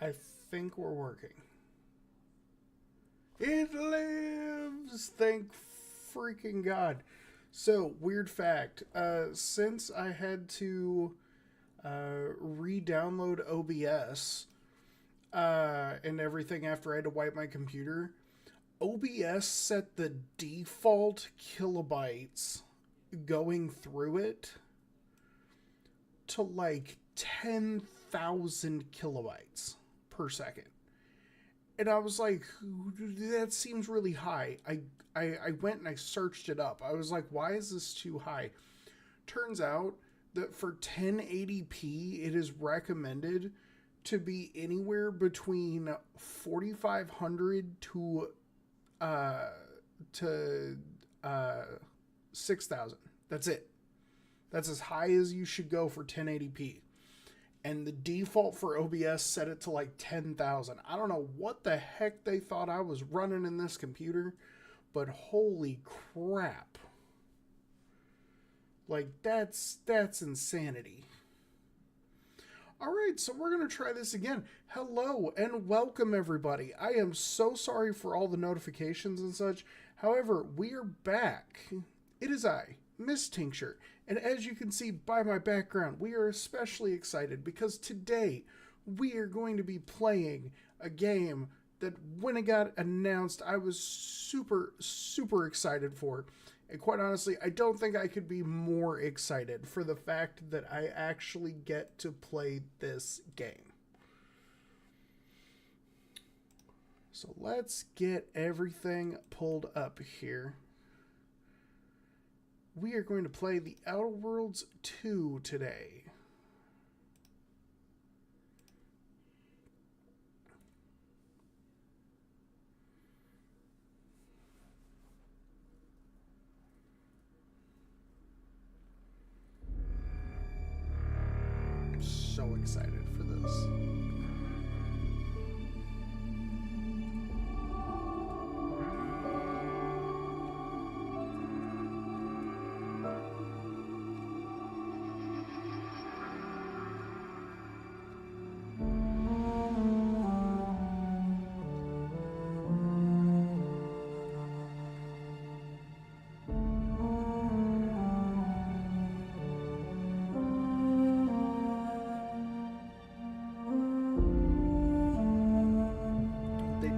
I think we're working. It lives! Thank freaking God. So, weird fact. Since I had to re-download OBS and everything after I had to wipe my computer, OBS set the default kilobytes going through it to like 10,000 kilobytes per second. And I was like, that seems really high. I went and I searched it up. I was like, why is this too high? Turns out that for 1080p, it is recommended to be anywhere between 4,500 to 6,000. That's it. That's as high as you should go for 1080p. And the default for OBS set it to like 10,000. I don't know what the heck they thought I was running in this computer, but holy crap. Like, that's insanity. Alright, so we're going to try this again. Hello and welcome, everybody. I am so sorry for all the notifications and such. However, we are back. It is I, Ms.Tincture. And as you can see by my background, we are especially excited because today we are going to be playing a game that when it got announced, I was super, super excited for. And quite honestly, I don't think I could be more excited for the fact that I actually get to play this game. So let's get everything pulled up here. We are going to play The Outer Worlds 2 today. I'm so excited for this.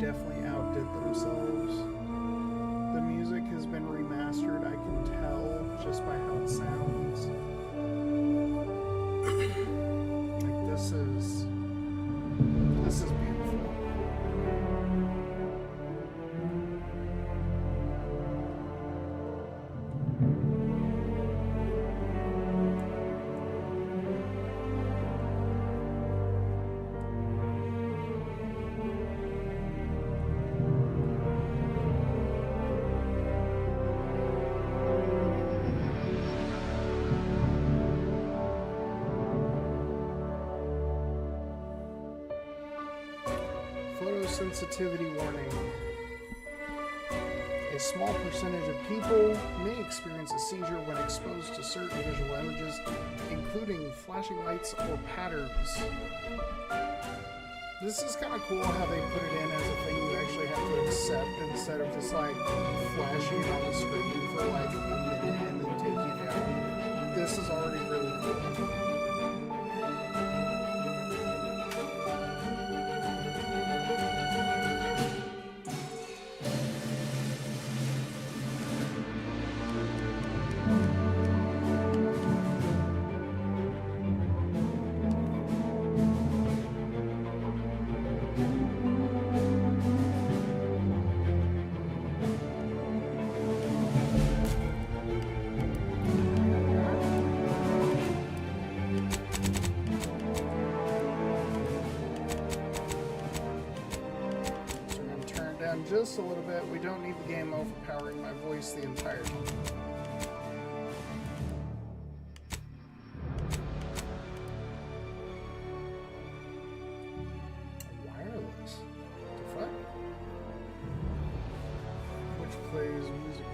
Definitely outdid themselves. The music has been remastered, I can tell just by how it sounds. Like this is beautiful. Photosensitivity warning. A small percentage of people may experience a seizure when exposed to certain visual images, including flashing lights or patterns. This is kind of cool how they put it in as a thing you actually have to accept instead of just like flashing it on the screen for like a minute and then taking it down. This is already really cool. Just a little bit. We don't need the game overpowering my voice the entire time. Wireless? The fuck? Which plays music.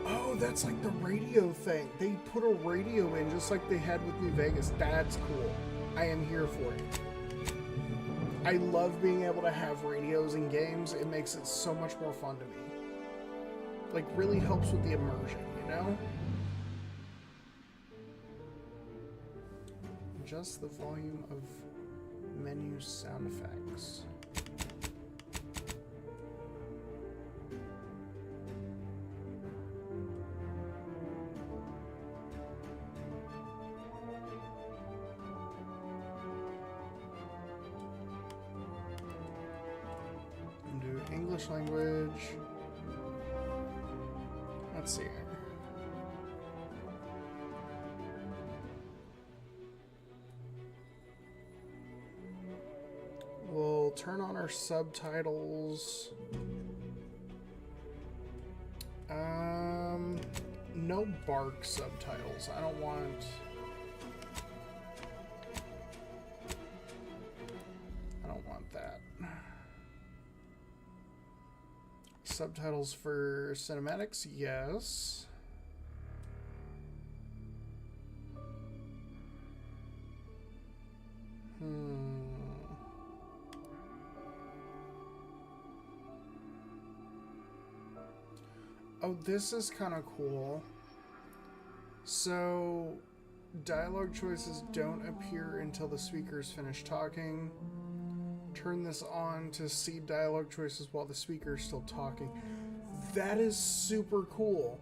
Oh, that's like the radio thing. They put a radio in just like they had with New Vegas. That's cool. I am here for it. I love being able to have radios in games. It makes it so much more fun to me. Like, really helps with the immersion, you know? Adjust the volume of menu sound effects. Do English language. Let's see. We'll turn on our subtitles. No bark subtitles. I don't want that. Subtitles for cinematics, yes. Oh, this is kind of cool. So, dialogue choices don't appear until the speakers finish talking. Turn this on to see dialogue choices while the speaker is still talking. That is super cool.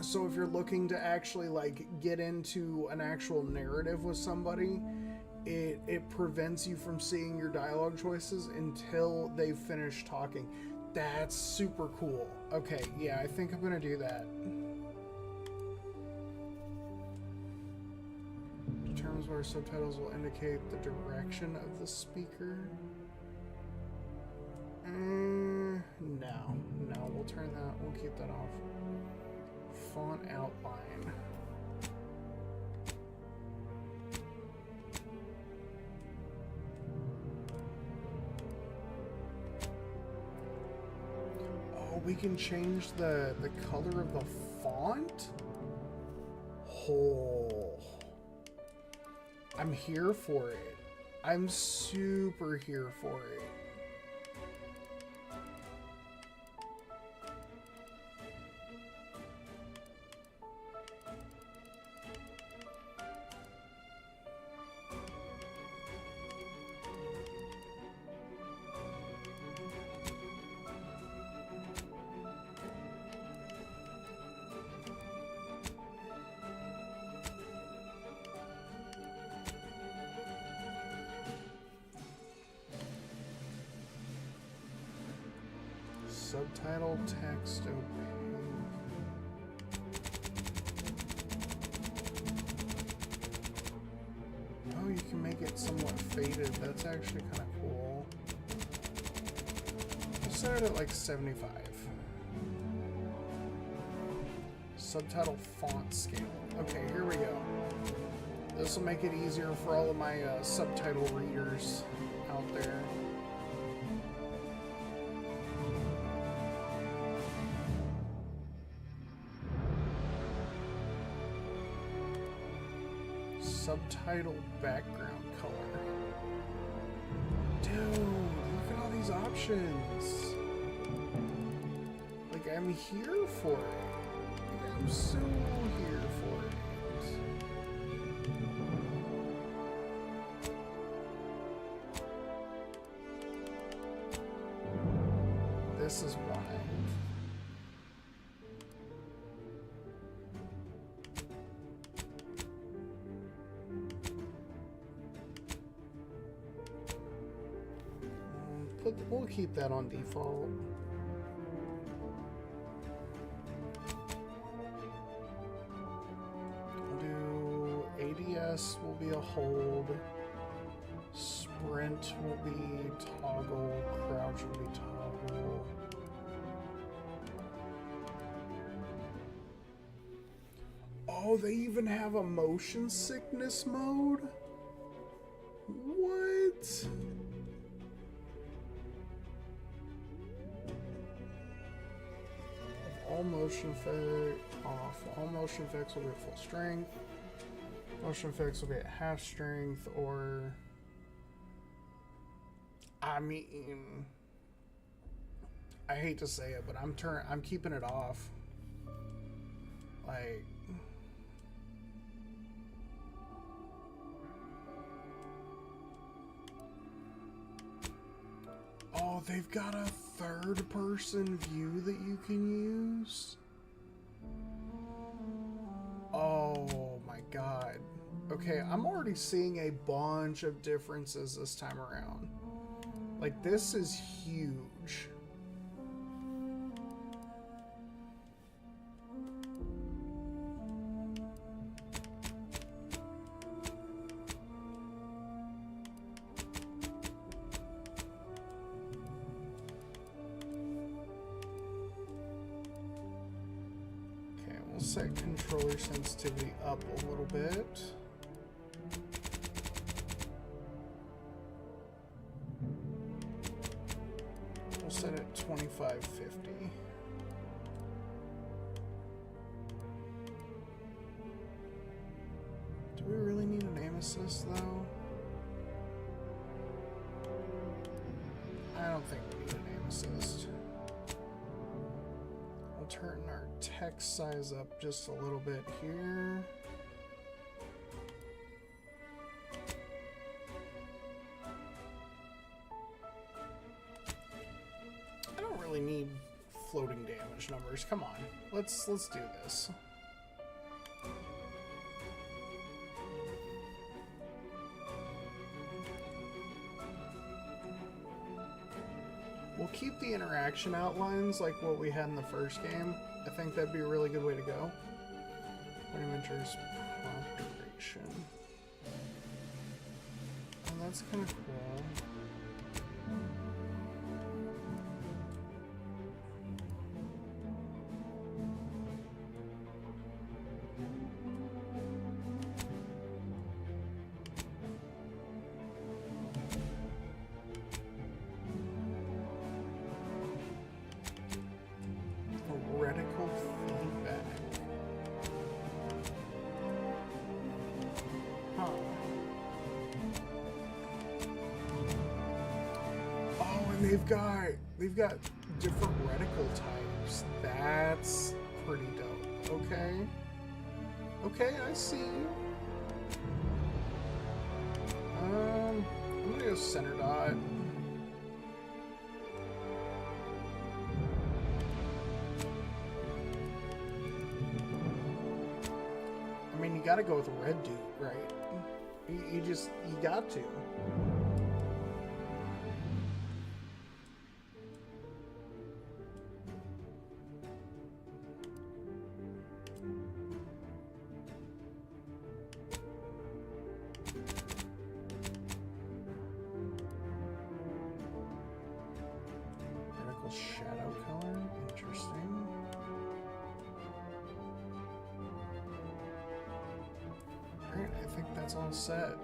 So if you're looking to actually like get into an actual narrative with somebody, it prevents you from seeing your dialogue choices until they've finished talking. That's super cool. Okay, yeah, I think I'm gonna do that. Determines where subtitles will indicate the direction of the speaker. No, we'll turn that, we'll keep that off. Font outline. Oh, we can change the color of the font? Oh. I'm here for it. I'm super here for it. Subtitle text opaque. Oh, you can make it somewhat faded. That's actually kind of cool. We'll set it at like 75. Subtitle font scale. Okay, here we go. This will make it easier for all of my subtitle readers out there. Subtitle background color. Dude, look at all these options. Like, I'm here for it. Like, I'm so here for it. This is wild. We'll keep that on default. Do ADS will be a hold. Sprint will be toggle. Crouch will be toggle. Oh, they even have a motion sickness mode? What? All motion effect off. All motion effects will be at full strength. Motion effects will be at half strength or I mean, I hate to say it, but I'm keeping it off. Like, oh, they've got a third-person view that you can use? Oh my god. Okay, I'm already seeing a bunch of differences this time around. Like, this is huge. Set controller sensitivity up a little bit. We'll set it 2550. Do we really need an aim assist though? I don't think we need an aim assist. Turn our text size up just a little bit here. I don't really need floating damage numbers. Come on, let's do this. We'll keep the interaction outlines like what we had in the first game. I think that'd be a really good way to go. Enters prompt duration. And that's kind of cool. They've got different reticle types. That's pretty dope. Okay. Okay, I see you. I'm gonna go center dot. I mean, you gotta go with a red dude, right? You got to. All set.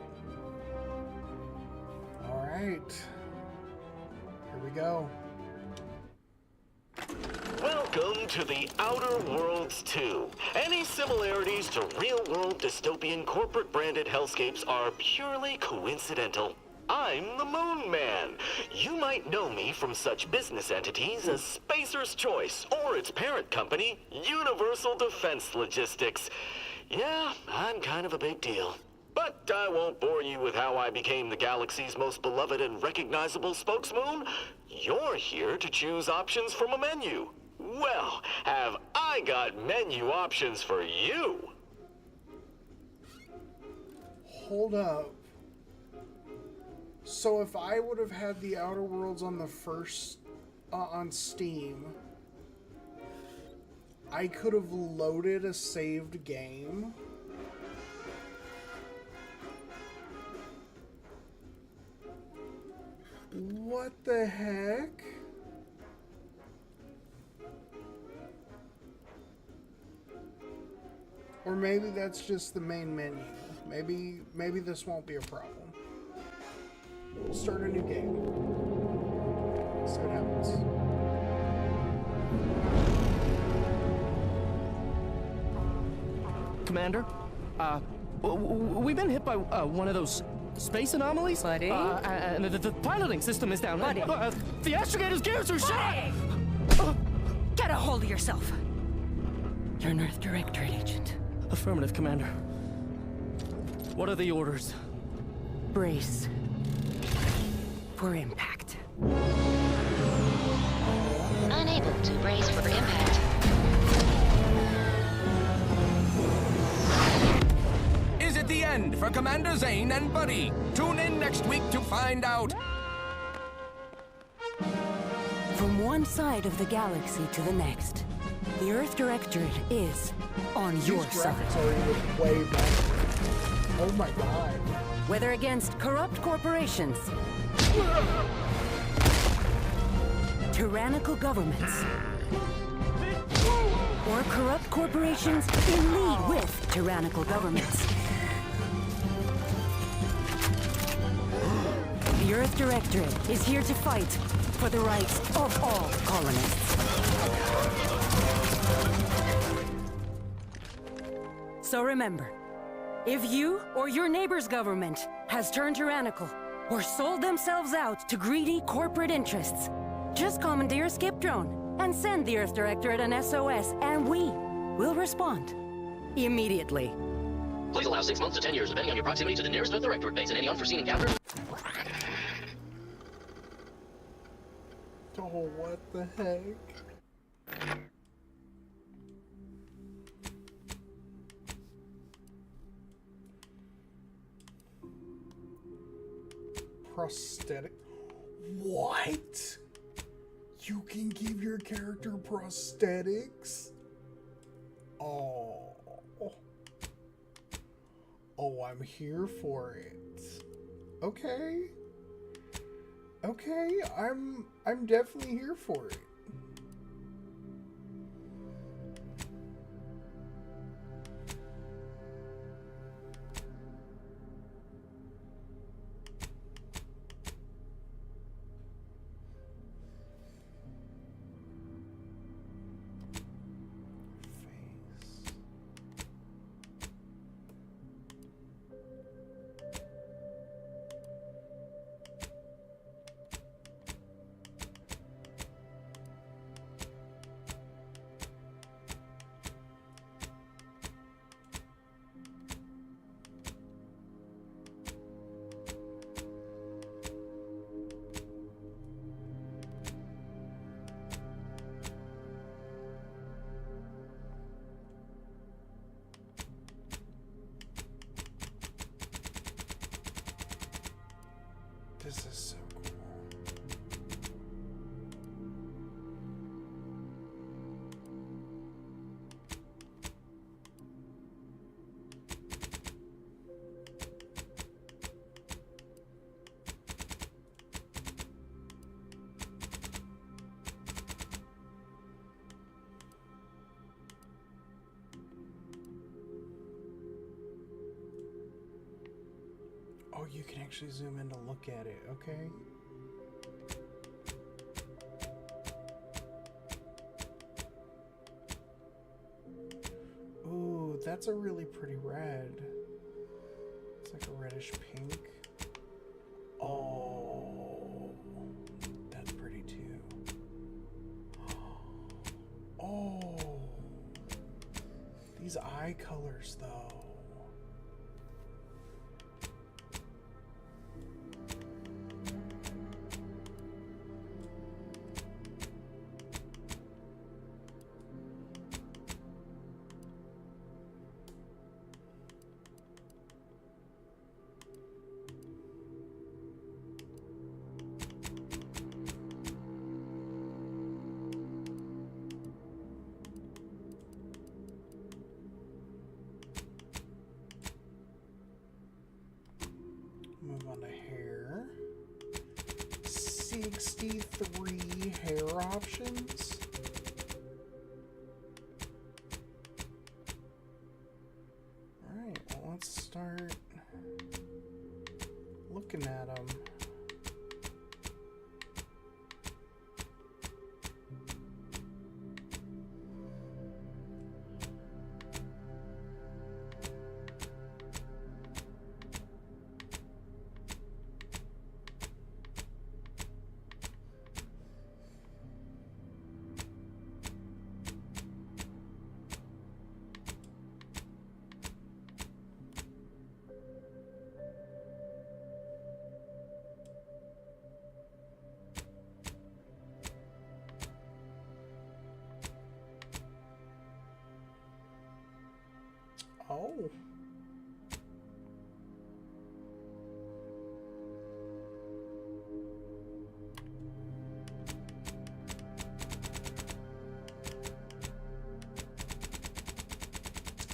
All right. Here we go. Welcome to the Outer Worlds 2. Any similarities to real-world dystopian corporate-branded hellscapes are purely coincidental. I'm the Moon Man. You might know me from such business entities as Spacer's Choice or its parent company, Universal Defense Logistics. Yeah, I'm kind of a big deal. But I won't bore you with how I became the galaxy's most beloved and recognizable spokesmoon. You're here to choose options from a menu. Well, have I got menu options for you? Hold up. So if I would have had the Outer Worlds on the first, on Steam, I could have loaded a saved game. What the heck? Or maybe that's just the main menu. Maybe this won't be a problem. We'll start a new game. See what happens. Commander, we've been hit by one of those Space anomalies? Buddy? And the piloting system is down. Buddy. The astrogator's gears are shot! Get a hold of yourself. You're an Earth Directorate agent. Affirmative, Commander. What are the orders? Brace for impact. Unable to brace for impact. Is it the end for Commander Zane and Buddy? Tune in next week to find out. From one side of the galaxy to the next, the Earth Directorate is on your These side. graphics are even way better. Oh my god. Whether against corrupt corporations, tyrannical governments, or corrupt corporations in league with tyrannical governments. The Earth Directorate is here to fight for the rights of all colonists. So remember, if you or your neighbor's government has turned tyrannical or sold themselves out to greedy corporate interests, just commandeer a skip drone and send the Earth Directorate an SOS, and we will respond immediately. Please allow 6 months to 10 years, depending on your proximity to the nearest Earth Directorate base and any unforeseen encounters. Oh, what the heck? Prosthetic. What? You can give your character prosthetics? Oh. Oh, I'm here for it. Okay. Okay, I'm definitely here for it. This is so cool. Oh, you can actually zoom in to look at it, okay? Ooh, that's a really pretty red. It's like a reddish pink. Oh, that's pretty too. Oh, these eye colors though. Move on to hair. 63 hair options. Alright, well, let's start looking at them. Oh.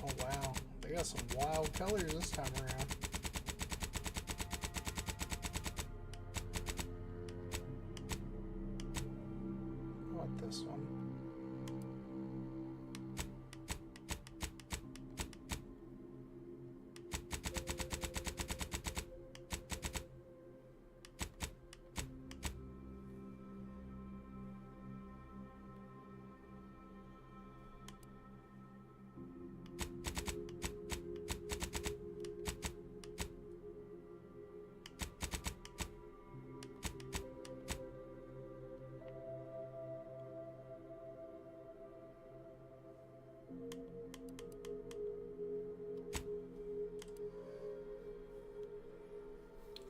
Oh wow, they got some wild colors this time around. What this one?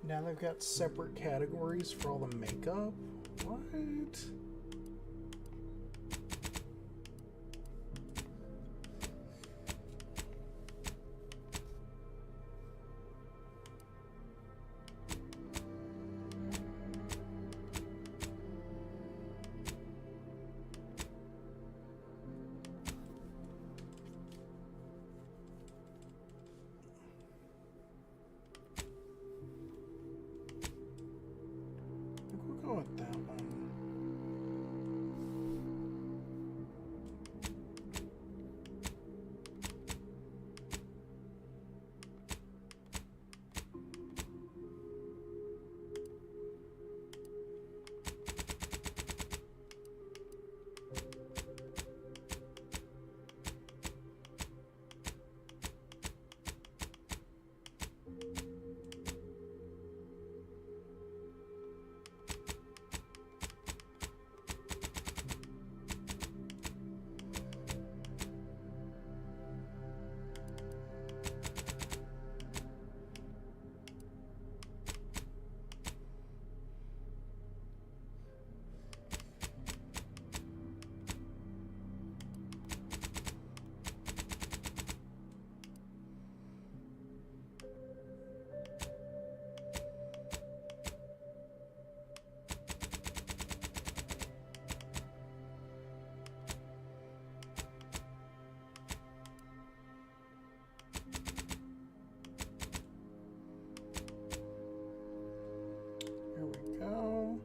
Now they've got separate categories for all the makeup? What? We'll go with that one. Here we go.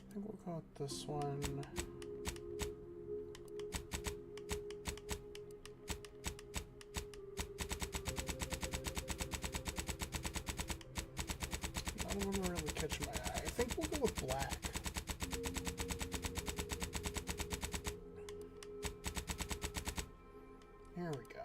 I think we'll go with this one. None of them are really catching my eye. I think we'll go with black. Here we go.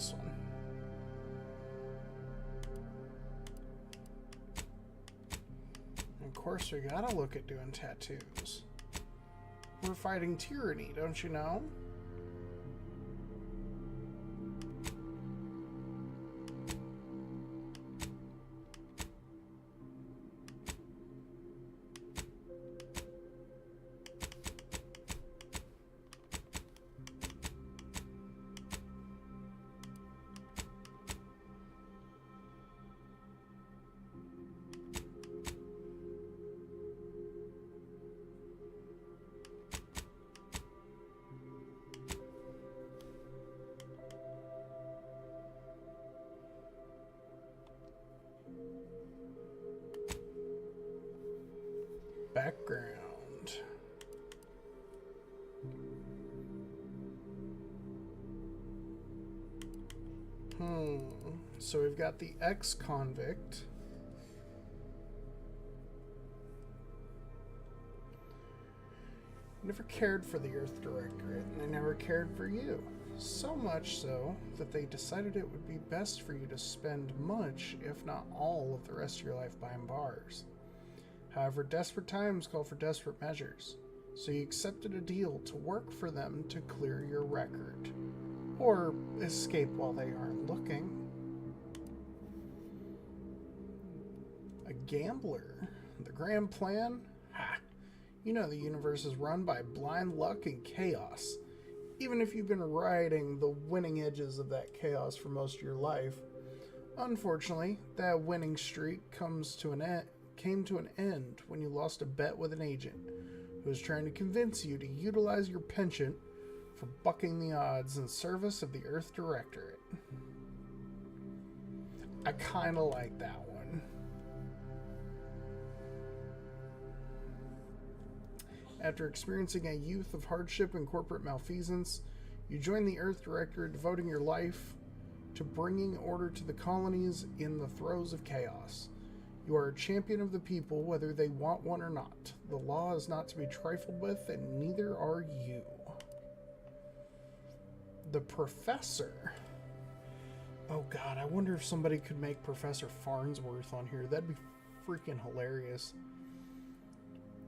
this one. Of course, we gotta look at doing tattoos. We're fighting tyranny, don't you know? Background. So we've got the ex-convict. Never cared for the Earth Directorate, and they never cared for you. So much so that they decided it would be best for you to spend much, if not all, of the rest of your life behind bars. However, desperate times call for desperate measures, so you accepted a deal to work for them to clear your record. Or escape while they aren't looking. A gambler. The grand plan? Ha! You know the universe is run by blind luck and chaos. Even if you've been riding the winning edges of that chaos for most of your life. Unfortunately, that winning streak came to an end when you lost a bet with an agent who was trying to convince you to utilize your penchant for bucking the odds in service of the Earth Directorate. I kind of like that one. After experiencing a youth of hardship and corporate malfeasance, you join the Earth Directorate, devoting your life to bringing order to the colonies in the throes of chaos. You are a champion of the people, whether they want one or not. The law is not to be trifled with, and neither are you. The Professor. Oh god, I wonder if somebody could make Professor Farnsworth on here. That'd be freaking hilarious.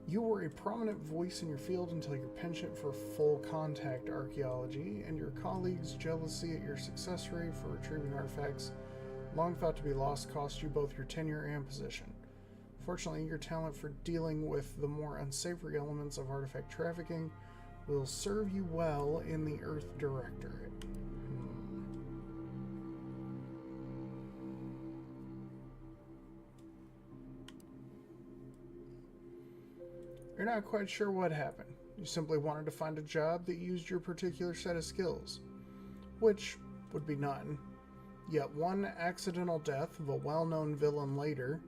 You were a prominent voice in your field until your penchant for full contact archaeology and your colleagues' jealousy at your success rate for retrieving artifacts, long thought to be lost, cost you both your tenure and position. Fortunately, your talent for dealing with the more unsavory elements of artifact trafficking will serve you well in the Earth Directorate. You're not quite sure what happened. You simply wanted to find a job that used your particular set of skills, which would be none. Yet one accidental death of a well-known villain later,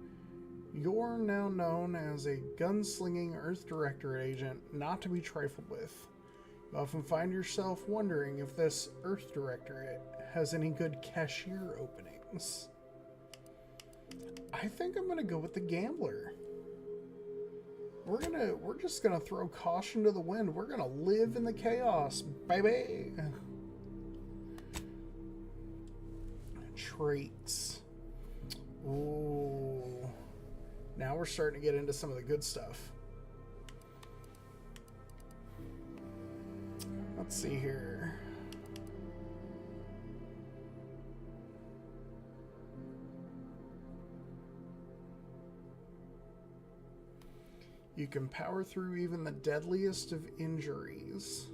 you're now known as a gunslinging Earth Directorate agent not to be trifled with. You often find yourself wondering if this Earth Directorate has any good cashier openings. I think I'm gonna go with the gambler. We're just gonna throw caution to the wind. We're gonna live in the chaos, baby. Traits. Ooh. Now we're starting to get into some of the good stuff. Let's see here. You can power through even the deadliest of injuries.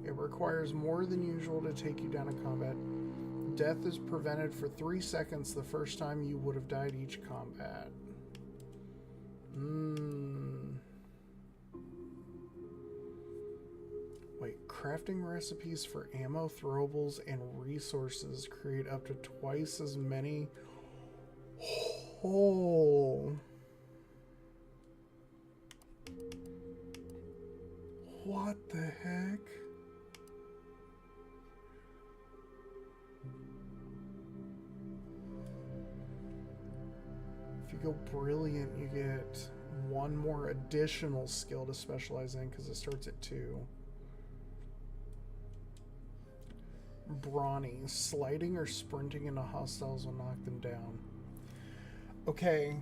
It requires more than usual to take you down in combat. Death is prevented for 3 seconds the first time you would have died each combat. Wait, crafting recipes for ammo, throwables, and resources create up to twice as many. Oh. What the heck? If you go brilliant, you get one more additional skill to specialize in because it starts at 2. Brawny. Sliding or sprinting into hostiles will knock them down. Okay,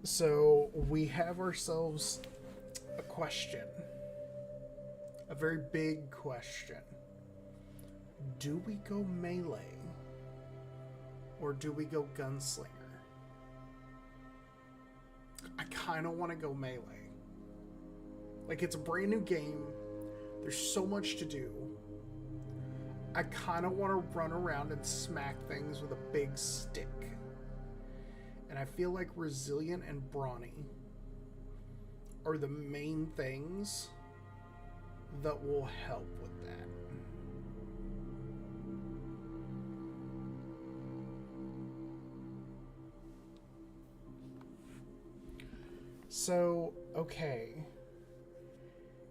so we have ourselves a question. A very big question. Do we go melee? Or do we go gunslinger? I kind of want to go melee. Like, it's a brand new game. There's so much to do. I kind of want to run around and smack things with a big stick. And I feel like resilient and brawny are the main things that will help with that. So, okay.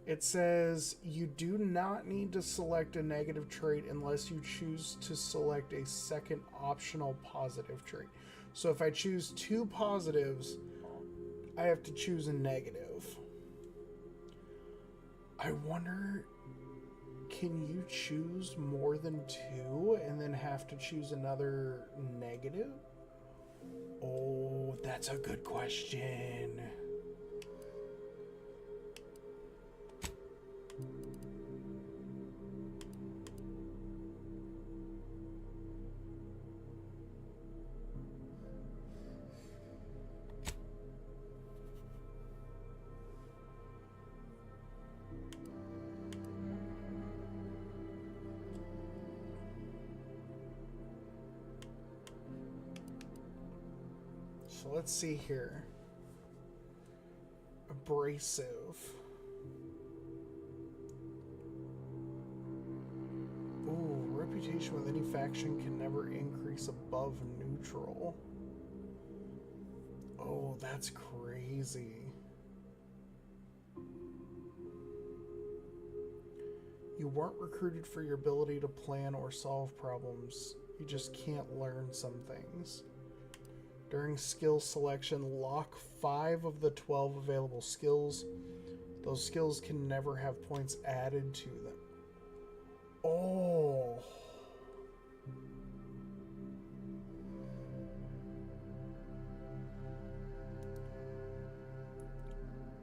It says you do not need to select a negative trait unless you choose to select a second optional positive trait. So if I choose 2 positives, I have to choose a negative. I wonder, can you choose more than 2 and then have to choose another negative? Oh, that's a good question. So let's see here. Abrasive. Ooh, reputation with any faction can never increase above neutral. Oh, that's crazy. You weren't recruited for your ability to plan or solve problems. You just can't learn some things. During skill selection, lock 5 of the 12 available skills. Those skills can never have points added to them. Oh.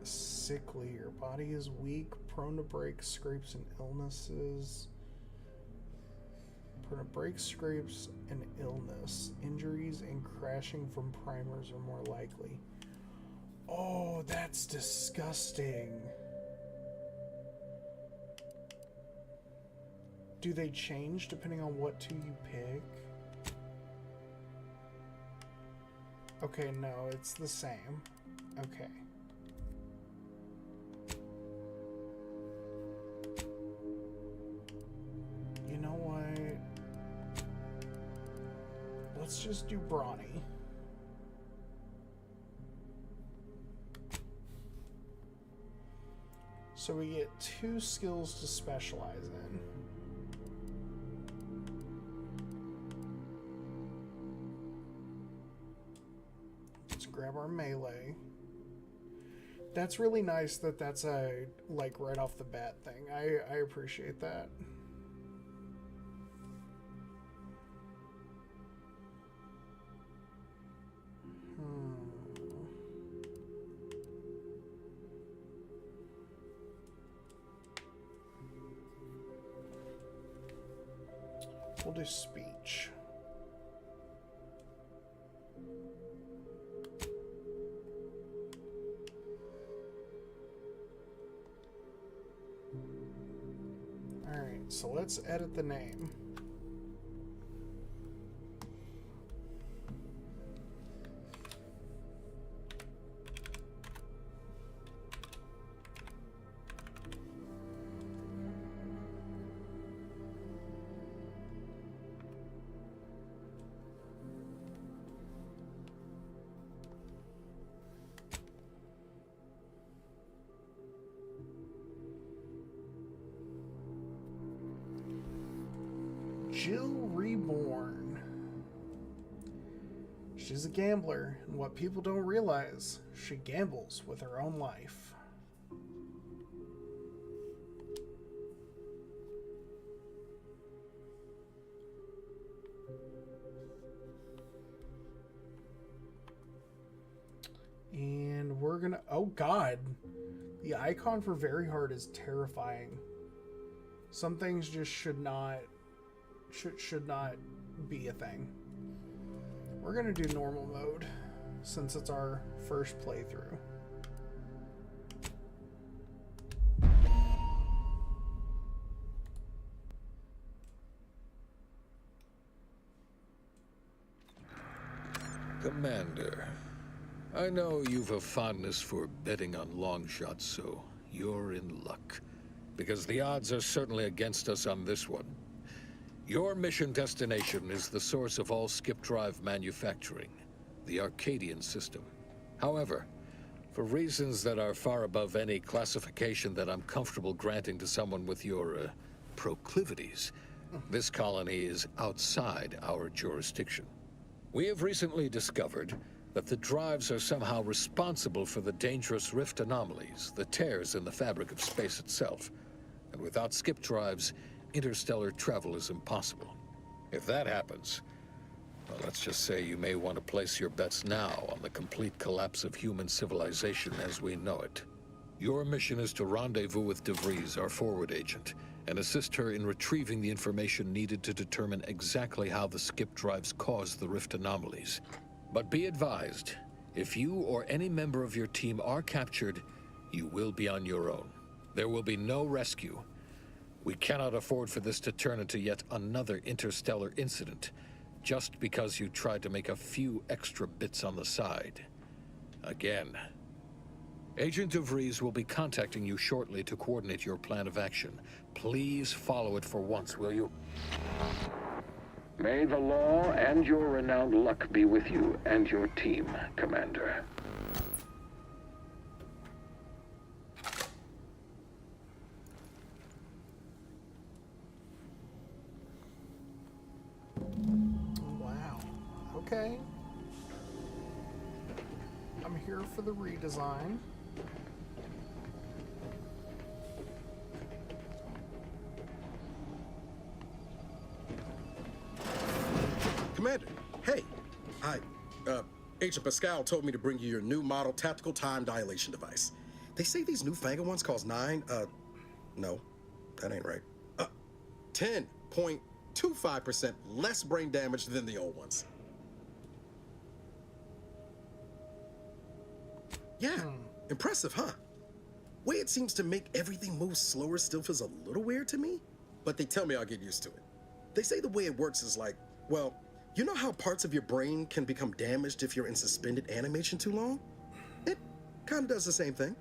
Sickly. Your body is weak, prone to breaks, scrapes, and illnesses. Prone to breaks, scrapes, and illness. Injuries and crashing from primers are more likely. Oh, that's disgusting. Do they change depending on what 2 you pick? Okay, no, it's the same. Okay. You know what? Let's just do Brawny. So we get 2 skills to specialize in. Let's grab our melee. That's really nice that that's a, like, right off the bat thing. I appreciate that. We'll do speech. Alright, so let's edit the name. Jill Reborn. She's a gambler, and what people don't realize, she gambles with her own life. we're gonna... Oh, God. The icon for very hard is terrifying. Some things just should not be a thing. We're gonna do normal mode since it's our first playthrough. Commander, I know you've a fondness for betting on long shots, so you're in luck. Because the odds are certainly against us on this one. Your mission destination is the source of all skip drive manufacturing, the Arcadian system. However, for reasons that are far above any classification that I'm comfortable granting to someone with your proclivities, this colony is outside our jurisdiction. We have recently discovered that the drives are somehow responsible for the dangerous rift anomalies, the tears in the fabric of space itself. And without skip drives, interstellar travel is impossible. If that happens, well, let's just say you may want to place your bets now on the complete collapse of human civilization as we know it. Your mission is to rendezvous with DeVries, our forward agent, and assist her in retrieving the information needed to determine exactly how the skip drives cause the rift anomalies. But be advised, if you or any member of your team are captured, you will be on your own. There will be no rescue. We cannot afford for this to turn into yet another interstellar incident, just because you tried to make a few extra bits on the side. Again. Agent DeVries will be contacting you shortly to coordinate your plan of action. Please follow it for once, will you? May the law and your renowned luck be with you and your team, Commander. Wow. Okay. I'm here for the redesign. Commander, hey. Agent Pascal told me to bring you your new model tactical time dilation device. They say these newfangled ones cause no, that ain't right. 10.25% less brain damage than the old ones. Yeah, impressive, huh? Way it seems to make everything move slower still feels a little weird to me, but they tell me I'll get used to it. They say the way it works is like, well, you know how parts of your brain can become damaged if you're in suspended animation too long? It kind of does the same thing.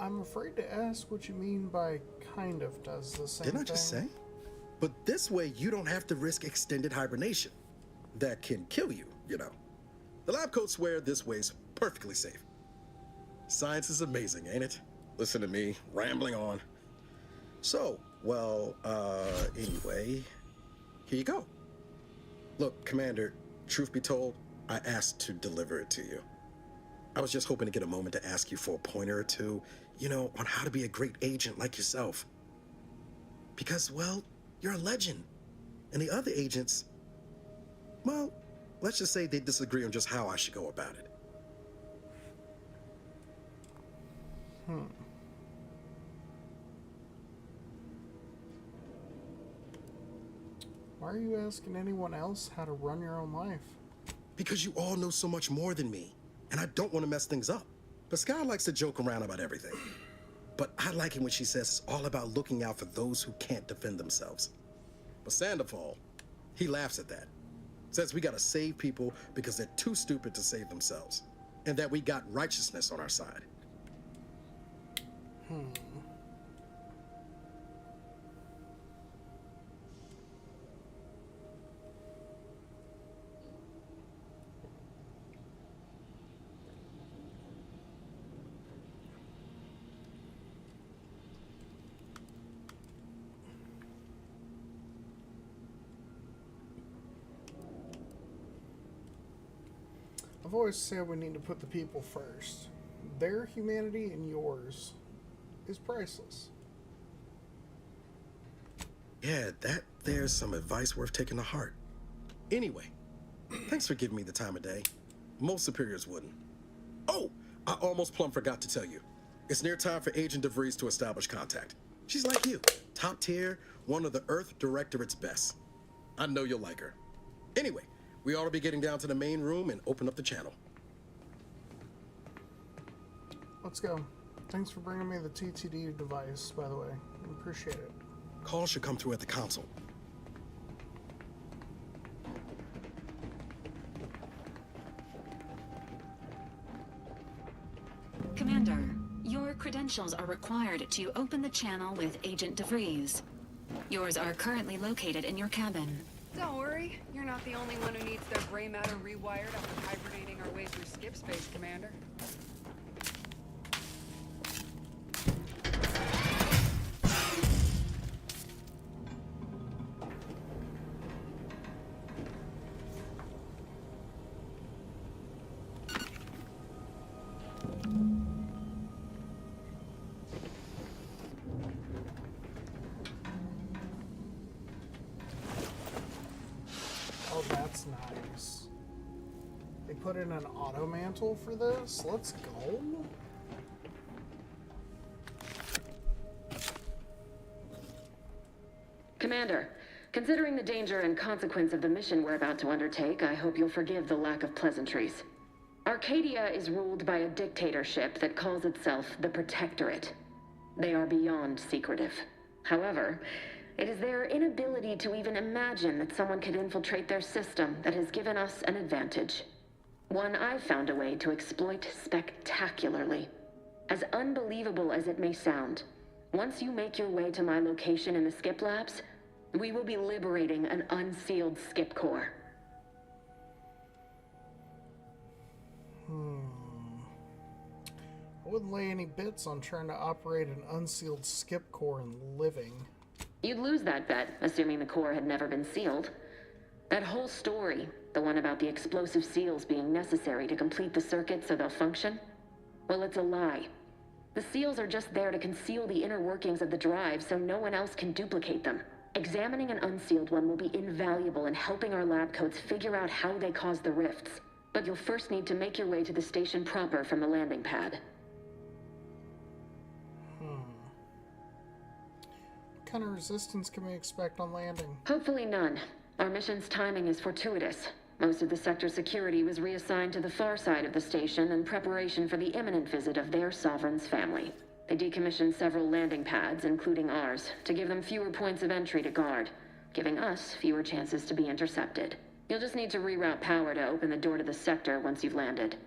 I'm afraid to ask what you mean by kind of does the same thing. Didn't I just say? But this way you don't have to risk extended hibernation. That can kill you, you know. The lab coats swear this way's perfectly safe. Science is amazing, ain't it? Listen to me, rambling on. So, well, anyway, here you go. Look, Commander, truth be told, I asked to deliver it to you. I was just hoping to get a moment to ask you for a pointer or two, you know, on how to be a great agent like yourself. Because, well, you're a legend. And the other agents, well, let's just say they disagree on just how I should go about it. Why are you asking anyone else how to run your own life? Because you all know so much more than me, and I don't want to mess things up. Pascal likes to joke around about everything. But I like it when she says it's all about looking out for those who can't defend themselves. But Sandoval, he laughs at that. Says we gotta save people because they're too stupid to save themselves. And that we got righteousness on our side. I've always said we need to put the people first. Their humanity and yours is priceless. Yeah, there's some advice worth taking to heart. Anyway, thanks for giving me the time of day. Most superiors wouldn't. Oh, I almost plumb forgot to tell you. It's near time for Agent DeVries to establish contact. She's like you, top tier, one of the Earth Directorate's best. I know you'll like her. Anyway, we ought to be getting down to the main room and open up the channel. Let's go. Thanks for bringing me the TTD device, by the way. I appreciate it. Calls should come through at the console. Commander, your credentials are required to open the channel with Agent DeVries. Yours are currently located in your cabin. Don't worry, you're not the only one who needs their gray matter rewired after hibernating our way through skip space, Commander. Oh, that's nice. They put in an auto mantle for this? Let's go. Commander, considering the danger and consequence of the mission we're about to undertake, I hope you'll forgive the lack of pleasantries. Arcadia is ruled by a dictatorship that calls itself the Protectorate. They are beyond secretive. However, it is their inability to even imagine that someone could infiltrate their system that has given us an advantage. One I've found a way to exploit spectacularly. As unbelievable as it may sound, once you make your way to my location in the skip labs, we will be liberating an unsealed skip core. I wouldn't lay any bits on trying to operate an unsealed skip core and living. You'd lose that bet, assuming the core had never been sealed. That whole story, the one about the explosive seals being necessary to complete the circuit so they'll function, well, it's a lie. The seals are just there to conceal the inner workings of the drive so no one else can duplicate them. Examining an unsealed one will be invaluable in helping our lab coats figure out how they cause the rifts. But you'll first need to make your way to the station proper from the landing pad. What kind of resistance can we expect on landing? Hopefully none. Our mission's timing is fortuitous. Most of the sector's security was reassigned to the far side of the station in preparation for the imminent visit of their sovereign's family. They decommissioned several landing pads, including ours, to give them fewer points of entry to guard, giving us fewer chances to be intercepted. You'll just need to reroute power to open the door to the sector once you've landed.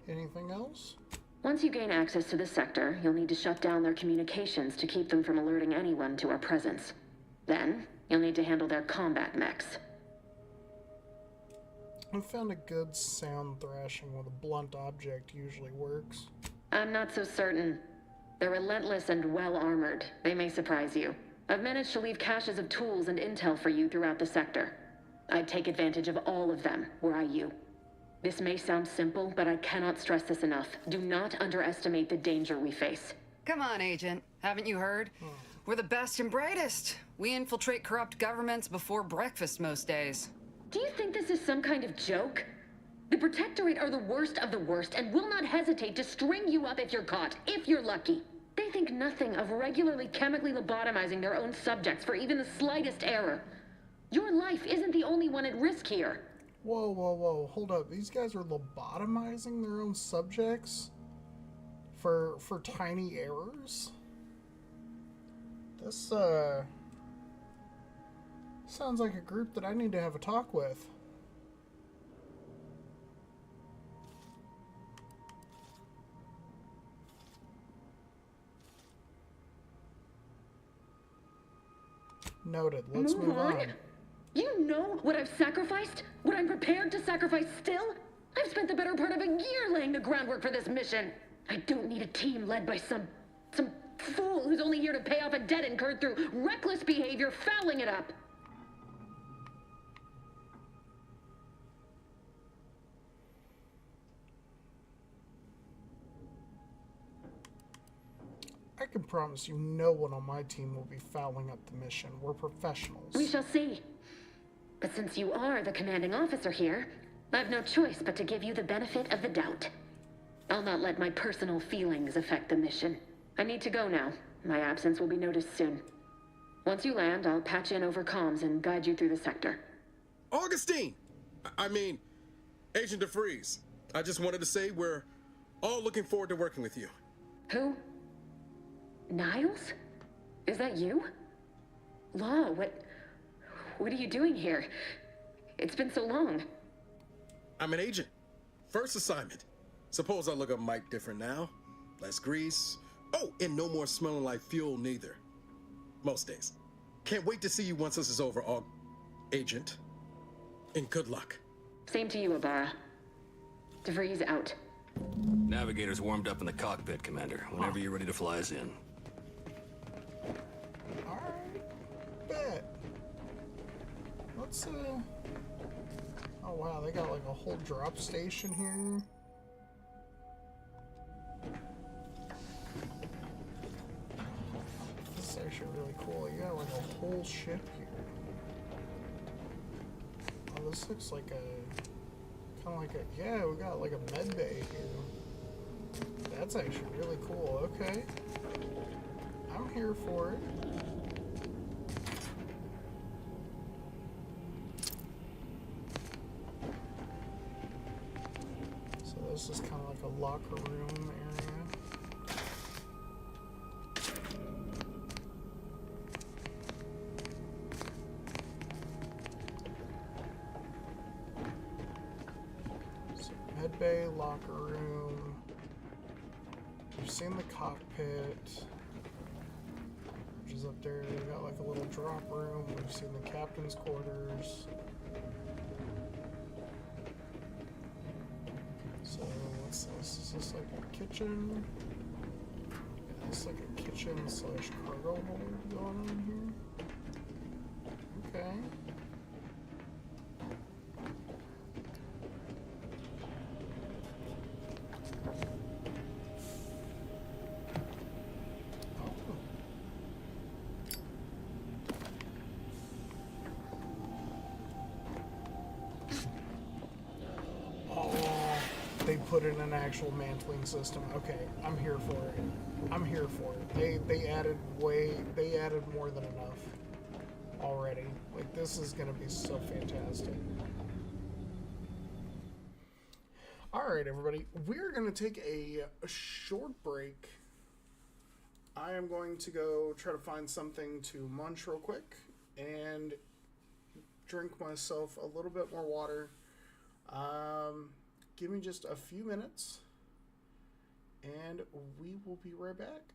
Anything else? Once you gain access to the sector, you'll need to shut down their communications to keep them from alerting anyone to our presence. Then, you'll need to handle their combat mechs. I found a good sound thrashing with a blunt object usually works. I'm not so certain. They're relentless and well-armored. They may surprise you. I've managed to leave caches of tools and intel for you throughout the sector. I'd take advantage of all of them, were I you. This may sound simple, but I cannot stress this enough. Do not underestimate the danger we face. Come on, Agent. Haven't you heard? We're the best and brightest. We infiltrate corrupt governments before breakfast most days. Do you think this is some kind of joke? The Protectorate are the worst of the worst and will not hesitate to string you up if you're caught, if you're lucky. They think nothing of regularly chemically lobotomizing their own subjects for even the slightest error. Your life isn't the only one at risk here. Whoa, whoa, whoa, hold up. These guys are lobotomizing their own subjects for tiny errors? This, sounds like a group that I need to have a talk with. Noted. Let's move on. You know what I've sacrificed? What I'm prepared to sacrifice still? I've spent the better part of a year laying the groundwork for this mission. I don't need a team led by some fool who's only here to pay off a debt incurred through reckless behavior, fouling it up. I can promise you no one on my team will be fouling up the mission. We're professionals. We shall see. But since you are the commanding officer here, I've no choice but to give you the benefit of the doubt. I'll not let my personal feelings affect the mission. I need to go now. My absence will be noticed soon. Once you land, I'll patch in over comms and guide you through the sector. Augustine! I mean, Agent DeFreeze. I just wanted to say we're all looking forward to working with you. Who? Niles? Is that you? Law, what are you doing here? It's been so long. I'm an agent. First assignment. Suppose I look a mite different now. Less grease. Oh, and no more smelling like fuel neither. Most days. Can't wait to see you once this is over, Agent. And good luck. Same to you, Ibarra. DeVries out. Navigator's warmed up in the cockpit, Commander. Whenever you're ready to fly us in. Alright. Bet. Let's, oh wow, they got like a whole drop station here. This is actually really cool. You got like a whole ship here. Oh, this looks like a, kind of like a, yeah, we got like a med bay here. That's actually really cool. Okay. I'm here for it. So this is kind of like a locker room area. So med bay, locker room. We've seen the cockpit, which is up there. We got like a little drop room. We've seen the captain's quarters. So what's this? Is this like a kitchen? Yeah, this is like a kitchen slash cargo hold going on here. Okay. They put in an actual mantling system. Okay, I'm here for it. I'm here for it. They added more than enough already. Like, this is gonna be so fantastic. Alright, everybody. We're gonna take a short break. I am going to go try to find something to munch real quick and drink myself a little bit more water. Give me just a few minutes, and we will be right back.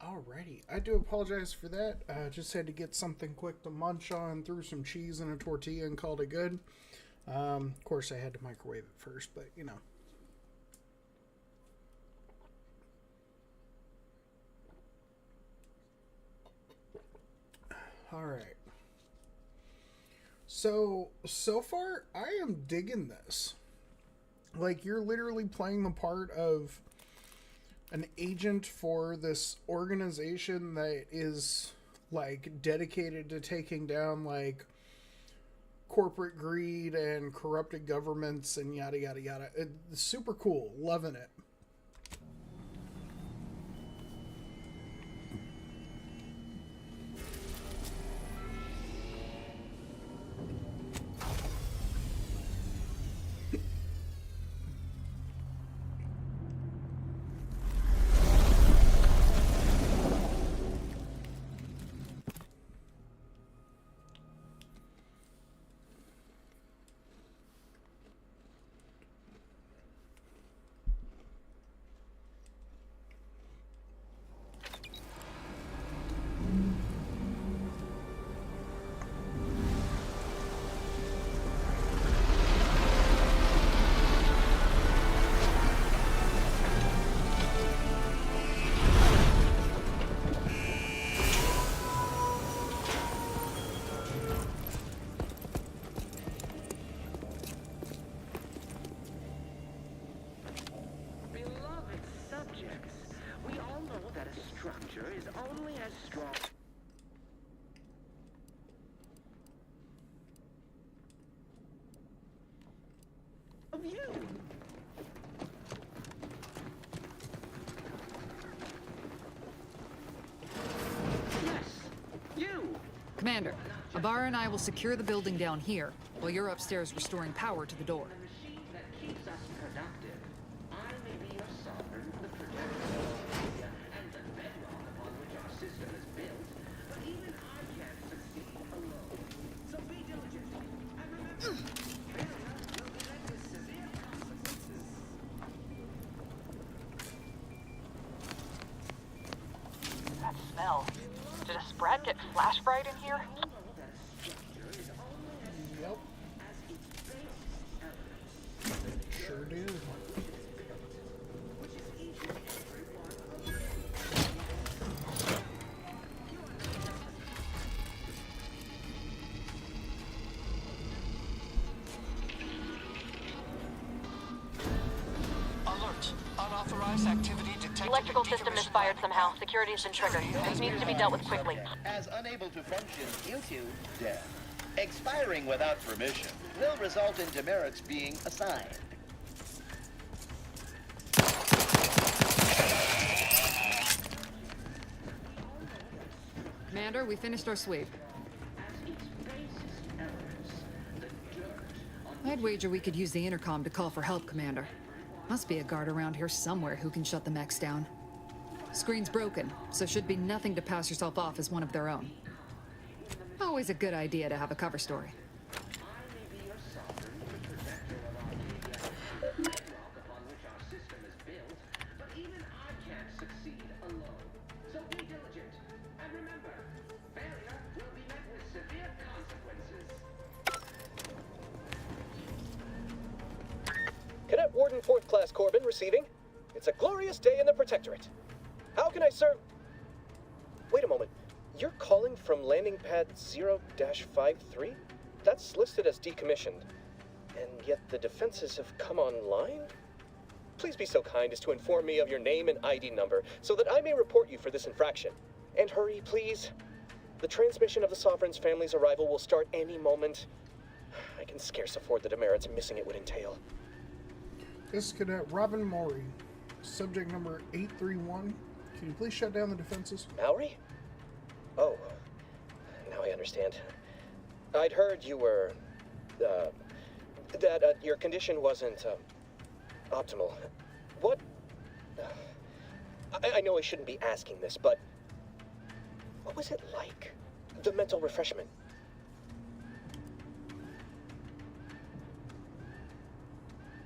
Alrighty, I do apologize for that. Just had to get something quick to munch on, threw some cheese in a tortilla and called it good. Of course, I had to microwave it first, but you know. Alright. So far, I am digging this. Like, you're literally playing the part of an agent for this organization that is, like, dedicated to taking down, like, corporate greed and corrupted governments and yada, yada, yada. It's super cool. Loving it. Commander, Ibarra and I will secure the building down here, while you're upstairs restoring power to the door. That smell. Did a Sprat get flash fried in here? Yep. Sure did. Alert. Unauthorized activity detected. Electrical system misfired somehow. Security has been triggered. This needs to be dealt with quickly. As unable to function due to death. Expiring without permission will result in demerits being assigned. Commander, we finished our sweep. I'd wager we could use the intercom to call for help, Commander. Must be a guard around here somewhere who can shut the mechs down. Screen's broken, so should be nothing to pass yourself off as one of their own. Always a good idea to have a cover story. Cadet Warden 4th Class Corbin receiving. It's a glorious day in the Protectorate. How can I serve? Wait a moment. You're calling from landing pad 0-53? That's listed as decommissioned. And yet the defenses have come online? Please be so kind as to inform me of your name and ID number so that I may report you for this infraction. And hurry, please. The transmission of the Sovereign's family's arrival will start any moment. I can scarce afford the demerits missing it would entail. This is Cadet Robin Maury. Subject number 831. Can you please shut down the defenses? Maury? Oh, now I understand. I'd heard you were, that your condition wasn't, optimal. What? I know I shouldn't be asking this, but what was it like? The mental refreshment?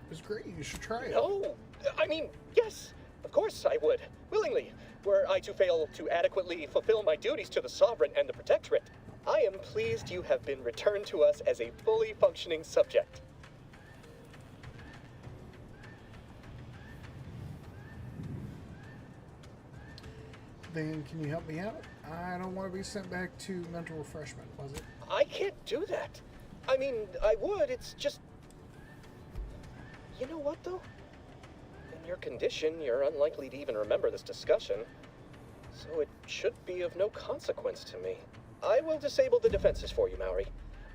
It was great. You should try it. Oh, I mean, yes, of course I would. Willingly. were I to fail to adequately fulfill my duties to the Sovereign and the Protectorate, I am pleased you have been returned to us as a fully functioning subject. Then can you help me out? I don't want to be sent back to mental refreshment, was it? I can't do that. I mean, I would, it's just... You know what, though? In your condition, you're unlikely to even remember this discussion, so it should be of no consequence to me. I will disable the defenses for you, Maori.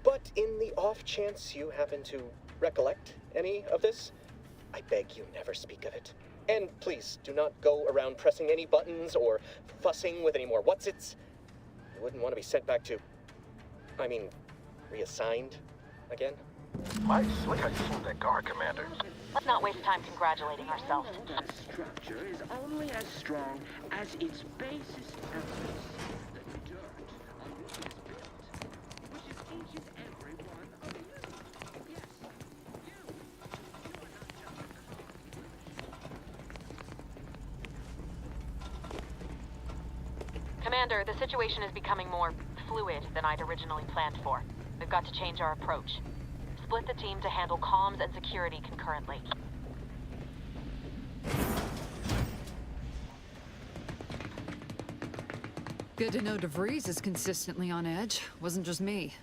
But in the off chance you happen to recollect any of this, I beg you never speak of it. And please, do not go around pressing any buttons or fussing with any more whatsits. You wouldn't want to be sent back to... I mean, reassigned again? Nice. Look how you fooled that guard, Commander. Let's not waste time congratulating ourselves. A structure is only as strong as its basis elements. The dirt on which it is built, which is each and every one of you. Yes, you. You are not just Commander, the situation is becoming more fluid than I'd originally planned for. We've got to change our approach. Split the team to handle comms and security concurrently. Good to know DeVries is consistently on edge. Wasn't just me.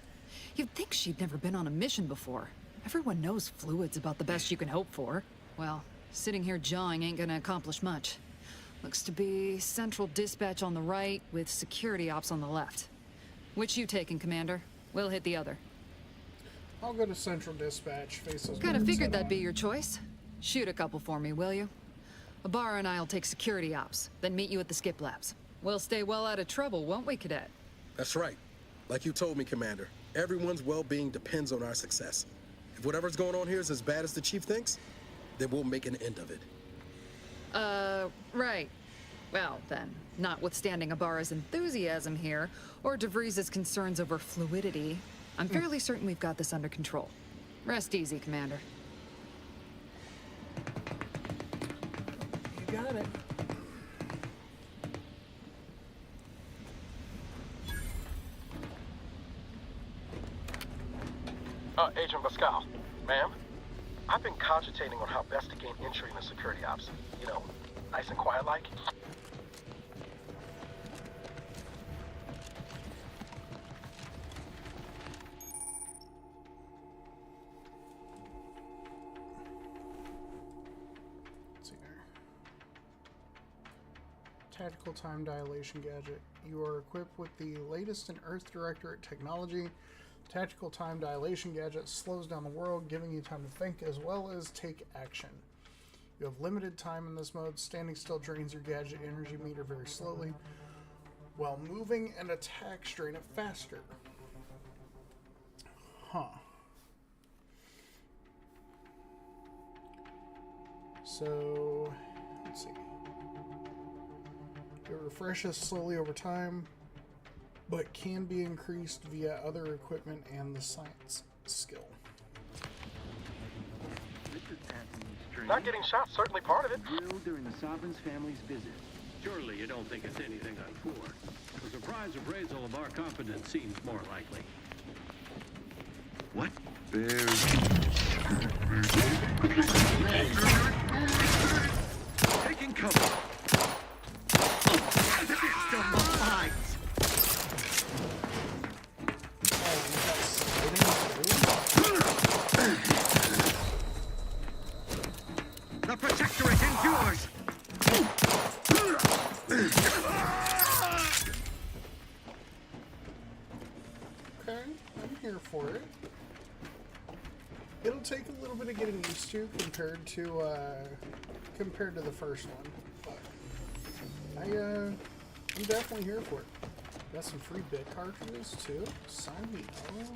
You'd think she'd never been on a mission before. Everyone knows fluid's about the best you can hope for. Well, sitting here jawing ain't gonna accomplish much. Looks to be central dispatch on the right with security ops on the left. Which you taking, Commander? We'll hit the other. I'll go to Central Dispatch, face those Kinda nerds figured that'd head be your choice. Shoot a couple for me, will you? Ibarra and I'll take security ops, then meet you at the skip labs. We'll stay well out of trouble, won't we, Cadet? That's right. Like you told me, Commander, everyone's well-being depends on our success. If whatever's going on here is as bad as the Chief thinks, then we'll make an end of it. Right. Well, then, notwithstanding Ibarra's enthusiasm here, or DeVries' concerns over fluidity, I'm fairly certain we've got this under control. Rest easy, Commander. You got it. Agent Pascal, ma'am, I've been cogitating on how best to gain entry in the security ops. You know, nice and quiet-like. Let's see here. Tactical time dilation gadget. You are equipped with the latest in Earth Directorate technology. Tactical time dilation gadget slows down the world, giving you time to think as well as take action. You have limited time in this mode. Standing still drains your gadget energy meter very slowly, while moving and attacks drain it faster. Huh. So, let's see. It refreshes slowly over time, but can be increased via other equipment and the science skill. Not getting shot, certainly part of it. Drilled during the Sovereign's family's visit. Surely you don't think it's anything untoward. A surprise appraisal of our confidence seems more likely. What? Taking cover. The Protectorate endures! Okay, I'm here for it. It'll take a little bit of getting used to compared to the first one, but I'm definitely here for it. Got some free bit cartridges too. Sign me up.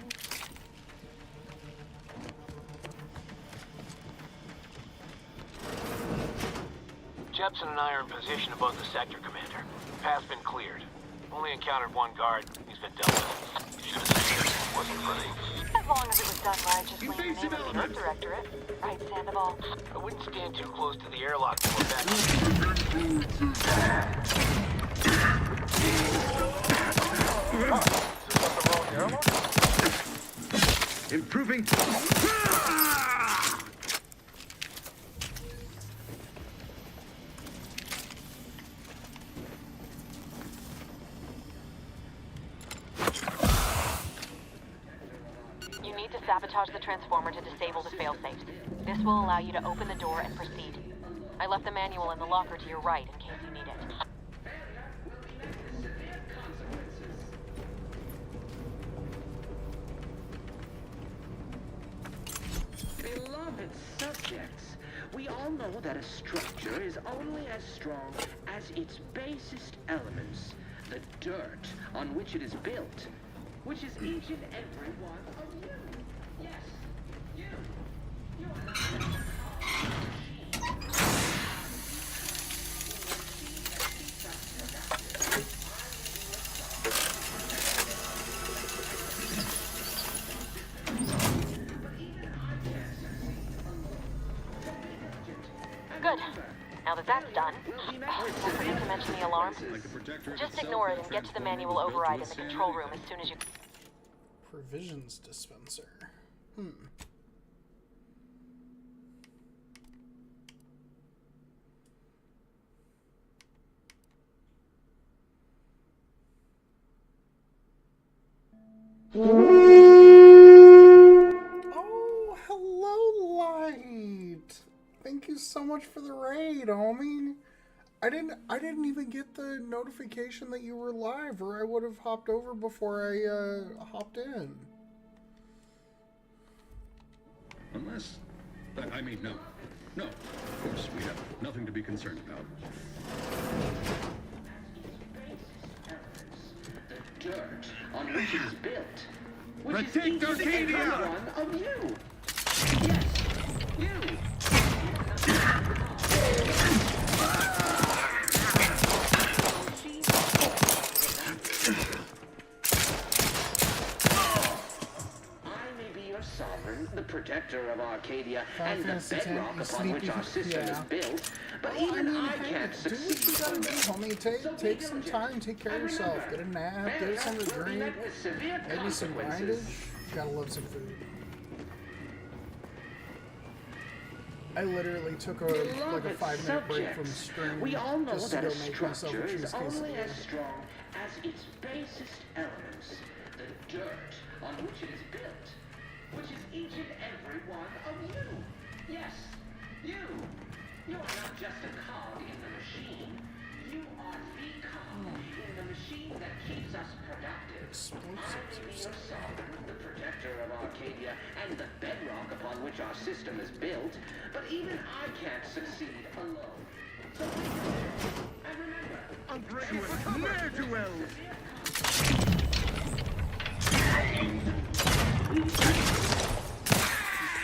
Jepson and I are in position above the sector, Commander. Path's been cleared. Only encountered one guard. He's been dealt with. Wasn't pretty. As long as it was done right, just leave the name of the Earth Directorate. Right, Sandoval? I wouldn't stand too close to the airlock door back. Improving. You need to sabotage the transformer to disable the failsafes. This will allow you to open the door and proceed. I left the manual in the locker to your right in case you need it. Beloved subjects, we all know that a structure is only as strong as its basest elements, the dirt on which it is built, which is each and every one of you. Yes, you. You are not just a Good. Now that that's done, don't forget to mention the alarm. Just ignore it and get to the manual override in the control room as soon as you... Provisions dispenser. Oh, hello, Light. Thank you so much for the raid, homie. I didn't even get the notification that you were live, or I would have hopped over before I hopped in. Unless... I mean, no. No, of course, we have nothing to be concerned about. The dirt on which it is built, which is Protect each and every Arcadia! one of you. Yes, you. Sovereign, the protector of Arcadia, and the bedrock upon which our system is built, but even I can't succeed. Do what you gotta do, homie. Take some time, take care of yourself. Get a nap, get something to drink, maybe some grindage. Gotta love some food. I literally took a 5-minute break from stream we all know just to that go a make myself a structure is cheese only quesadilla. as strong as its basest elements, the dirt on which it is built, which is each and every one of you. Yes, you. You are not just a cog in the machine. You are the cog in the machine that keeps us productive. Your sovereign, the protector of Arcadia, and the bedrock upon which our system is built, but even I can't succeed alone. So and remember, A gracious ne'er-do-well!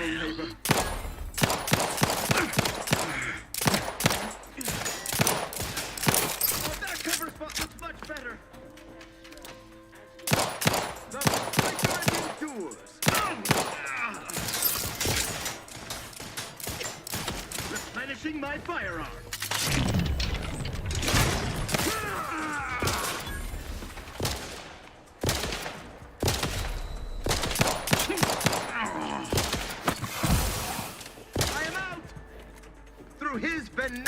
Labor. Oh, that cover spot looks much better. The Tincture endures. Replenishing my firearm. His ben...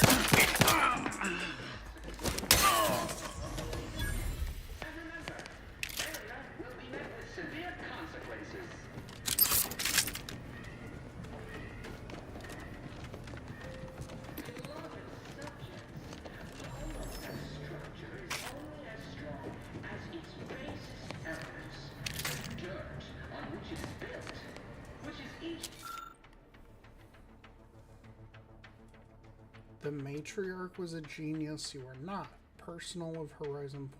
The matriarch was a genius. You are not. Personnel of Horizon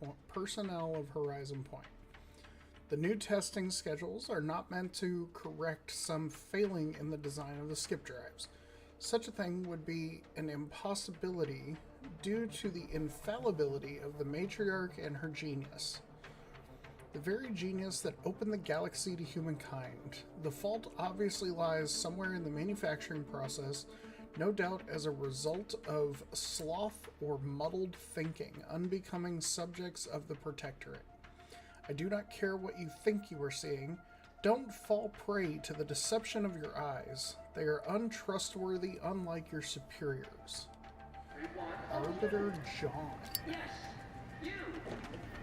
Point. The new testing schedules are not meant to correct some failing in the design of the skip drives. Such a thing would be an impossibility due to the infallibility of the matriarch and her genius. The very genius that opened the galaxy to humankind. The fault obviously lies somewhere in the manufacturing process No doubt as a result of sloth or muddled thinking, unbecoming subjects of the Protectorate. I do not care what you think you are seeing. Don't fall prey to the deception of your eyes. They are untrustworthy, unlike your superiors. Arbiter John. Yes, you!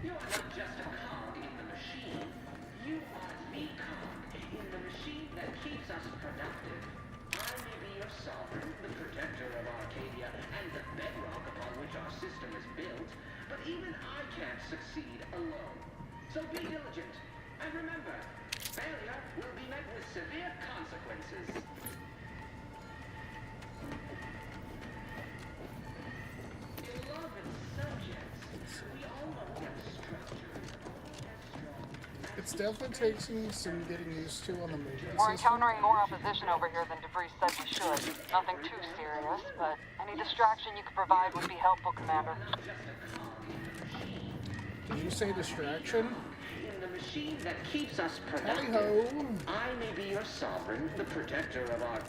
You are not just a cog in the machine. You are the cog in the machine that keeps us productive. I may be your sovereign, the protector of Arcadia, and the bedrock upon which our system is built, but even I can't succeed alone. So be diligent, and remember, failure will be met with severe consequences. Beloved subjects, we all know that structure is only as strong. It's definitely taking some getting used to on the movement We're system. encountering more opposition over here than DeVries said we should. Nothing too serious, but any distraction you could provide would be helpful, Commander. Did you say distraction? In the machine that keeps us productive, Tally-ho. I may be your sovereign, the protector of our...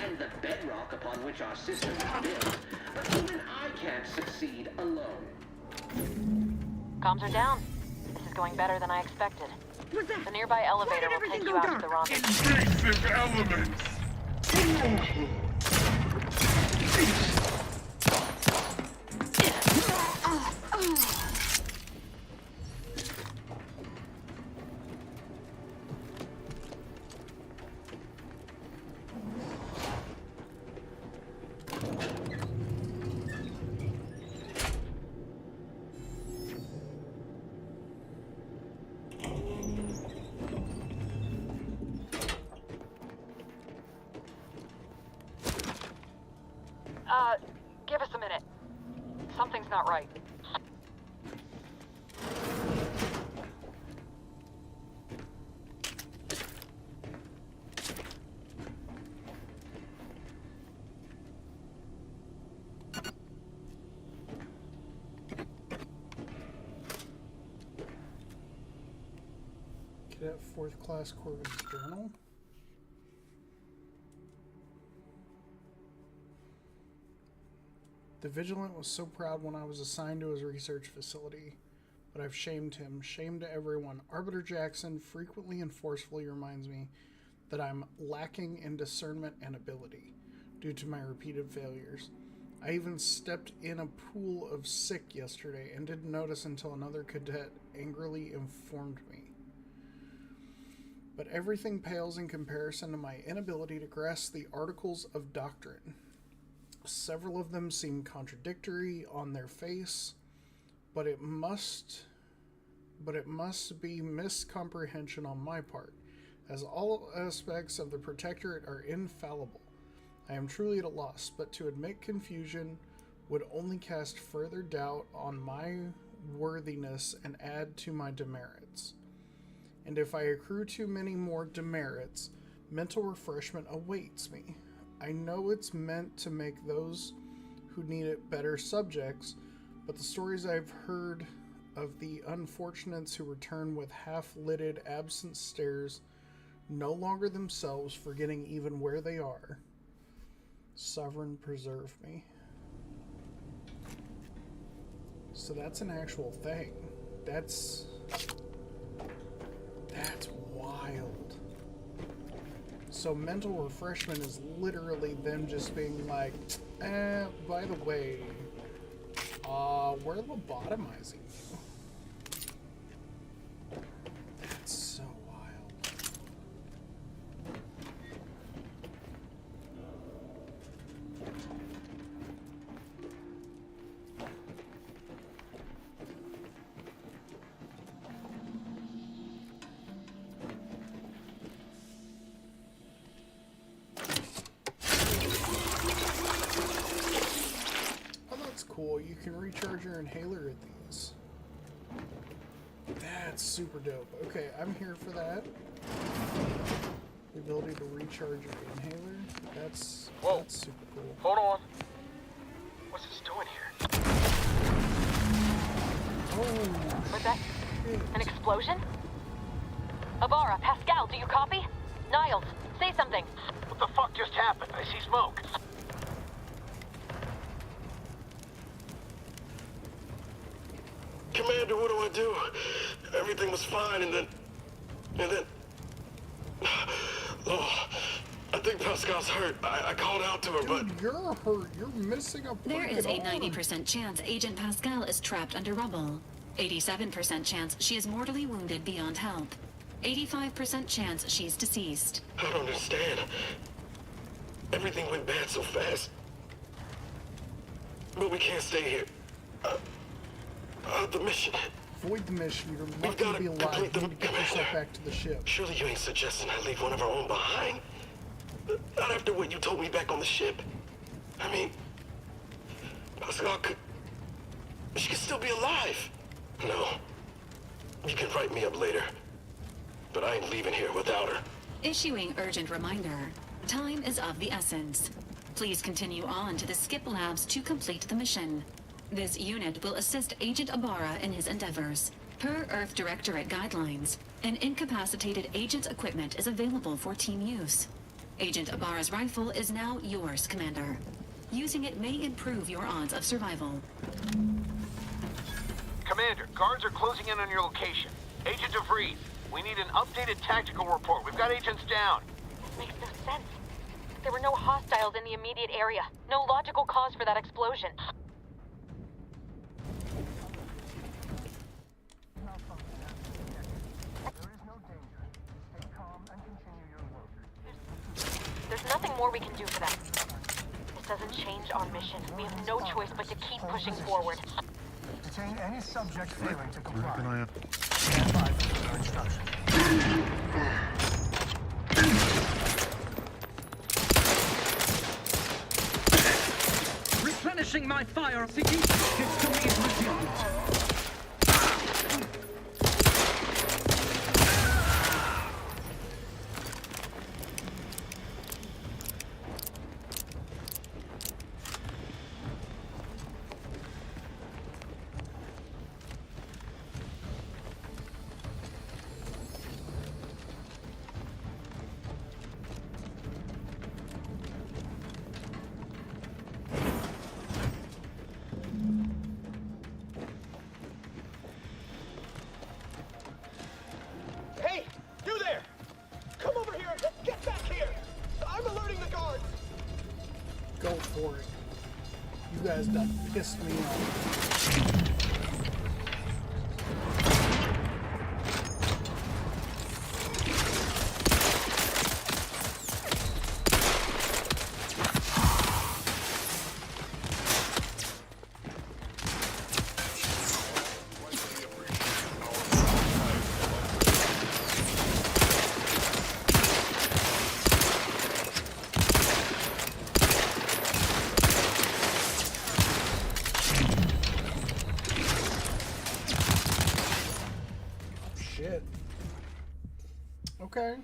and the bedrock upon which our system is built, but even I can't succeed alone. Comms are down. This is going better than I expected. The nearby elevator will take you out to the rendezvous. Basic elements! Give us a minute. Something's not right. Cadet 4th Class Corvus Journal. The Vigilant was so proud when I was assigned to his research facility, but I've shamed him, shamed everyone. Arbiter Jackson frequently and forcefully reminds me that I'm lacking in discernment and ability due to my repeated failures. I even stepped in a pool of sick yesterday and didn't notice until another cadet angrily informed me. But everything pales in comparison to my inability to grasp the articles of doctrine. Several of them seem contradictory on their face, but it must be miscomprehension on my part, as all aspects of the Protectorate are infallible. I am truly at a loss, but to admit confusion would only cast further doubt on my worthiness and add to my demerits. And if I accrue too many more demerits, mental refreshment awaits me. I know it's meant to make those who need it better subjects, but the stories I've heard of the unfortunates who return with half-lidded, absent stares, no longer themselves, forgetting even where they are. Sovereign preserve me. So that's an actual thing. That's wild. So mental refreshment is literally them just being like, by the way, we're lobotomizing you. That's so wild. Cool, you can recharge your inhaler at these. That's super dope. Okay, I'm here for that. The ability to recharge your inhaler. That's super cool. Hold on. What's this doing here? Oh, Was that an explosion? Avara, Pascal, do you copy? Niles, say something. What the fuck just happened? I see smoke. Commander, what do I do? Everything was fine, and then... Oh, I think Pascal's hurt. I called out to her, but... You're hurt. You're missing a There freaking is a arm. 90% chance Agent Pascal is trapped under rubble. 87% chance she is mortally wounded beyond help. 85% chance she's deceased. I don't understand. Everything went bad so fast. But we can't stay here. The mission. Void the mission. You're We've lucky got to be to alive. complete You the need to get yourself back to the ship. Surely you ain't suggesting I leave one of our own behind? Not after what you told me back on the ship. I mean, Pascal could... She could still be alive. No. You can write me up later. But I ain't leaving here without her. Issuing urgent reminder. Time is of the essence. Please continue on to the Skip Labs to complete the mission. This unit will assist Agent Ibarra in his endeavors. Per Earth Directorate guidelines, an incapacitated agent's equipment is available for team use. Agent Ibarra's rifle is now yours, Commander. Using it may improve your odds of survival. Commander, guards are closing in on your location. Agent DeVries, we need an updated tactical report. We've got agents down. Makes no sense. There were no hostiles in the immediate area. No logical cause for that explosion. There's nothing more we can do for them. It doesn't change our mission. We have no choice but to keep pushing forward. Detain any subject failing to comply. Stand by for further instructions. Replenishing my fire, seeking gets to me is resumed. Hey, you there! Come over here! Get back here! I'm alerting the guards! Go for it. You guys done pissed me off. Shit. Okay.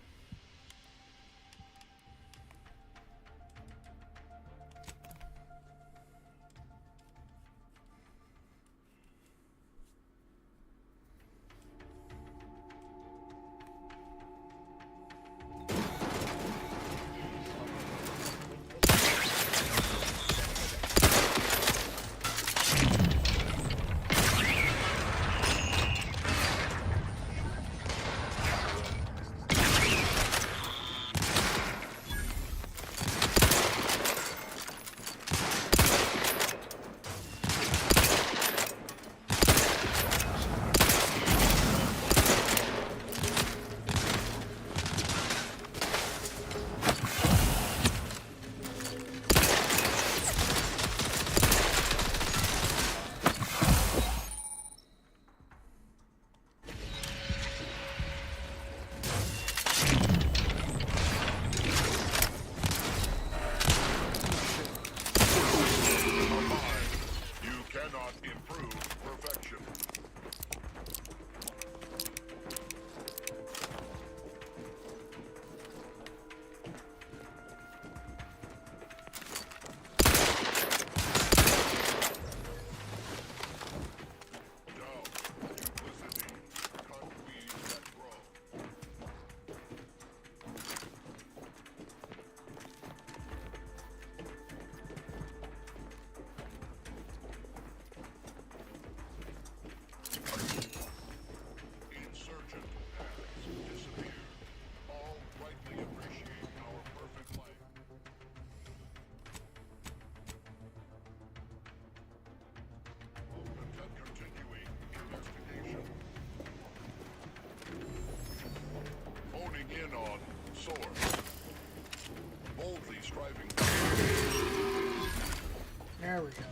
There we go.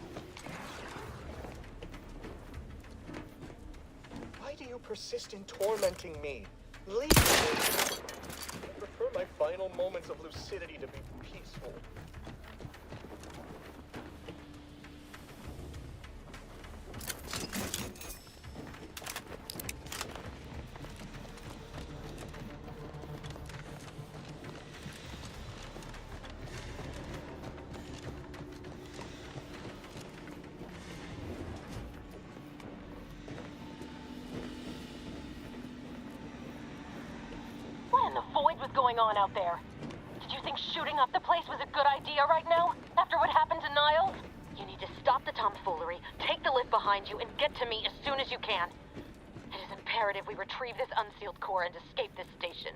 Why do you persist in tormenting me? Leave me! I prefer my final moments of lucidity to be peaceful. What in the void was going on out there? Did you think shooting up the place was a good idea right now? After what happened to Niles? You need to stop the tomfoolery, take the lift behind you, and get to me as soon as you can. It is imperative we retrieve this unsealed core and escape this station.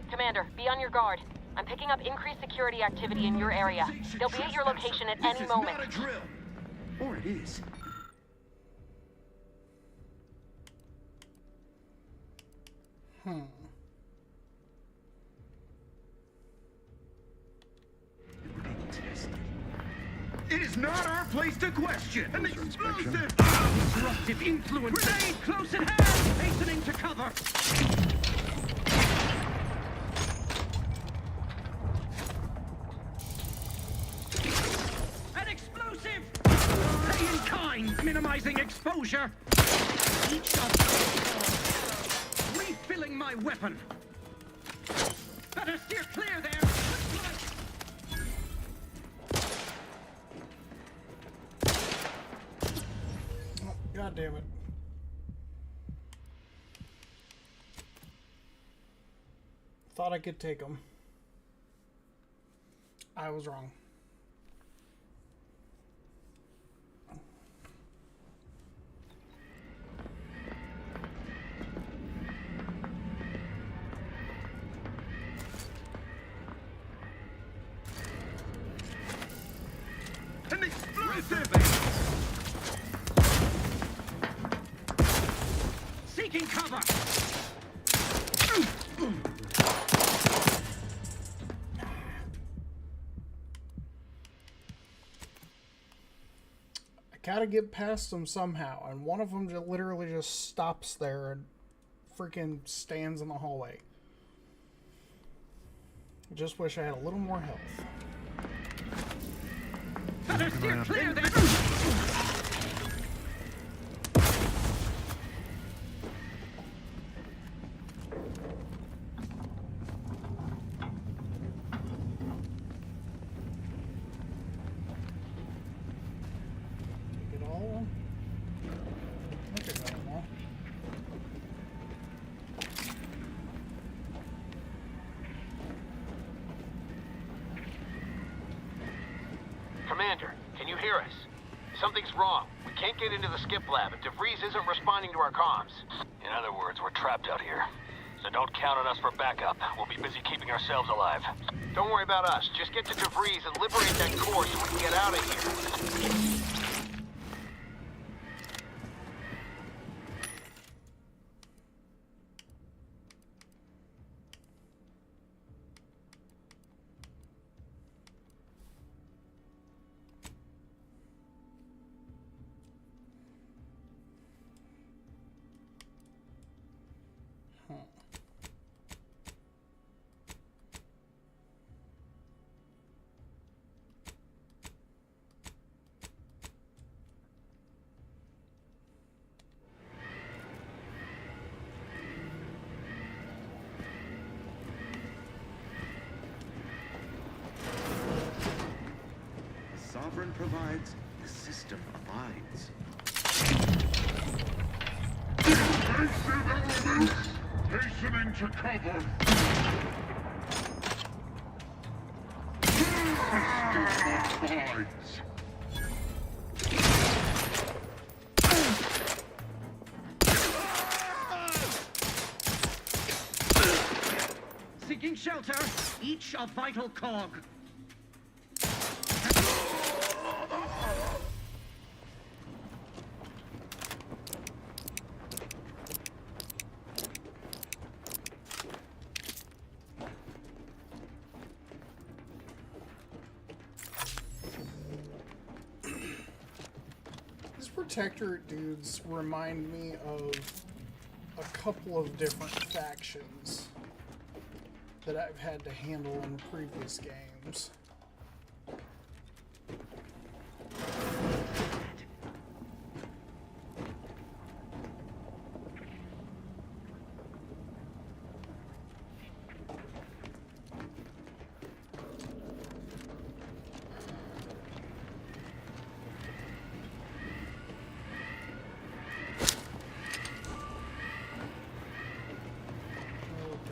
Commander, be on your guard. I'm picking up increased security activity in your area. They'll be at your location at any moment. This is not a drill. Or it is. It is not our place to question. An explosive! Disruptive influence. Grenade close at hand! Hastening to cover! An explosive! Pay in kind, minimizing exposure. Each shot. Refilling my weapon. Better steer clear there. God damn it. Thought I could take them. I was wrong. An explosive! Seeking cover! I gotta get past them somehow, and one of them just literally just stops there and freaking stands in the hallway. I just wish I had a little more health. Better steer clear there! Take it all. I think I got them all. Commander, can you hear us? Something's wrong. We can't get into the skip lab, and DeVries isn't responding to our comms. In other words, we're trapped out here. So don't count on us for backup. We'll be busy keeping ourselves alive. Don't worry about us. Just get to DeVries and liberate that core so we can get out of here. sovereign provides, the system abides. Evasive elements! Hastening to cover! System abides! Seeking shelter, each a vital cog. These Protectorate dudes remind me of a couple of different factions that I've had to handle in previous games.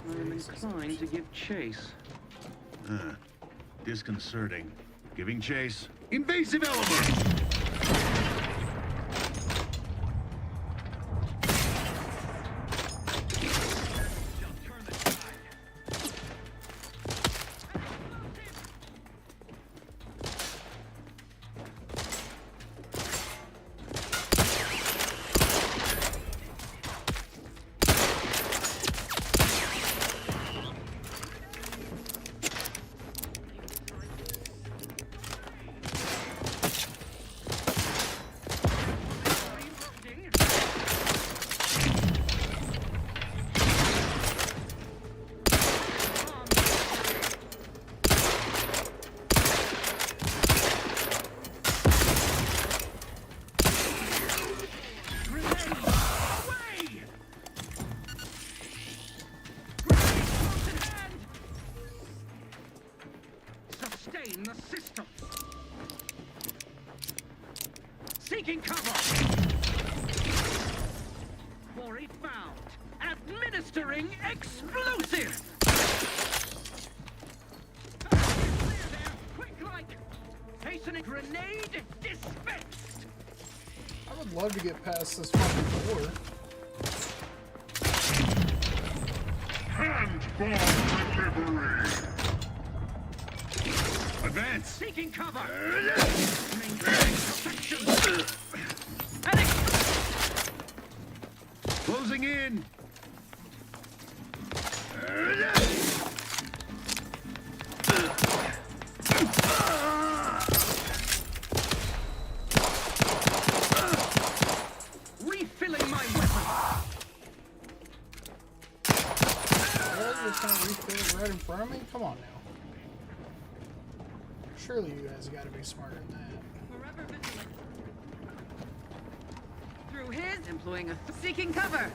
I'm inclined to give chase. Disconcerting. Giving chase. Invasive element! Sustain the system. Seeking cover. Quarry found. Administering explosive. Clear there, quick like. Hastening grenade dispensed. I would love to get past this fucking door. Hand bomb delivery! Advance! Seeking cover! Closing in! Refilling my weapon! Really? Just gonna refill it right in front of me? Come on now. Surely you guys gotta be smarter than that. Forever vigilant. Through his employing a seeking cover.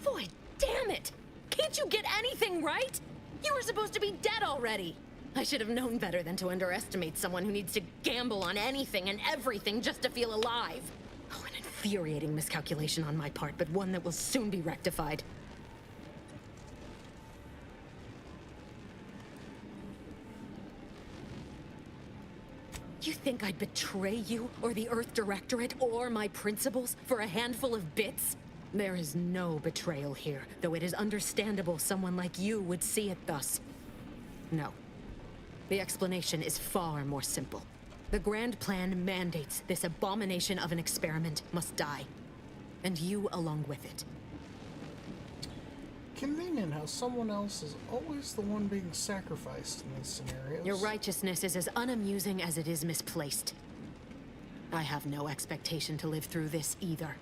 Boy, damn it! Can't you get anything right? You were supposed to be dead already. I should have known better than to underestimate someone who needs to gamble on anything and everything just to feel alive. Oh, an infuriating miscalculation on my part, but one that will soon be rectified. You think I'd betray you, or the Earth Directorate, or my principals for a handful of bits? There is no betrayal here, though it is understandable someone like you would see it thus. No. The explanation is far more simple. The grand plan mandates this abomination of an experiment must die. And you along with it. Convenient how someone else is always the one being sacrificed in these scenarios. Your righteousness is as unamusing as it is misplaced. I have no expectation to live through this either.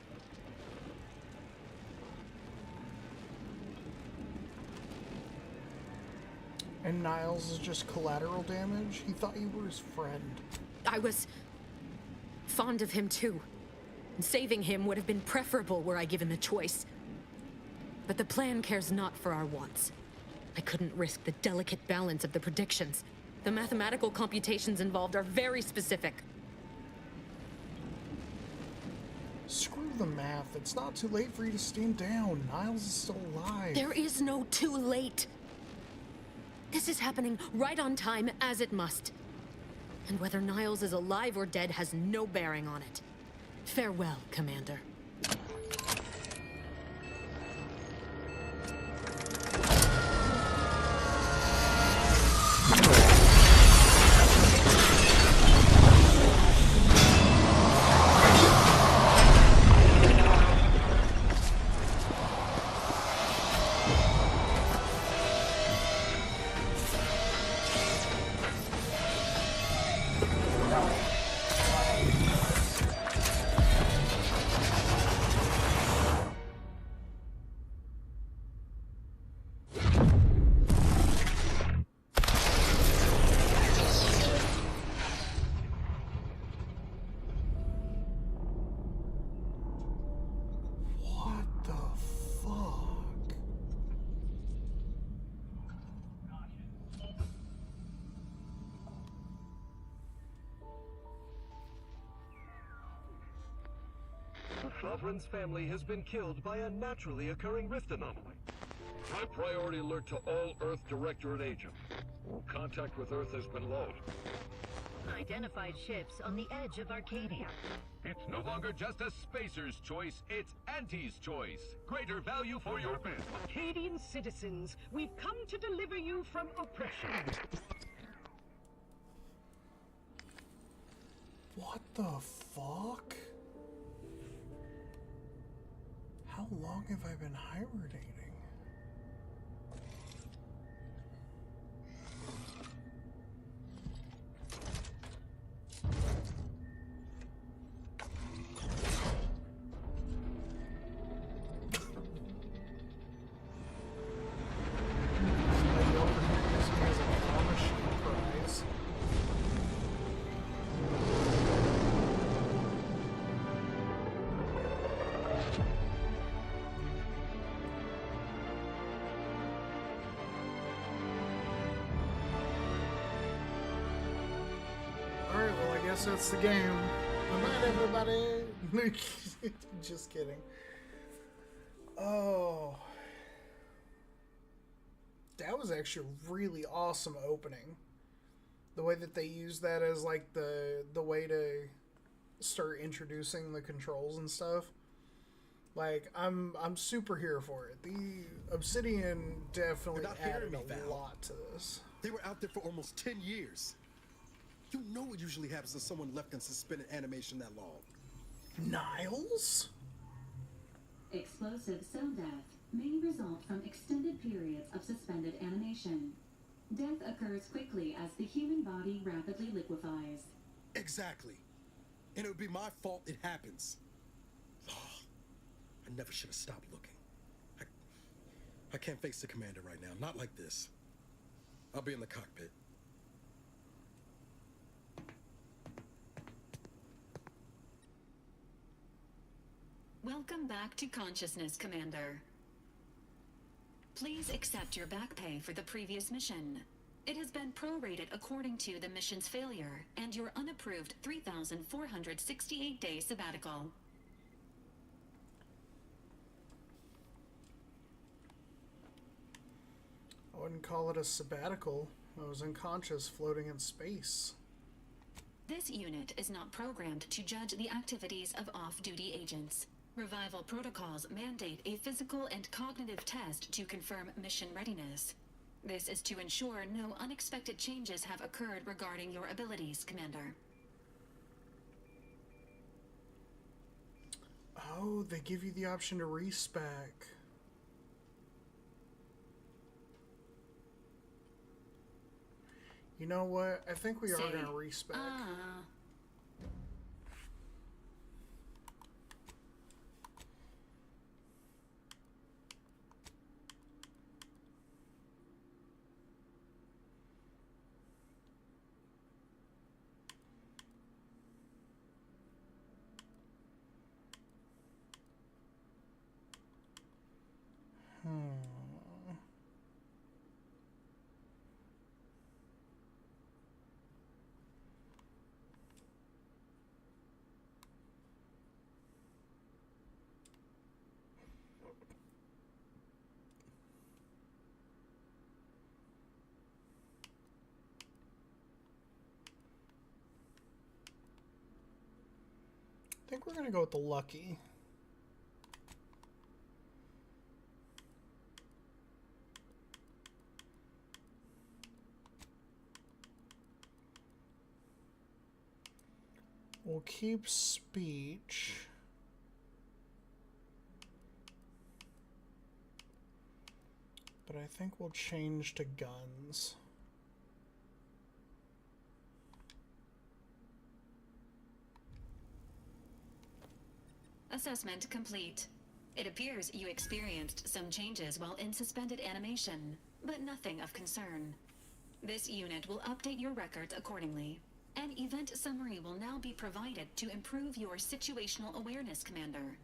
And Niles is just collateral damage? He thought you were his friend. I was fond of him too. Saving him would have been preferable were I given the choice. But the plan cares not for our wants. I couldn't risk the delicate balance of the predictions. The mathematical computations involved are very specific. Screw the math. It's not too late for you to stand down. Niles is still alive. There is no too late. This is happening right on time, as it must. And whether Niles is alive or dead has no bearing on it. Farewell, Commander. Sovereign's family has been killed by a naturally occurring rift anomaly. High priority alert to all Earth Directorate agents. Contact with Earth has been low. Identified ships on the edge of Arcadia. It's no longer just a spacer's choice, it's Auntie's choice. Greater value for your men. Arcadian citizens, we've come to deliver you from oppression. What the fuck? How long have I been hibernating? That's the game. Good night, everybody. Just kidding. Oh, that was actually a really awesome opening. The way that they used that as like the way to start introducing the controls and stuff. Like I'm super here for it. The Obsidian definitely added a lot to this. They were out there for almost 10 years. You know what usually happens to someone left in suspended animation that long. Niles? Explosive cell death may result from extended periods of suspended animation. Death occurs quickly as the human body rapidly liquefies. Exactly. And it would be my fault it happens. Oh, I never should have stopped looking. I can't face the commander right now. Not like this. I'll be in the cockpit. Welcome back to consciousness, Commander. Please accept your back pay for the previous mission. It has been prorated according to the mission's failure and your unapproved 3,468-day sabbatical. I wouldn't call it a sabbatical. I was unconscious floating in space. This unit is not programmed to judge the activities of off-duty agents. Revival protocols mandate a physical and cognitive test to confirm mission readiness. This is to ensure no unexpected changes have occurred regarding your abilities, Commander. Oh, they give you the option to respec. You know what? I think we are going to respec. I think we're going to go with the lucky. We'll keep speech. But I think we'll change to guns. Assessment complete. It appears you experienced some changes while in suspended animation, but nothing of concern. This unit will update your records accordingly. An event summary will now be provided to improve your situational awareness, Commander.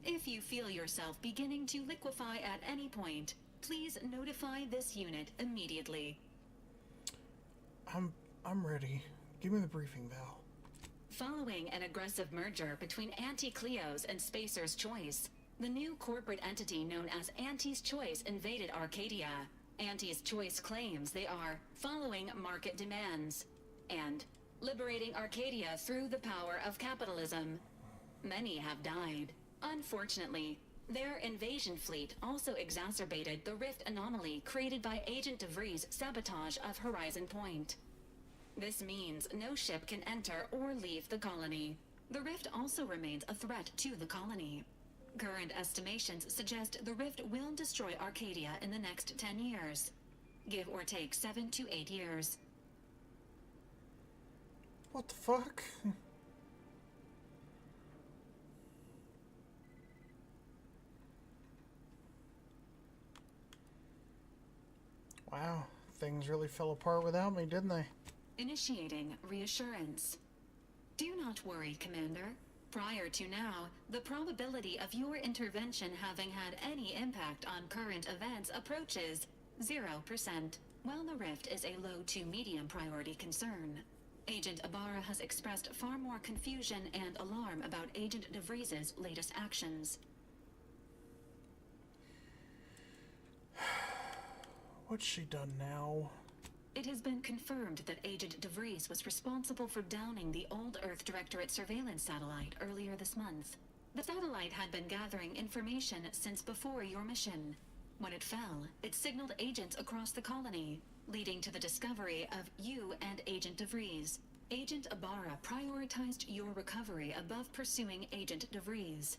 If you feel yourself beginning to liquefy at any point, please notify this unit immediately. I'm ready. Give me the briefing, Val. Following an aggressive merger between Anti-Cleo's and Spacer's Choice, the new corporate entity known as Anti's Choice invaded Arcadia. Anti's Choice claims they are following market demands and liberating Arcadia through the power of capitalism. Many have died. Unfortunately, their invasion fleet also exacerbated the rift anomaly created by Agent DeVries' sabotage of Horizon Point. This means no ship can enter or leave the colony. The rift also remains a threat to the colony. Current estimations suggest the rift will destroy Arcadia in the next 10 years. Give or take 7 to 8 years. What the fuck? Wow, things really fell apart without me, didn't they? Initiating reassurance. Do not worry, Commander. Prior to now, the probability of your intervention having had any impact on current events approaches 0%, while the rift is a low to medium priority concern. Agent Ibarra has expressed far more confusion and alarm about Agent DeVries' latest actions. What's she done now? It has been confirmed that Agent DeVries was responsible for downing the Old Earth Directorate surveillance satellite earlier this month. The satellite had been gathering information since before your mission. When it fell, it signaled agents across the colony, leading to the discovery of you and Agent DeVries. Agent Ibarra prioritized your recovery above pursuing Agent DeVries.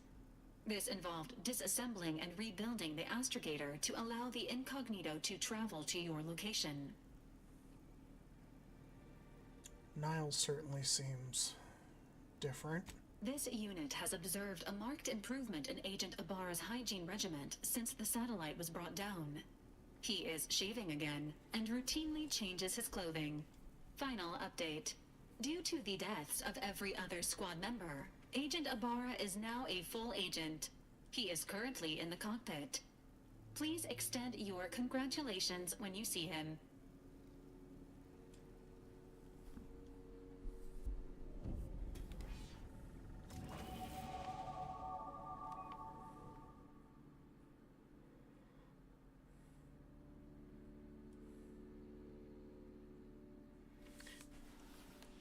This involved disassembling and rebuilding the astrogator to allow the incognito to travel to your location. Niles certainly seems different. This unit has observed a marked improvement in Agent Ibarra's hygiene regiment since the satellite was brought down. He is shaving again and routinely changes his clothing. Final update. Due to the deaths of every other squad member, Agent Ibarra is now a full agent. He is currently in the cockpit. Please extend your congratulations when you see him.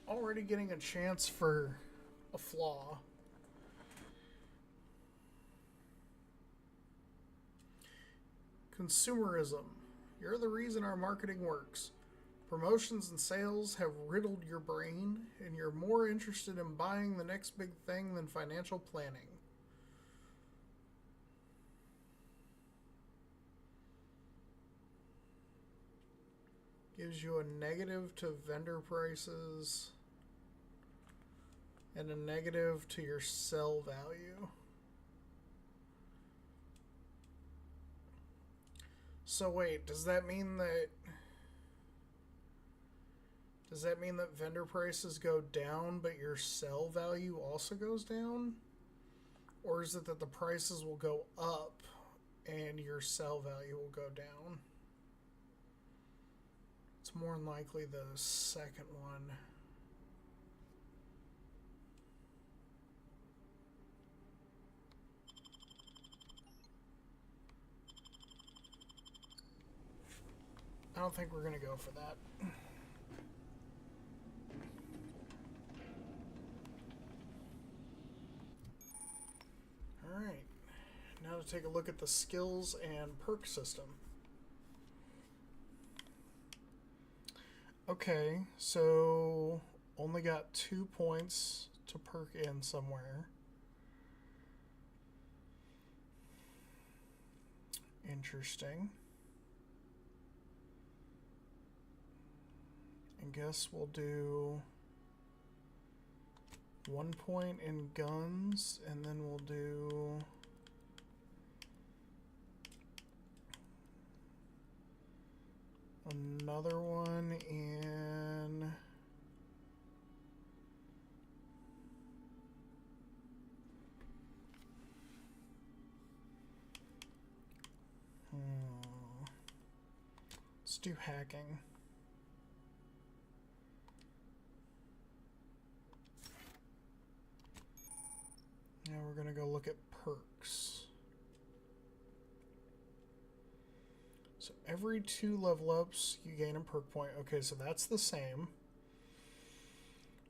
Already getting a chance for a flaw. Consumerism. You're the reason our marketing works. Promotions and sales have riddled your brain, and you're more interested in buying the next big thing than financial planning. Gives you a negative to vendor prices and a negative to your sell value. So wait, does that mean that vendor prices go down but your sell value also goes down? Or is it that the prices will go up and your sell value will go down? It's more than likely the second one. I don't think we're going to go for that. Alright, now to take a look at the skills and perk system. Okay, so only got 2 points to perk in somewhere. Interesting. I guess we'll do 1 point in guns, and then we'll do another one in let's do hacking. Now we're going to go look at perks. So every 2 level ups, you gain a perk point. Okay, so that's the same.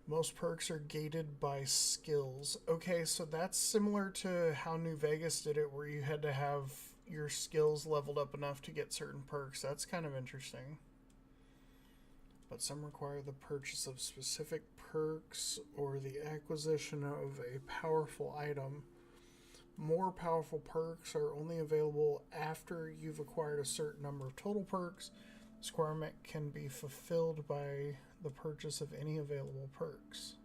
Most perks are gated by skills. Okay, so that's similar to how New Vegas did it, where you had to have your skills leveled up enough to get certain perks. That's kind of interesting. But some require the purchase of specific perks or the acquisition of a powerful item. More powerful perks are only available after you've acquired a certain number of total perks. This requirement can be fulfilled by the purchase of any available perks.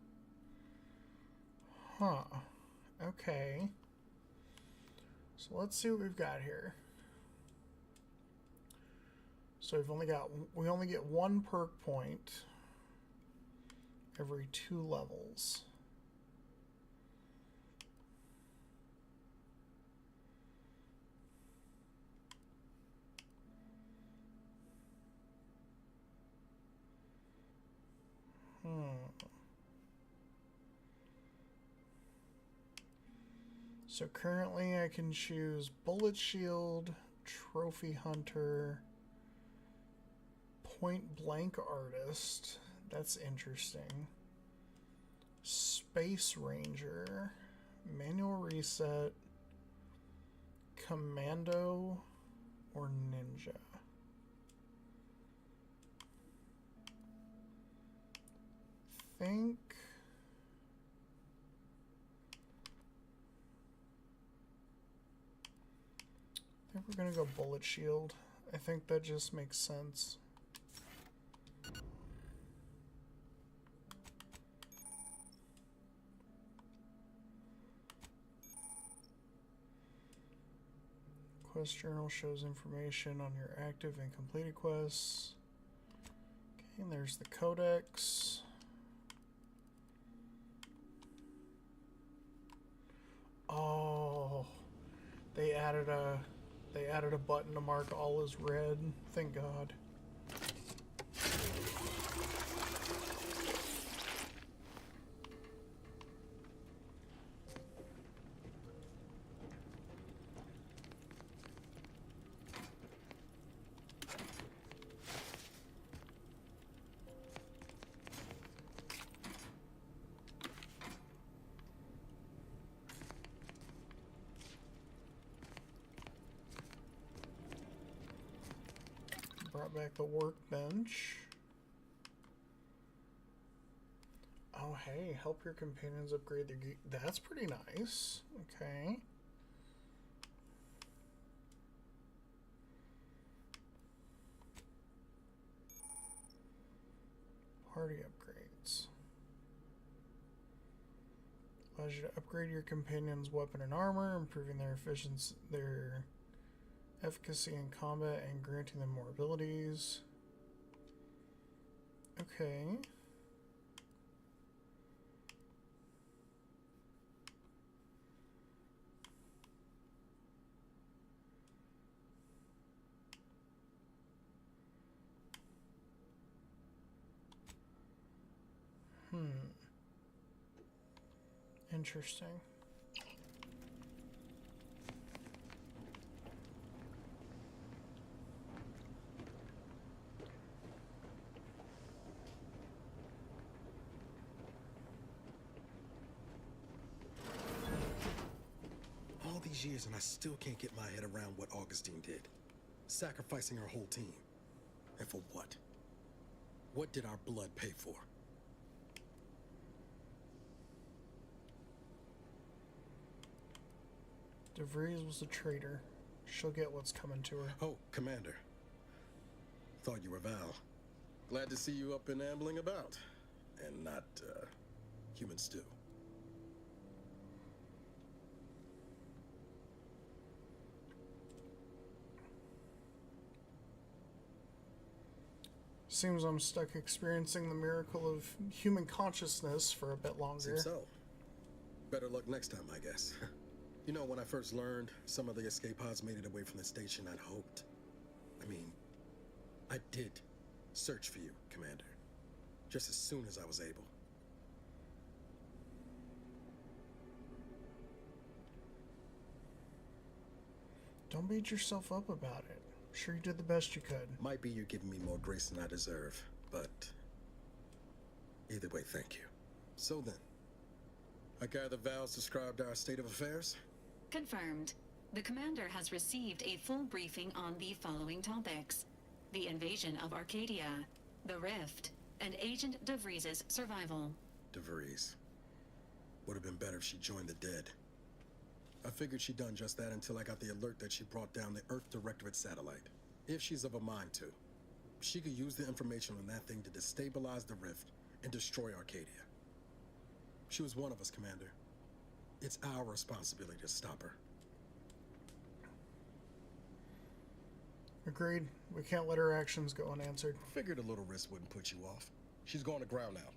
Huh. Okay. So let's see what we've got here. So we only get 1 perk point every 2 levels. So currently I can choose Bullet Shield, Trophy Hunter, Point Blank Artist. That's interesting. Space Ranger, Manual Reset, Commando, or Ninja. I think we're gonna go Bullet Shield. I think that just makes sense. Quest journal shows information on your active and completed quests. Okay, and there's the codex. Oh, they added a button to mark all as red. Thank God. brought back the workbench. Oh, hey, help your companions upgrade their gear. That's pretty nice. Okay. Party upgrades. Allows you to upgrade your companion's weapon and armor, improving their efficiency, their efficacy in combat, and granting them more abilities. Okay. Interesting. All these years and I still can't get my head around what Augustine did. Sacrificing her whole team. And for what? What did our blood pay for? DeVries was a traitor. She'll get what's coming to her. Oh, Commander. Thought you were Val. Glad to see you up and ambling about. And not, human stew. Seems I'm stuck experiencing the miracle of human consciousness for a bit longer. Seems so. Better luck next time, I guess. You know, when I first learned some of the escape pods made it away from the station, I'd hoped. I did search for you, Commander. Just as soon as I was able. Don't beat yourself up about it. I'm sure you did the best you could. Might be you're giving me more grace than I deserve, but either way, thank you. So then, I gather Val's described our state of affairs? Confirmed. The commander has received a full briefing on the following topics: the invasion of Arcadia, the Rift, and Agent DeVries' survival. DeVries. Would have been better if she joined the dead. I figured she'd done just that until I got the alert that she brought down the Earth Directorate satellite. If she's of a mind to, she could use the information on that thing to destabilize the Rift and destroy Arcadia. She was one of us, Commander. It's our responsibility to stop her. Agreed. We can't let her actions go unanswered. Figured a little risk wouldn't put you off. She's going to ground now.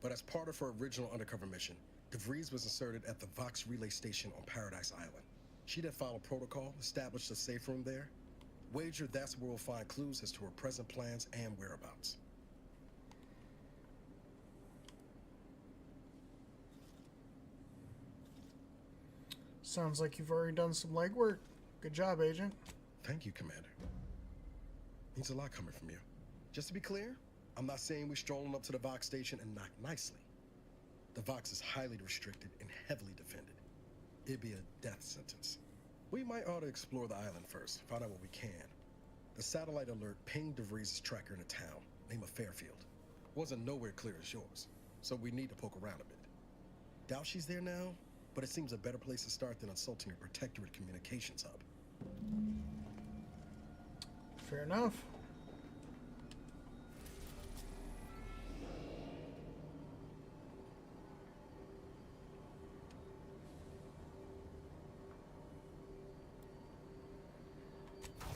But as part of her original undercover mission, DeVries was inserted at the Vox Relay Station on Paradise Island. She'd have followed protocol, established a safe room there. Wager that's where we'll find clues as to her present plans and whereabouts. Sounds like you've already done some legwork. Good job, Agent. Thank you, Commander. Means a lot coming from you. Just to be clear, I'm not saying we're strolling up to the Vox station and knock nicely. The Vox is highly restricted and heavily defended. It'd be a death sentence. We might ought to explore the island first, find out what we can. The satellite alert pinged DeVries' tracker in a town, name of Fairfield. Wasn't nowhere clear as yours, so we need to poke around a bit. Doubt she's there now, but it seems a better place to start than assaulting a protectorate communications hub. Fair enough.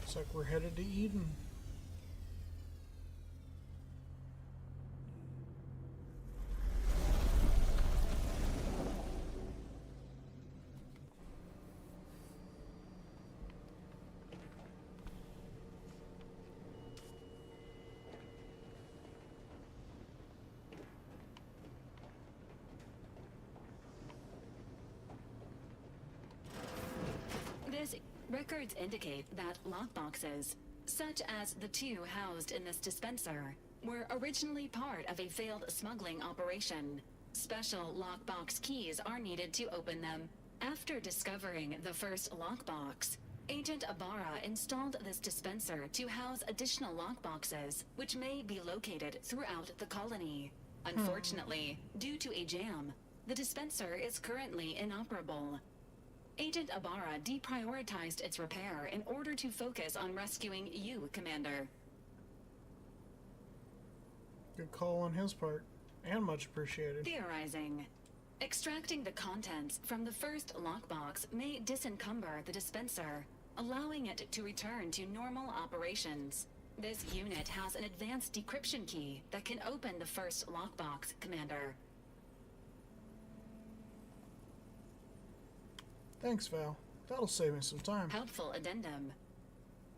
Looks like we're headed to Eden. Records indicate that lockboxes, such as the two housed in this dispenser, were originally part of a failed smuggling operation. Special lockbox keys are needed to open them. After discovering the first lockbox, Agent Ibarra installed this dispenser to house additional lockboxes, which may be located throughout the colony. Unfortunately, due to a jam, the dispenser is currently inoperable. Agent Ibarra deprioritized its repair in order to focus on rescuing you, Commander. Good call on his part, and much appreciated. Theorizing. Extracting the contents from the first lockbox may disencumber the dispenser, allowing it to return to normal operations. This unit has an advanced decryption key that can open the first lockbox, Commander. Thanks, Val. That'll save me some time. Helpful addendum.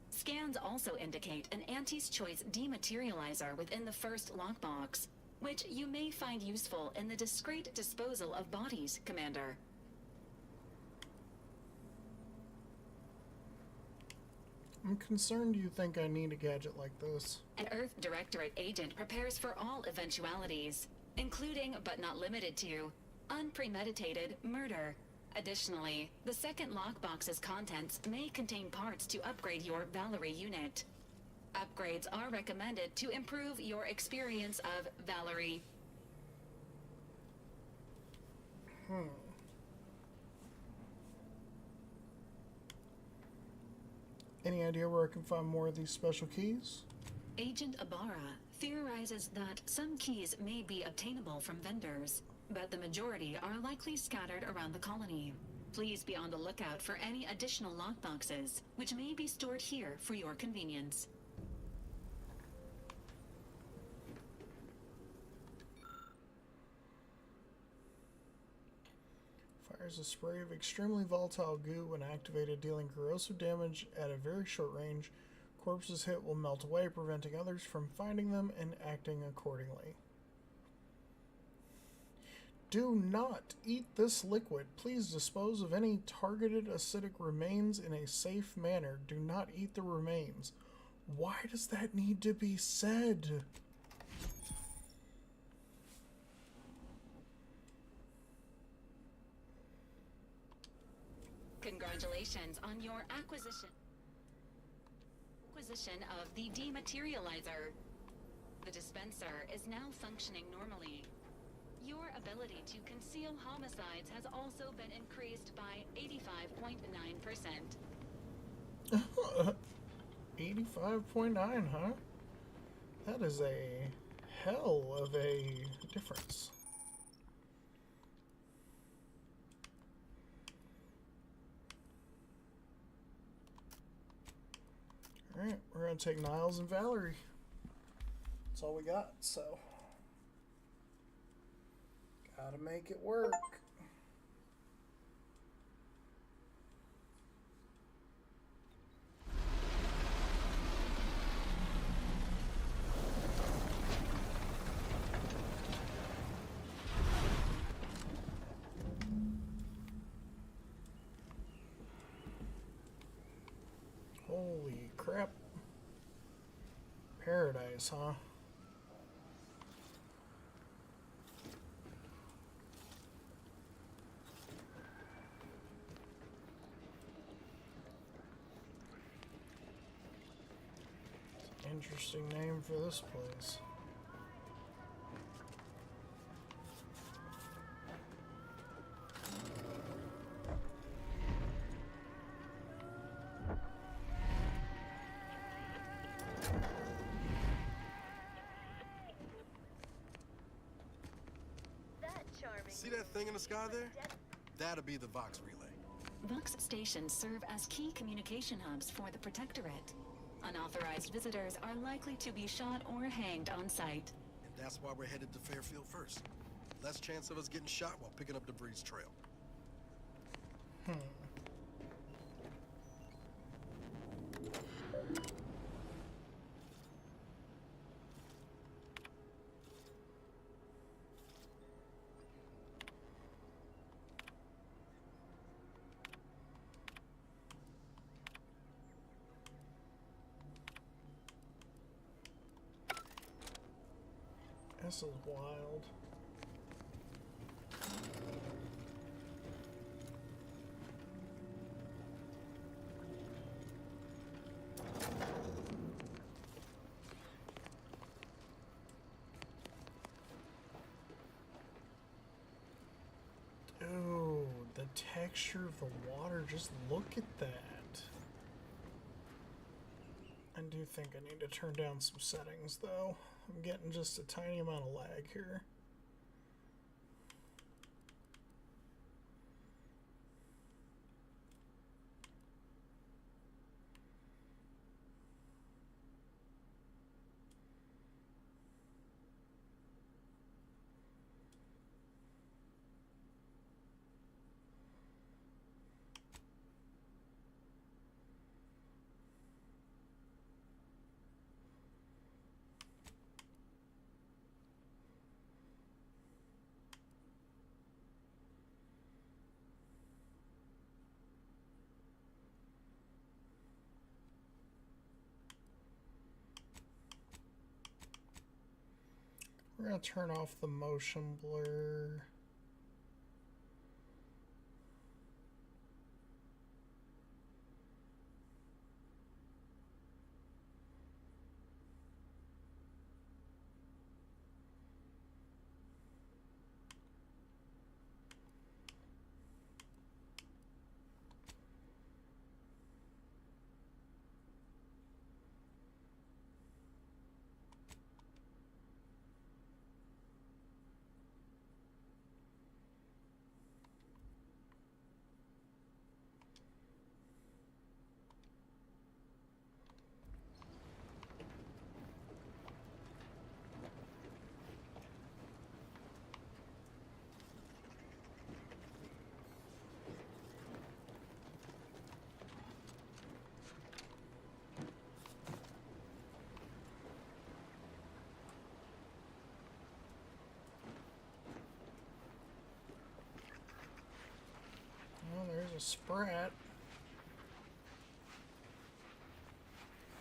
Scans also indicate an Auntie's Choice dematerializer within the first lockbox, which you may find useful in the discreet disposal of bodies, Commander. I'm concerned you think I need a gadget like this. An Earth Directorate agent prepares for all eventualities, including, but not limited to, unpremeditated murder. Additionally, the second lockbox's contents may contain parts to upgrade your Valerie unit. Upgrades are recommended to improve your experience of Valerie. Any idea where I can find more of these special keys? Agent Ibarra theorizes that some keys may be obtainable from vendors, but the majority are likely scattered around the colony. Please be on the lookout for any additional lockboxes, which may be stored here for your convenience. Fires a spray of extremely volatile goo when activated, dealing corrosive damage at a very short range. Corpses hit will melt away, preventing others from finding them and acting accordingly. Do not eat this liquid. Please dispose of any targeted acidic remains in a safe manner. Do not eat the remains. Why does that need to be said? Congratulations on your acquisition of the dematerializer. The dispenser is now functioning normally. Your ability to conceal homicides has also been increased by 85.9%. 85.9, huh? That is a hell of a difference. Alright, we're going to take Niles and Valerie. That's all we got, so... gotta make it work. Holy crap. Paradise, huh? Interesting name for this place. See that thing in the sky there? That'll be the Vox relay. Vox stations serve as key communication hubs for the Protectorate. Unauthorized visitors are likely to be shot or hanged on sight. And that's why we're headed to Fairfield first. Less chance of us getting shot while picking up debris trail. This is wild. texture of the water. Just look at that. I do think I need to turn down some settings, though. I'm getting just a tiny amount of lag here. We're going to turn off the motion blur. Oh, there's a sprat.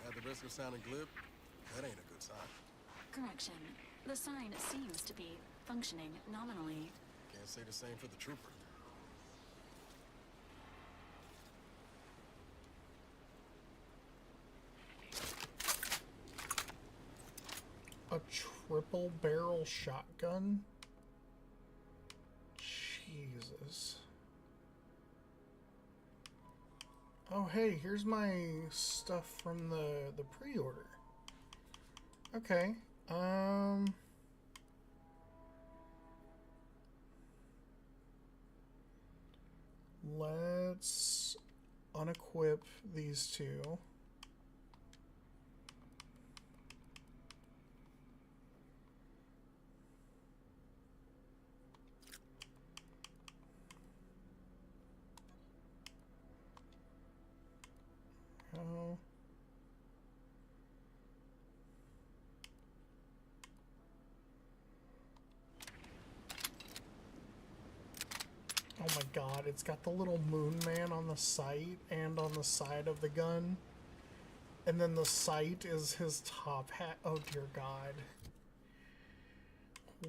At the risk of sounding glib, that ain't a good sign. Correction. The sign seems to be functioning nominally. Can't say the same for the trooper. A triple barrel shotgun? Jesus. Oh, hey, here's my stuff from the pre-order. Okay. Let's unequip these two. Oh. Oh my god, it's got the little moon man on the sight and on the side of the gun. And then the sight is his top hat. Oh dear god.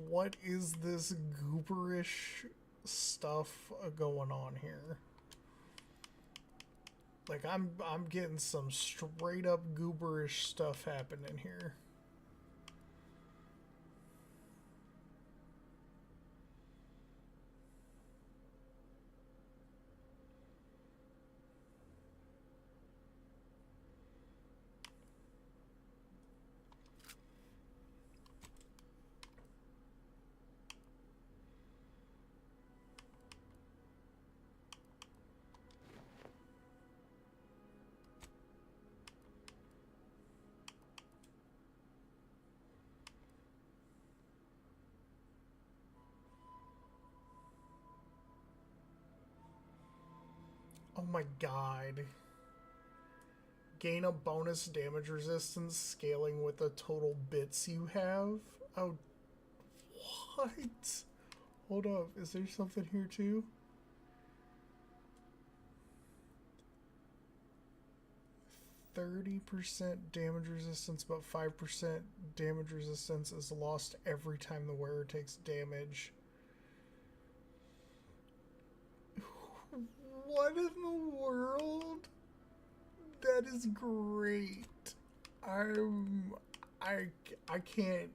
What is this gooberish stuff going on here? Like, I'm getting some straight up gooberish stuff happening here. Oh my god. Gain a bonus damage resistance scaling with the total bits you have? Oh, what? Hold up, is there something here too? %30 damage resistance, but 5% damage resistance is lost every time the wearer takes damage. What in the world? That is great. I can't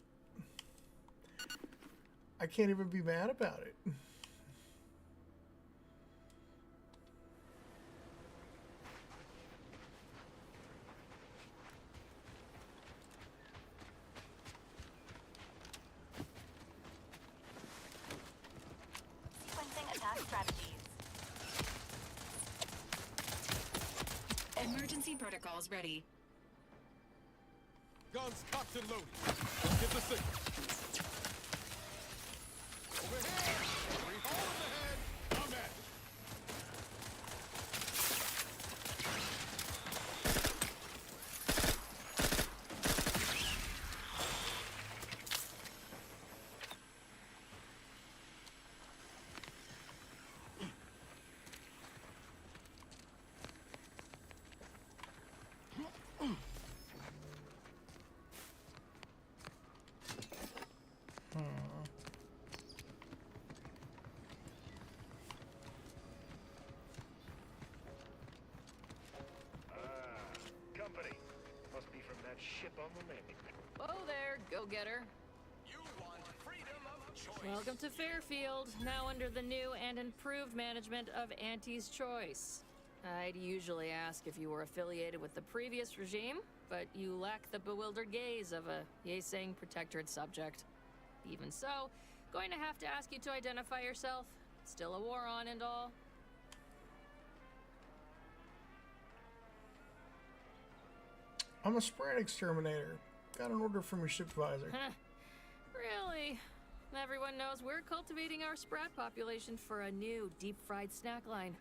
even be mad about it. Safety protocols ready. Guns cocked and loaded. Let's get the signal. Over here! Three holes ahead! Come at it! Company. Must be from that ship on the landing. Whoa there, go-getter. You want freedom of choice. Welcome to Fairfield, now under the new and improved management of Auntie's Choice. I'd usually ask if you were affiliated with the previous regime, but you lack the bewildered gaze of a yay-saying protectorate subject. Even so, going to have to ask you to identify yourself. Still a war on and all. I'm a spread exterminator. Got an order from your supervisor. Really? Everyone knows we're cultivating our sprat population for a new deep-fried snack line.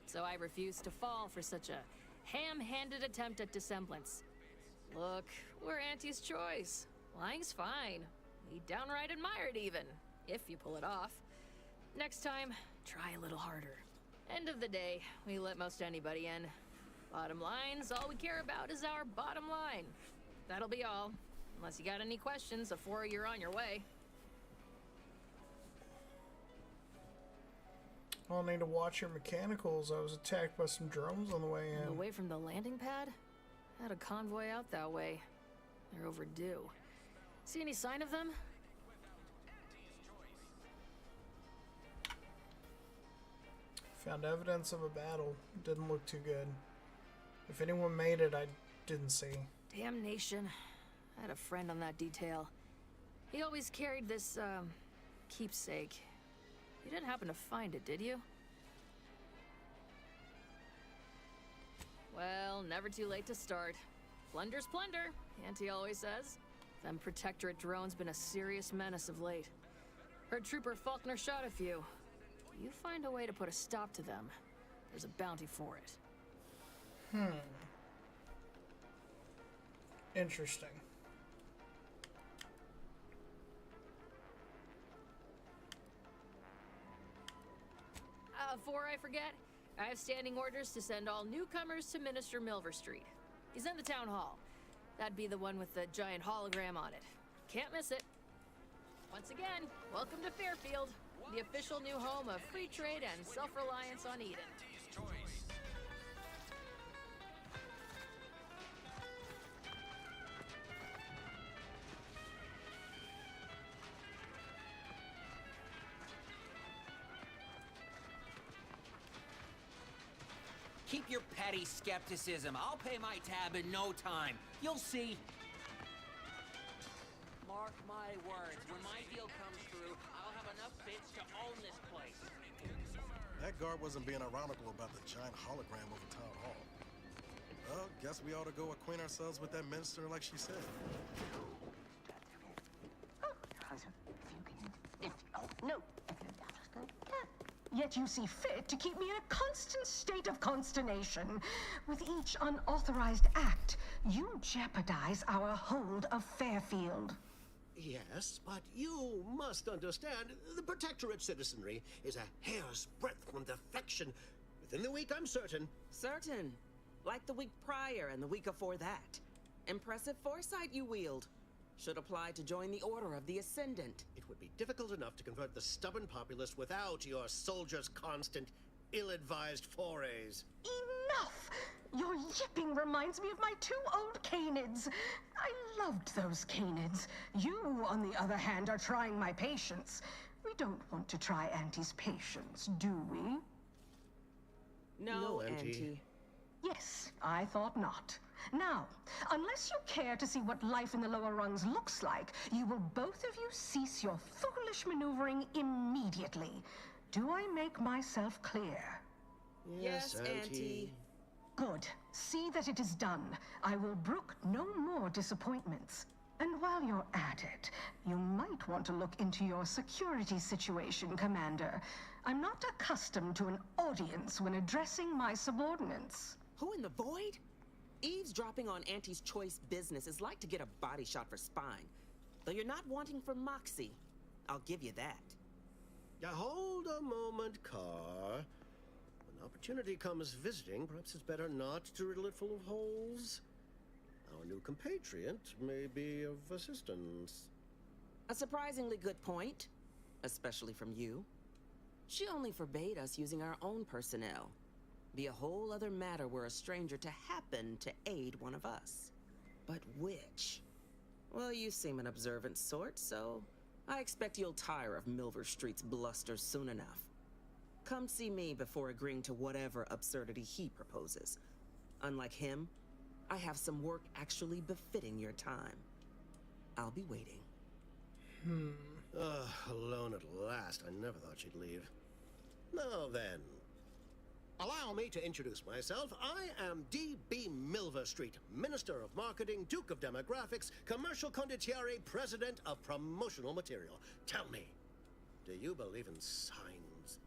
So I refuse to fall for such a ham-handed attempt at dissemblance. Look, we're Auntie's Choice. Lying's fine. We downright admire it even, if you pull it off. Next time, try a little harder. End of the day, we let most anybody in. Bottom line's all we care about is our bottom line. That'll be all. Unless you got any questions before you're on your way. I'll need to watch your mechanicals. I was attacked by some drones on the way in. Away from the landing pad? Had a convoy out that way. They're overdue. See any sign of them? Found evidence of a battle. Didn't look too good. If anyone made it, I didn't see. Damnation. I had a friend on that detail. He always carried this, keepsake. You didn't happen to find it, did you? Well, never too late to start. Plunder's plunder, Auntie always says. Them protectorate drones been a serious menace of late. Heard Trooper Faulkner shot a few. You find a way to put a stop to them, there's a bounty for it. Interesting. Before I forget, I have standing orders to send all newcomers to Minister Milver Street. He's in the town hall. That'd be the one with the giant hologram on it. Can't miss it. Once again, welcome to Fairfield, the official new home of free trade and self-reliance on Eden. Keep your petty skepticism. I'll pay my tab in no time. You'll see. Mark my words, when my deal comes through, I'll have enough bits to own this place. That guard wasn't being ironical about the giant hologram over town hall. Well, guess we ought to go acquaint ourselves with that minister like she said. No. Yet you see fit to keep me in a constant state of consternation. With each unauthorized act, you jeopardize our hold of Fairfield. Yes, but you must understand, the Protectorate citizenry is a hair's breadth from defection. Within the week, I'm certain. Certain? Like the week prior and the week before that. Impressive foresight you wield. Should apply to join the Order of the Ascendant. It would be difficult enough to convert the stubborn populace without your soldiers' constant, ill-advised forays. Enough! Your yipping reminds me of my 2 old canids. I loved those canids. You, on the other hand, are trying my patience. We don't want to try Auntie's patience, do we? No, Auntie. Yes, I thought not. Now, unless you care to see what life in the lower rungs looks like, you will both of you cease your foolish maneuvering immediately. Do I make myself clear? Yes, Auntie. Good. See that it is done. I will brook no more disappointments. And while you're at it, you might want to look into your security situation, Commander. I'm not accustomed to an audience when addressing my subordinates. Who in the void? Eavesdropping on Auntie's choice business is like to get a body shot for spying. Though you're not wanting for moxie. I'll give you that. Now hold a moment, Carr. When opportunity comes visiting, perhaps it's better not to riddle it full of holes. Our new compatriot may be of assistance. A surprisingly good point, especially from you. She only forbade us using our own personnel. Be a whole other matter were a stranger to happen to aid one of us. But which? Well, you seem an observant sort, so I expect you'll tire of Milver Street's bluster soon enough. Come see me before agreeing to whatever absurdity he proposes. Unlike him, I have some work actually befitting your time. I'll be waiting. Alone at last. I never thought she'd leave. Now then, allow me to introduce myself. I am D.B. Milver Street, Minister of Marketing, Duke of Demographics, Commercial Condottiere, President of Promotional Material. Tell me, do you believe in signs?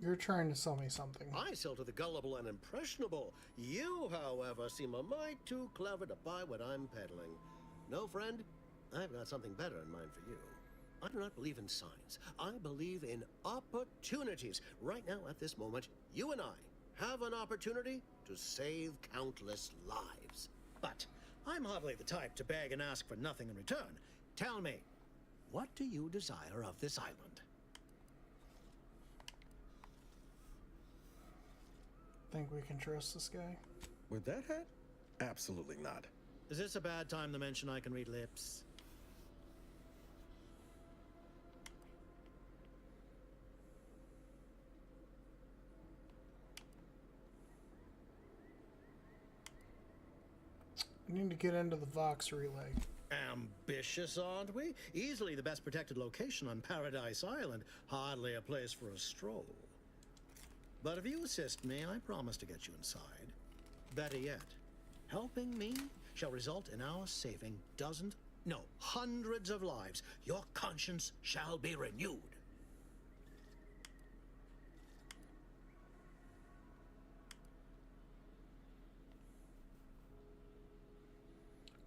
You're trying to sell me something. I sell to the gullible and impressionable. You, however, seem a mite too clever to buy what I'm peddling. No, friend, I've got something better in mind for you. I do not believe in signs. I believe in opportunities. Right now, at this moment, you and I have an opportunity to save countless lives. But I'm hardly the type to beg and ask for nothing in return. Tell me, what do you desire of this island? Think we can trust this guy? With that hat? Absolutely not. Is this a bad time to mention I can read lips? I need to get into the Vox relay. Ambitious, aren't we? Easily the best protected location on Paradise Island. Hardly a place for a stroll. But if you assist me, I promise to get you inside. Better yet, helping me shall result in our saving dozens, no, hundreds of lives. Your conscience shall be renewed.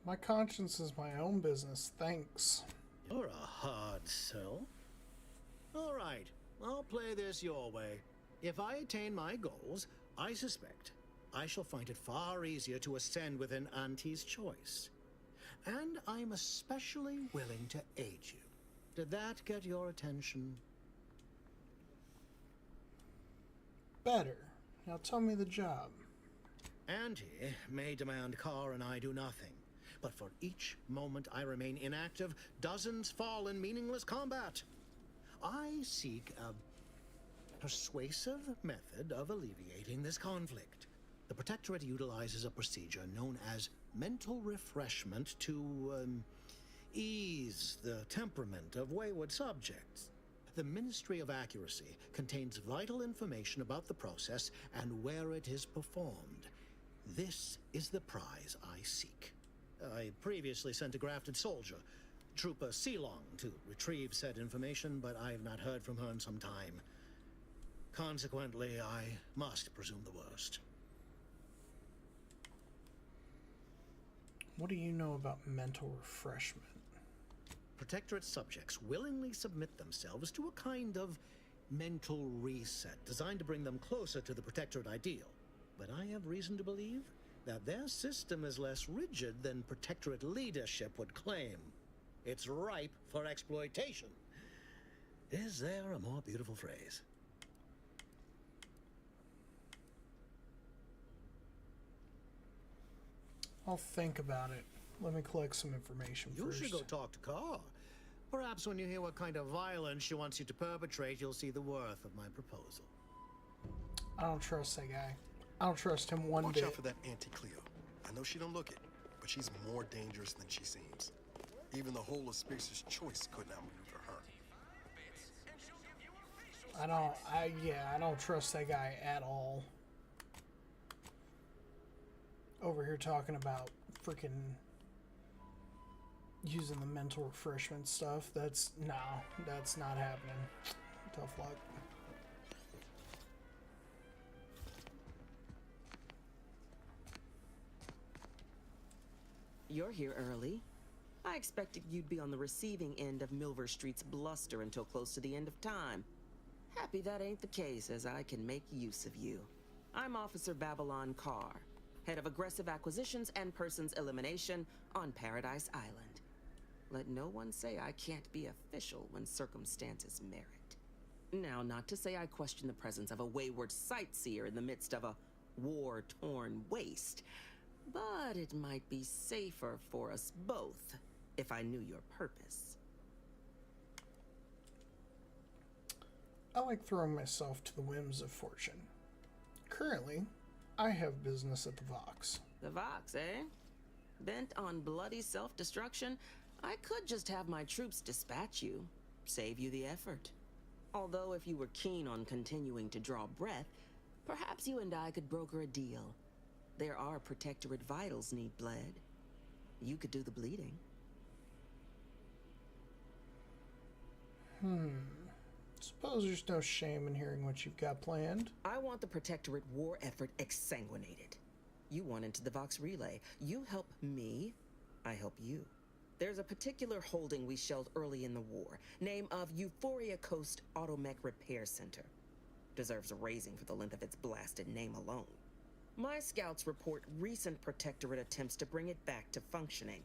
My conscience is my own business, thanks. You're a hard sell. All right, I'll play this your way. If I attain my goals, I suspect I shall find it far easier to ascend within Auntie's choice. And I'm especially willing to aid you. Did that get your attention? Better. Now tell me the job. Auntie may demand Carr and I do nothing. But for each moment I remain inactive, dozens fall in meaningless combat. I seek a persuasive method of alleviating this conflict. The Protectorate utilizes a procedure known as mental refreshment to ease the temperament of wayward subjects. The Ministry of Accuracy contains vital information about the process and where it is performed. This is the prize I seek. I previously sent a grafted soldier, Trooper Sealong, to retrieve said information, but I have not heard from her in some time. Consequently, I must presume the worst. What do you know about mental refreshment? Protectorate subjects willingly submit themselves to a kind of mental reset designed to bring them closer to the Protectorate ideal. But I have reason to believe that their system is less rigid than Protectorate leadership would claim. It's ripe for exploitation. Is there a more beautiful phrase? I'll think about it. Let me collect some information first. You should go talk to Carr. Perhaps when you hear what kind of violence she wants you to perpetrate, you'll see the worth of my proposal. I don't trust that guy. I don't trust him one bit. Watch out for that Auntie Cleo. I know she don't look it, but she's more dangerous than she seems. Even the whole of Spacer's choice couldn't outmaneuver her. I don't trust that guy at all. Over here talking about freaking using the mental refreshment stuff. That's not happening. Tough luck. You're here early. I expected you'd be on the receiving end of Milver Street's bluster until close to the end of time. Happy that ain't the case, as I can make use of you. I'm Officer Babylon Carr, head of aggressive acquisitions and persons elimination on Paradise Island. Let no one say I can't be official when circumstances merit. Now, not to say I question the presence of a wayward sightseer in the midst of a war-torn waste, but it might be safer for us both if I knew your purpose. I like throwing myself to the whims of fortune. Currently, I have business at the Vox. The Vox, eh? Bent on bloody self-destruction, I could just have my troops dispatch you, save you the effort. Although if you were keen on continuing to draw breath, perhaps you and I could broker a deal. There are Protectorate vitals need bled. You could do the bleeding. Suppose there's no shame in hearing what you've got planned. I want the Protectorate war effort exsanguinated. You want into the Vox Relay. You help me, I help you. There's a particular holding we shelled early in the war, name of Euphoria Coast Automech Repair Center. Deserves a raising for the length of its blasted name alone. My scouts report recent Protectorate attempts to bring it back to functioning.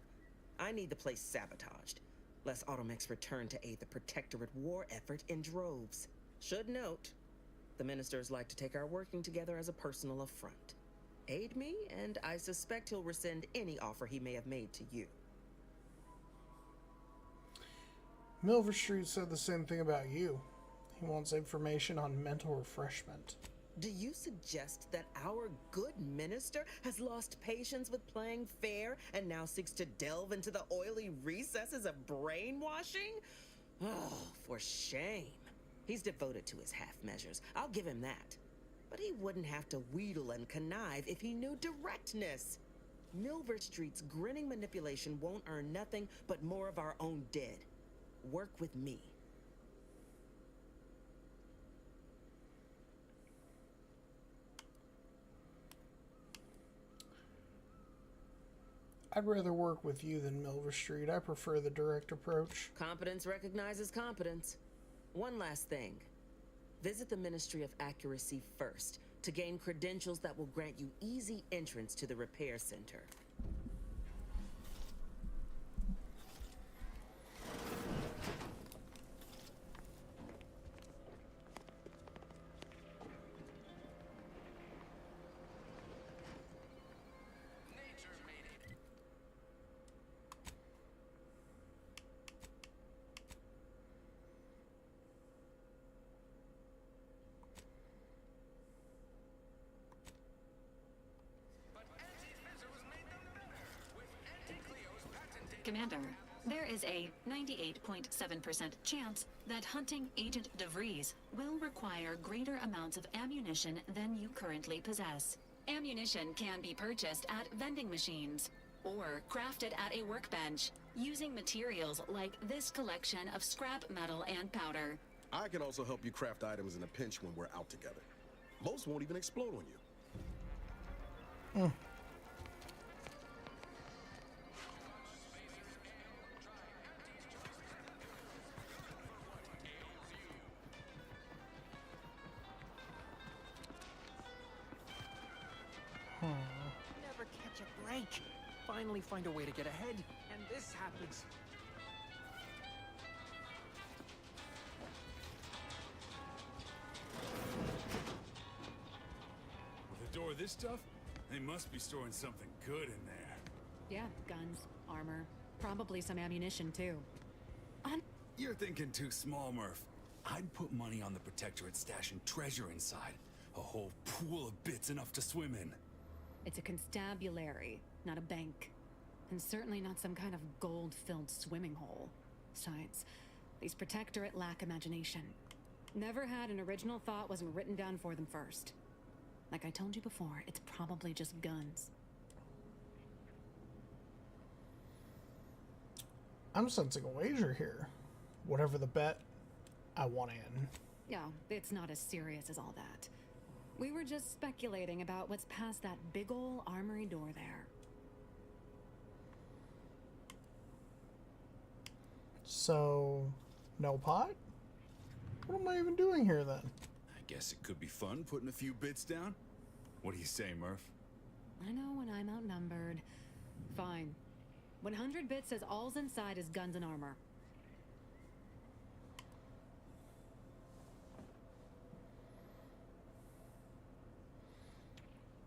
I need the place sabotaged, lest Automechs return to aid the Protectorate war effort in droves. Should note, the ministers like to take our working together as a personal affront. Aid me, and I suspect he'll rescind any offer he may have made to you. Milver Street said the same thing about you. He wants information on mental refreshment. Do you suggest that our good minister has lost patience with playing fair and now seeks to delve into the oily recesses of brainwashing? Oh, for shame. He's devoted to his half measures. I'll give him that. But he wouldn't have to wheedle and connive if he knew directness. Milver Street's grinning manipulation won't earn nothing but more of our own dead. Work with me. I'd rather work with you than Milver Street. I prefer the direct approach. Competence recognizes competence. One last thing. Visit the Ministry of Accuracy first to gain credentials that will grant you easy entrance to the repair center. Commander, there is a 98.7% chance that hunting Agent DeVries will require greater amounts of ammunition than you currently possess. Ammunition can be purchased at vending machines or crafted at a workbench using materials like this collection of scrap metal and powder. I can also help you craft items in a pinch when we're out together. Most won't even explode on you. Never catch a break. Finally find a way to get ahead, and this happens. With a door this tough, they must be storing something good in there. Yeah, guns, armor, probably some ammunition too. You're thinking too small, Murph. I'd put money on the Protectorate stashing treasure inside. A whole pool of bits enough to swim in. It's a constabulary, not a bank. And certainly not some kind of gold-filled swimming hole. Besides, these Protectorate lack imagination. Never had an original thought wasn't written down for them first. Like I told you before, it's probably just guns. I'm sensing a wager here. Whatever the bet, I want in. Yeah, it's not as serious as all that. We were just speculating about what's past that big ol' armory door there. So, no pot? What am I even doing here then? I guess it could be fun putting a few bits down. What do you say, Murph? I know when I'm outnumbered. Fine. 100 bits says all's inside is guns and armor.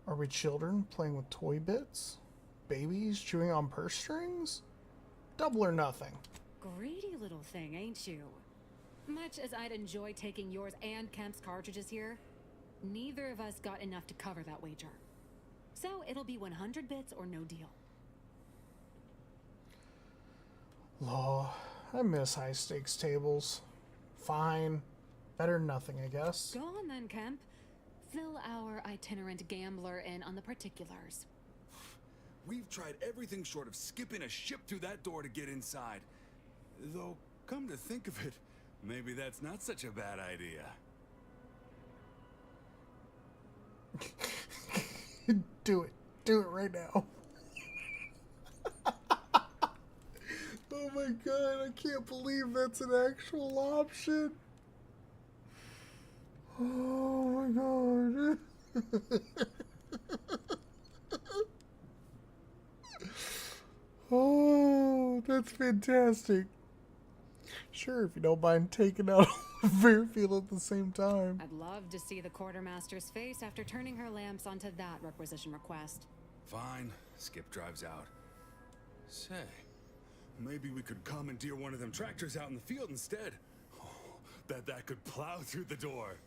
Are we children playing with toy bits? Babies chewing on purse strings? Double or nothing. Greedy little thing, ain't you? Much as I'd enjoy taking yours and Kemp's cartridges here, neither of us got enough to cover that wager. So it'll be 100 bits or no deal. Law, I miss high stakes tables. Fine. Better than nothing, I guess. Go on then, Kemp. Fill our itinerant gambler in on the particulars. We've tried everything short of skipping a ship through that door to get inside. Though, come to think of it, maybe that's not such a bad idea. Do it. Do it right now. Oh my god, I can't believe that's an actual option. Oh my god. Oh, that's fantastic. Sure, if you don't mind taking out Fairfield at the same time. I'd love to see the quartermaster's face after turning her lamps onto that requisition request. Fine. Skip drives out. Say, maybe we could commandeer one of them tractors out in the field instead. Oh, that could plow through the door.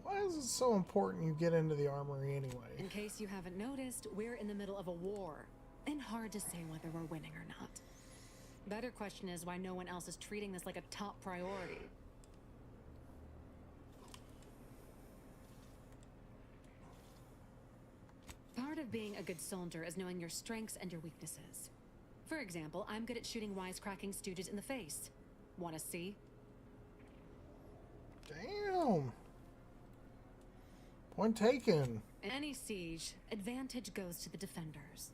Why is it so important you get into the armory anyway? In case you haven't noticed, we're in the middle of a war, and hard to say whether we're winning or not. Better question is why no one else is treating this like a top priority. Part of being a good soldier is knowing your strengths and your weaknesses. For example, I'm good at shooting wisecracking stooges in the face. Wanna see? Damn. Point taken. In any siege, advantage goes to the defenders.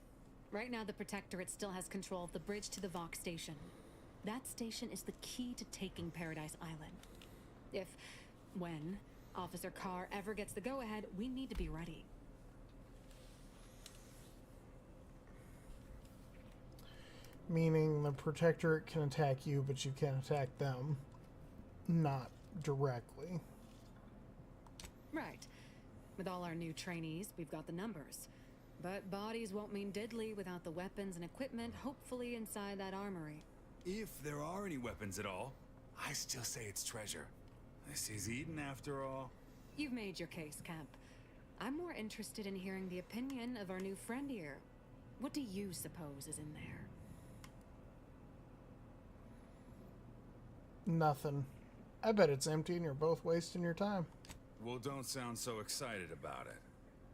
Right now, the Protectorate still has control of the bridge to the Vox station. That station is the key to taking Paradise Island. When Officer Carr ever gets the go-ahead, we need to be ready. Meaning the Protectorate can attack you, but you can't attack them. Not directly. Right. With all our new trainees, we've got the numbers. But bodies won't mean diddly without the weapons and equipment, hopefully inside that armory. If there are any weapons at all, I still say it's treasure. This is Eden after all. You've made your case, Kemp. I'm more interested in hearing the opinion of our new friend here. What do you suppose is in there? Nothing. I bet it's empty and you're both wasting your time. Well, don't sound so excited about it.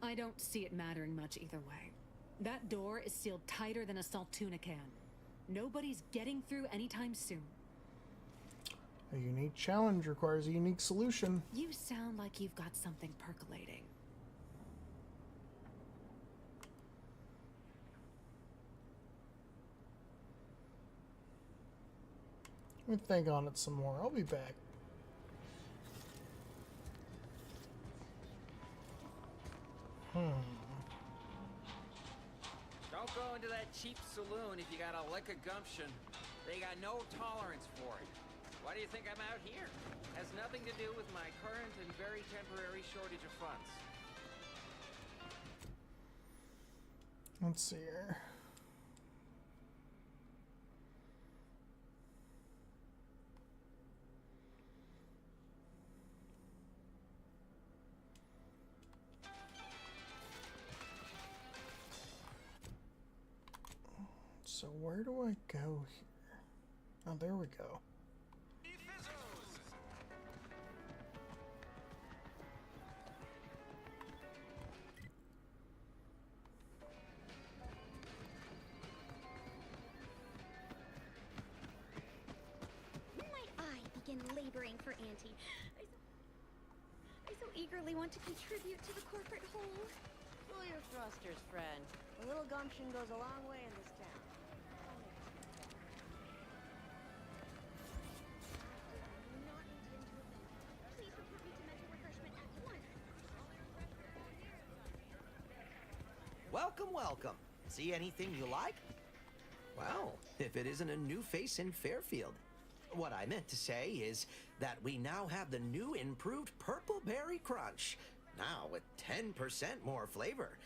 I don't see it mattering much either way. That door is sealed tighter than a salt tuna can. Nobody's getting through anytime soon. A unique challenge requires a unique solution. You sound like you've got something percolating. Let me think on it some more. I'll be back. Don't go into that cheap saloon if you got a lick of gumption. They got no tolerance for it. Why do you think I'm out here? Has nothing to do with my current and very temporary shortage of funds. Let's see here. So where do I go here? Oh, there we go. Might I begin laboring for Auntie? I so eagerly want to contribute to the corporate whole. Cool your thrusters, friend. A little gumption goes a long way in this town. Please report me to mental refreshment at once. Welcome, welcome. See anything you like? Well, if it isn't a new face in Fairfield. What I meant to say is that we now have the new improved Purple Berry Crunch. Now with 10% more flavor.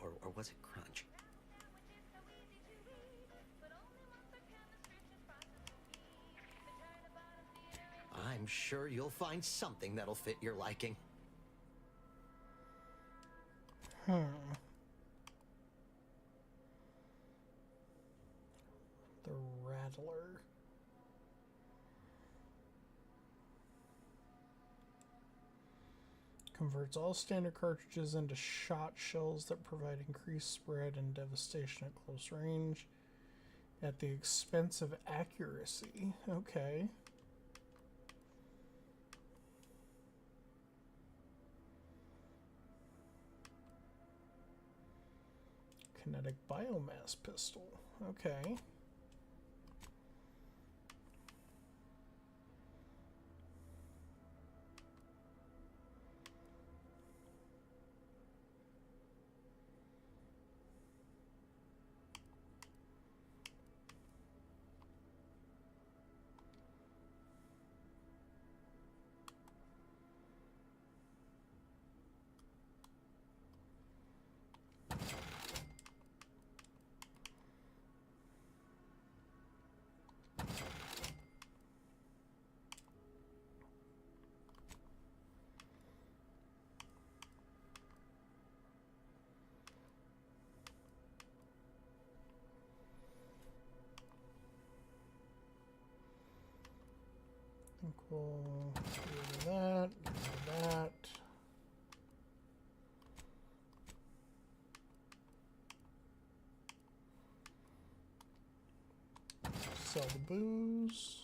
Or was it crunch? I'm sure you'll find something that'll fit your liking. The Rattler. Converts all standard cartridges into shot shells that provide increased spread and devastation at close range at the expense of accuracy. Okay. Kinetic biomass pistol. Okay. I think we'll get rid of that, get rid of that. Sell the booze.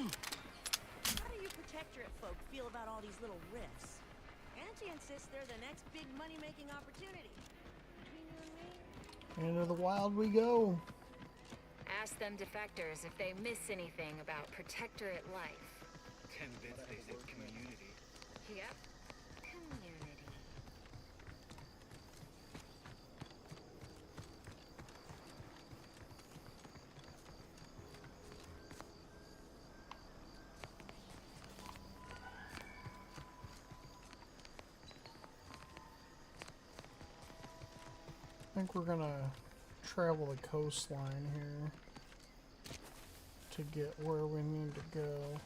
How do you protectorate folk feel about all these little rifts? Auntie insists they're the next big money-making opportunity. Between you and me? Into the wild we go. Ask them defectors if they miss anything about protectorate life. Convinced they said community. Yep. Community. I think we're gonna travel the coastline here to get where we need to go.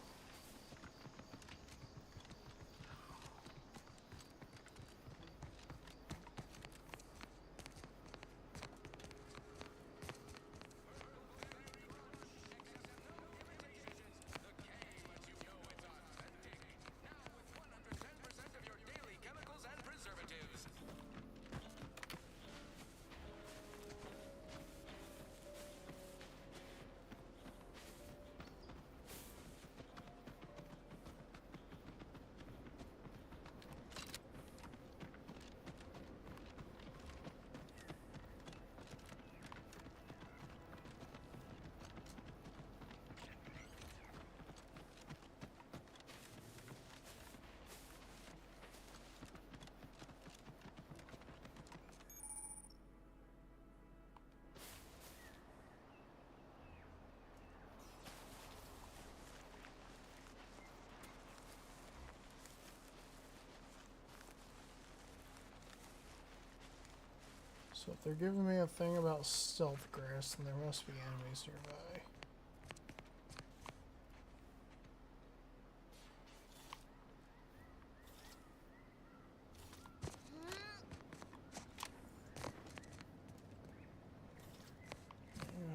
So if they're giving me a thing about stealth grass, then there must be enemies nearby.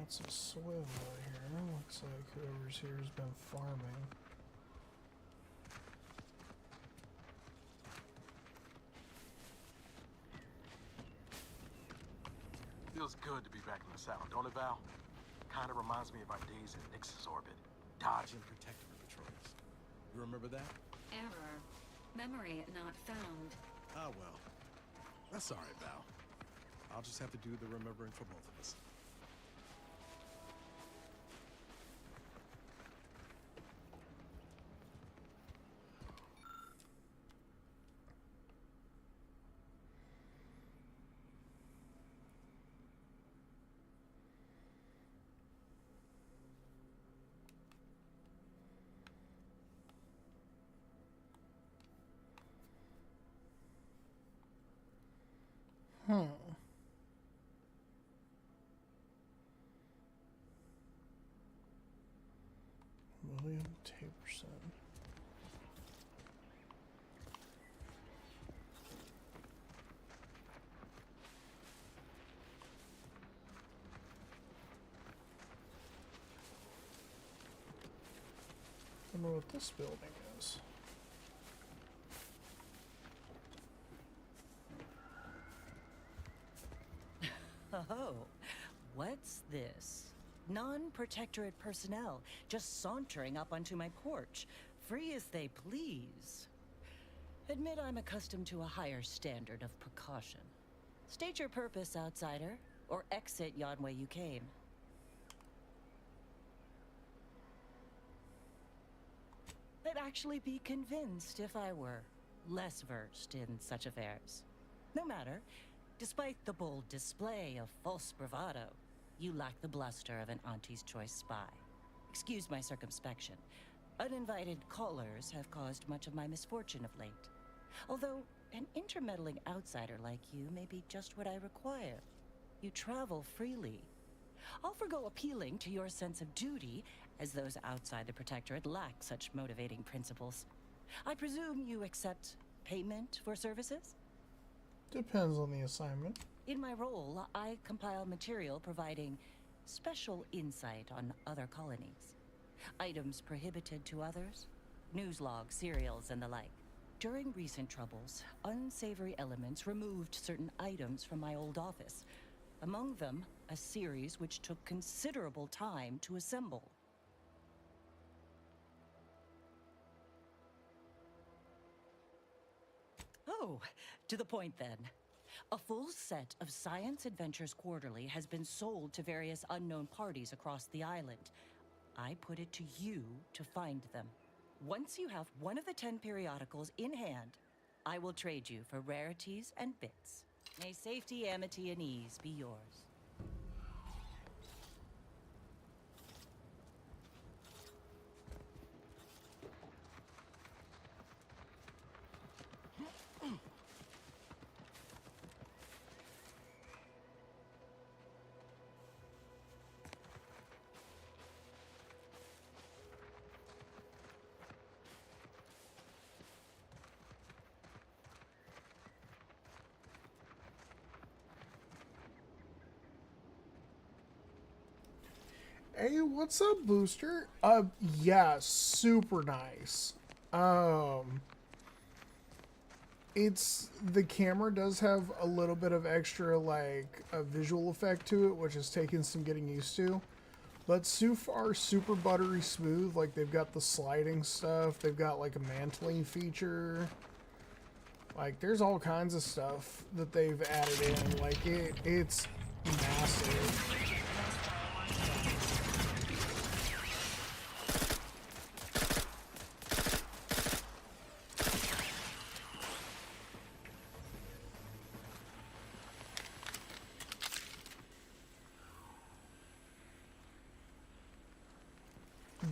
Got some soil out here. Looks like whoever's here has been farming. Feels good to be back in the saddle, don't it, Val? Kinda reminds me of our days in Nix's orbit, dodging protectorate patrols. You remember that? Error. Memory not found. Ah, well. That's alright, Val. I'll just have to do the remembering for both of us. William Taberson. I don't know what this building is. Oh, what's this? Non-protectorate personnel just sauntering up onto my porch, free as they please. Admit I'm accustomed to a higher standard of precaution. State your purpose, outsider, or exit yon way you came. I'd actually be convinced if I were less versed in such affairs. No matter, despite the bold display of false bravado, you lack the bluster of an Auntie's Choice spy. Excuse my circumspection. Uninvited callers have caused much of my misfortune of late. Although an intermeddling outsider like you may be just what I require. You travel freely. I'll forgo appealing to your sense of duty, as those outside the Protectorate lack such motivating principles. I presume you accept payment for services? Depends on the assignment. In my role, I compile material providing special insight on other colonies. Items prohibited to others, news logs, serials, and the like. During recent troubles, unsavory elements removed certain items from my old office. Among them, a series which took considerable time to assemble. Oh, to the point then. A full set of Science Adventures Quarterly has been sold to various unknown parties across the island. I put it to you to find them. Once you have one of the 10 periodicals in hand, I will trade you for rarities and bits. May safety, amity, and ease be yours. Hey, what's up, Booster? Yeah, super nice. It's, the camera does have a little bit of extra, like, a visual effect to it, which has taken some getting used to. But so far, super buttery smooth. Like, they've got the sliding stuff. They've got, like, a mantling feature. Like, there's all kinds of stuff that they've added in. Like, it's massive.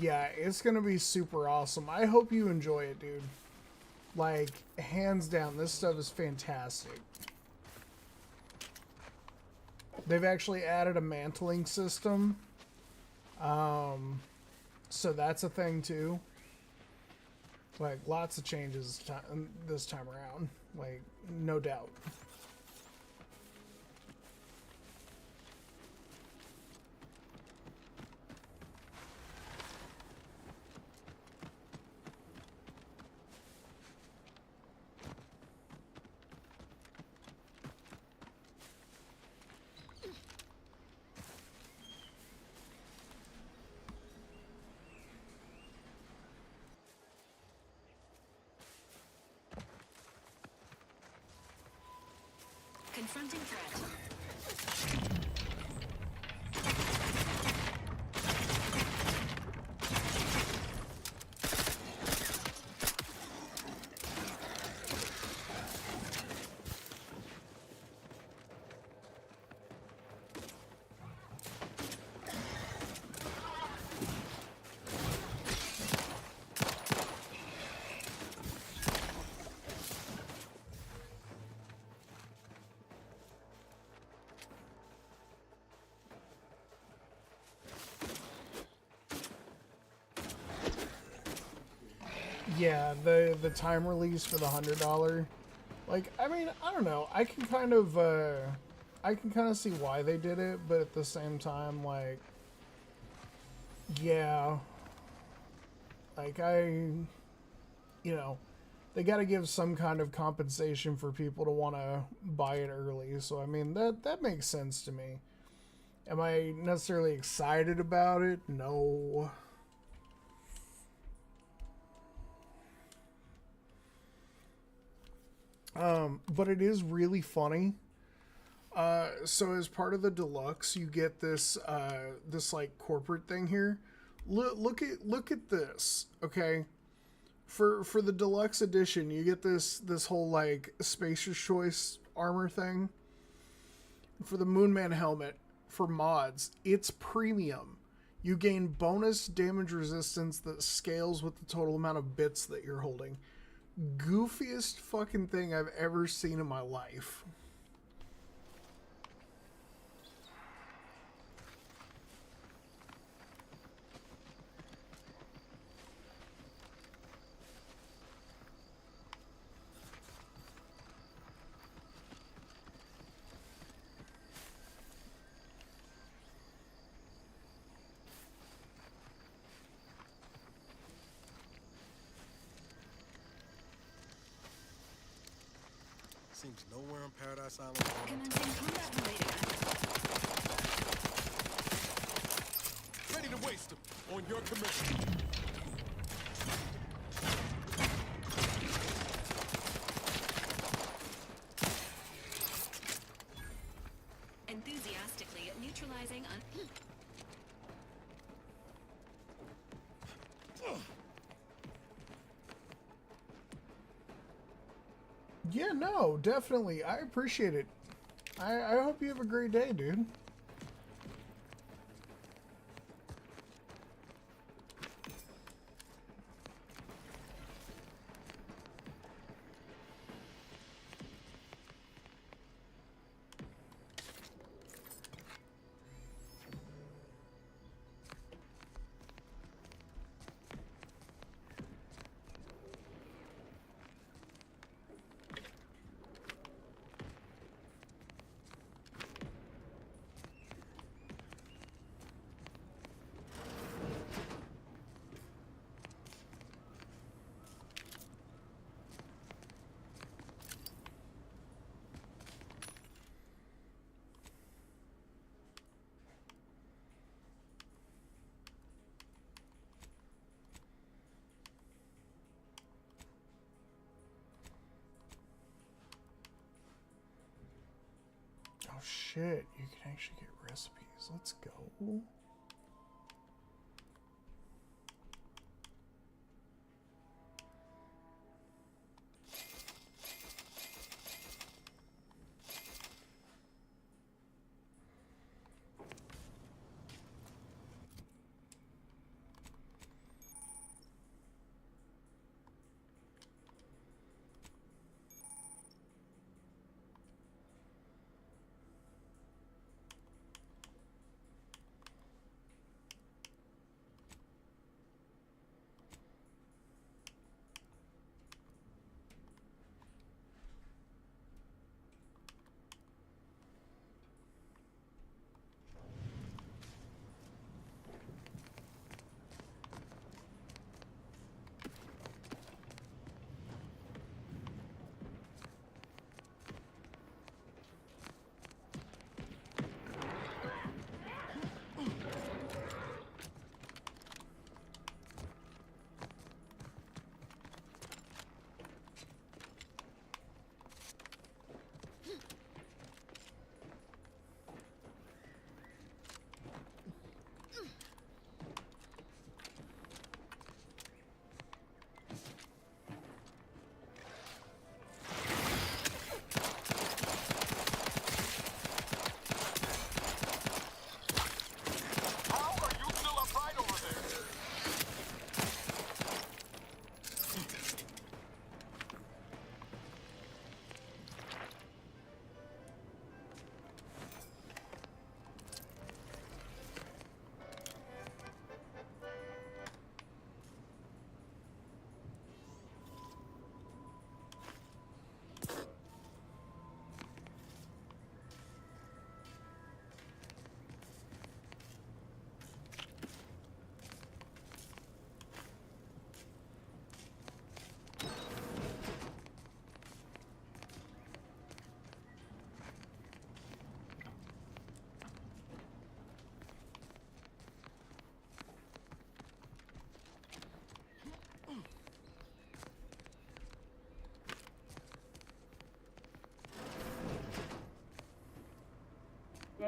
Yeah, it's gonna be super awesome. I hope you enjoy it, dude. Like, hands down, this stuff is fantastic. They've actually added a mantling system. So that's a thing too. Like, lots of changes this time around. Like, no doubt. Confronting threat. Yeah, the time release for the $100. Like, I mean, I don't know. I can kind of see why they did it, but at the same time, like, yeah, like you know, they got to give some kind of compensation for people to want to buy it early. So I mean, that makes sense to me. Am I necessarily excited about it? No. But it is really funny. So as part of the deluxe, you get this this like corporate thing here. Look at this, okay? For the deluxe edition, you get this whole like Spacer's Choice armor thing. For the Moonman helmet, for mods, it's premium. You gain bonus damage resistance that scales with the total amount of bits that you're holding. Goofiest fucking thing I've ever seen in my life. Seems nowhere on Paradise Island. Commencing combat-related. Ready to waste them on your commission. Enthusiastically neutralizing Yeah, no, definitely. I appreciate it. I hope you have a great day, dude. Oh shit, you can actually get recipes. Let's go.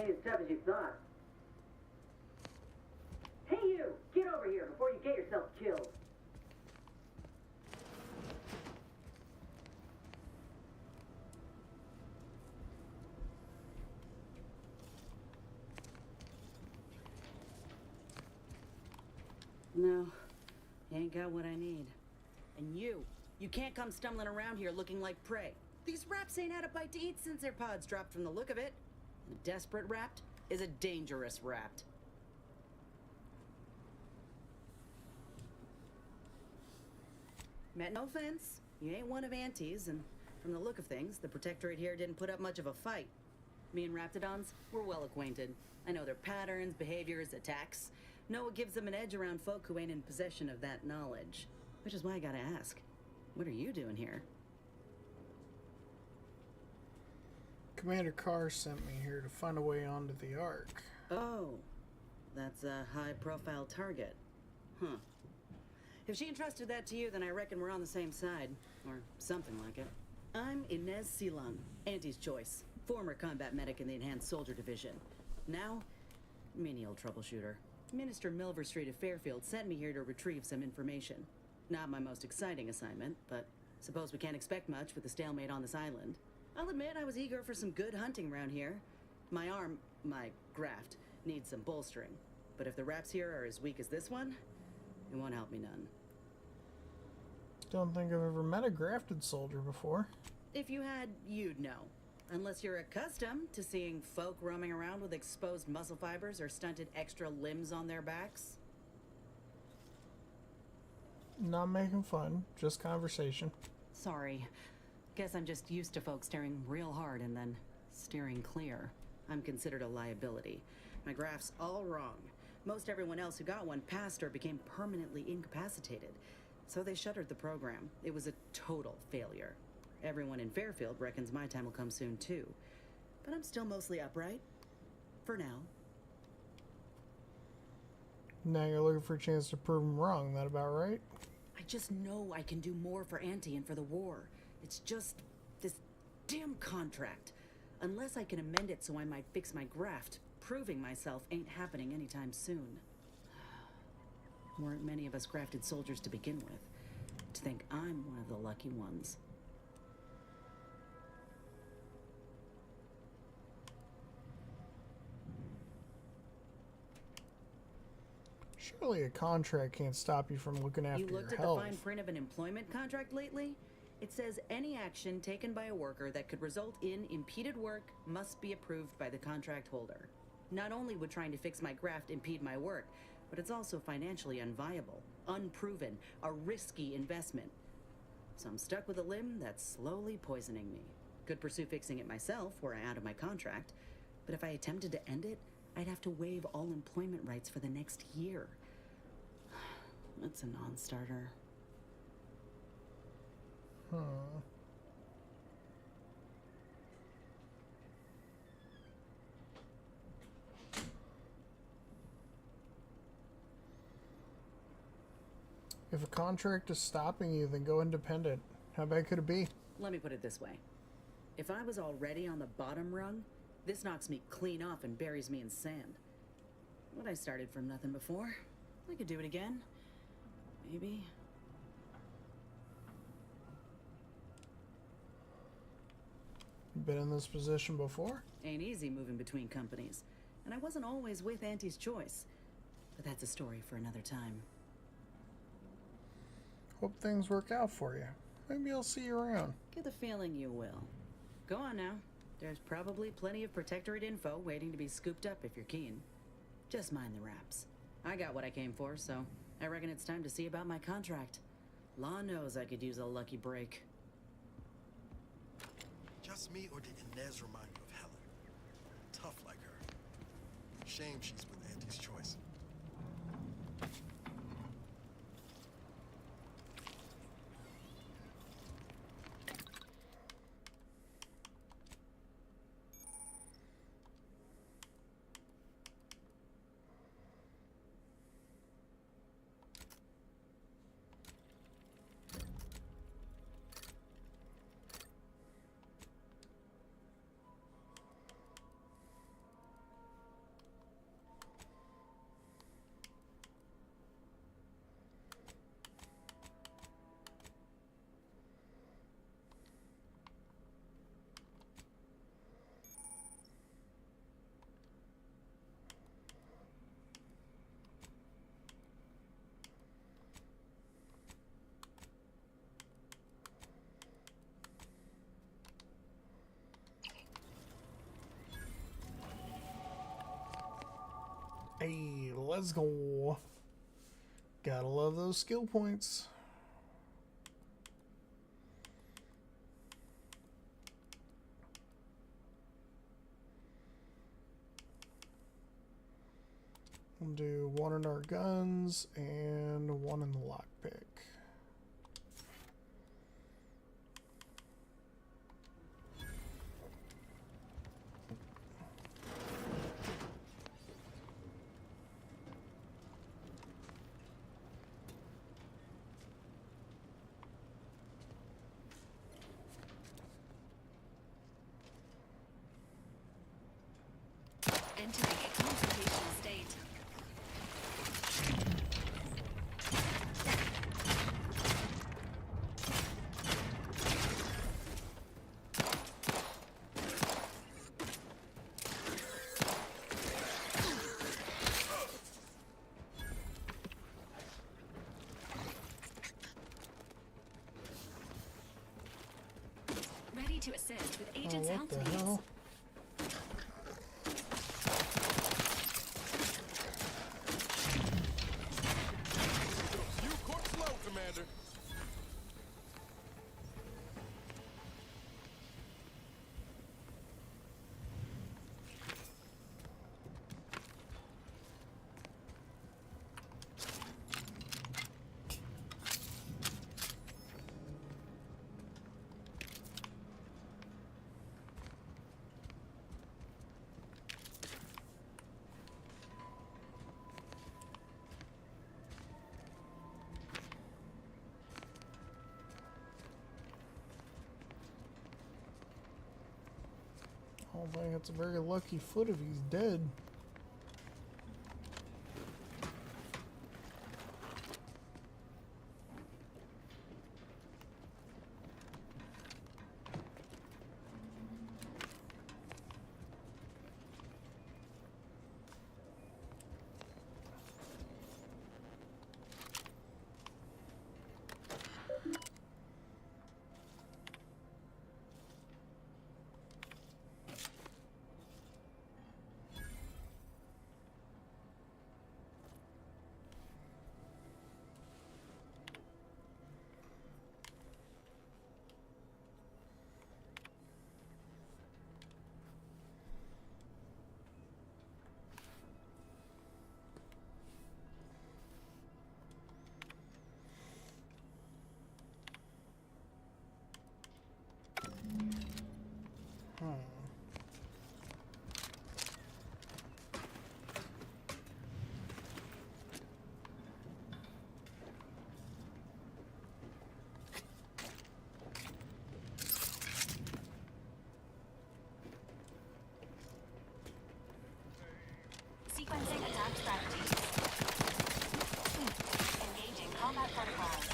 ain't as tough as you thought. Hey you! Get over here before you get yourself killed. No, you ain't got what I need. And you can't come stumbling around here looking like prey. These raps ain't had a bite to eat since their pods dropped from the look of it. A desperate rapt is a dangerous rapt. Meant no offense, you ain't one of Auntie's, and from the look of things, the Protectorate here didn't put up much of a fight. Me and Raptidons, we're well acquainted. I know their patterns, behaviors, attacks. Know what gives them an edge around folk who ain't in possession of that knowledge. Which is why I gotta ask, what are you doing here? Commander Carr sent me here to find a way onto the Ark. Oh, that's a high-profile target. Huh. If she entrusted that to you, then I reckon we're on the same side. Or something like it. I'm Inez Silung, Auntie's choice. Former combat medic in the Enhanced Soldier Division. Now, menial troubleshooter. Minister Milver Street of Fairfield sent me here to retrieve some information. Not my most exciting assignment, but suppose we can't expect much with the stalemate on this island. I'll admit I was eager for some good hunting around here. My arm, my graft, needs some bolstering. But if the raps here are as weak as this one, it won't help me none. Don't think I've ever met a grafted soldier before. If you had, you'd know. Unless you're accustomed to seeing folk roaming around with exposed muscle fibers or stunted extra limbs on their backs. Not making fun, just conversation. Sorry. Guess I'm just used to folks staring real hard and then steering clear. I'm considered a liability. My graph's all wrong. Most everyone else who got one passed or became permanently incapacitated. So they shuttered the program. It was a total failure. Everyone in Fairfield reckons my time will come soon too. But I'm still mostly upright. For now. Now you're looking for a chance to prove them wrong, that about right? I just know I can do more for Auntie and for the war. It's just this damn contract. Unless I can amend it so I might fix my graft, proving myself ain't happening anytime soon. Weren't many of us grafted soldiers to begin with. To think I'm one of the lucky ones. Surely a contract can't stop you from looking after your health. You looked at the fine print of an employment contract lately? It says any action taken by a worker that could result in impeded work must be approved by the contract holder. Not only would trying to fix my graft impede my work, but it's also financially unviable, unproven, a risky investment. So I'm stuck with a limb that's slowly poisoning me. Could pursue fixing it myself were I out of my contract, but if I attempted to end it, I'd have to waive all employment rights for the next year. That's a non-starter. If a contract is stopping you, then go independent. How bad could it be? Let me put it this way. If I was already on the bottom rung, this knocks me clean off and buries me in sand. But I started from nothing before. I could do it again. Maybe. You been in this position before? Ain't easy moving between companies. And I wasn't always with Auntie's choice. But that's a story for another time. Hope things work out for you. Maybe I'll see you around. Get the feeling you will. Go on now. There's probably plenty of Protectorate info waiting to be scooped up if you're keen. Just mind the raps. I got what I came for, so I reckon it's time to see about my contract. Law knows I could use a lucky break. Just me, or did Inez remind you of Helen? Tough like her. Shame she's with Auntie's choice. Hey, let's go. Gotta love those skill points. We'll do one in our guns and one in the lockpick. Entering a consultation state. Ready to assist with agent's Oh, health what the needs. hell? You court slow, Commander. Oh, dang, it's a very lucky foot if he's dead. Sequencing attack strategy. Engaging combat protocols.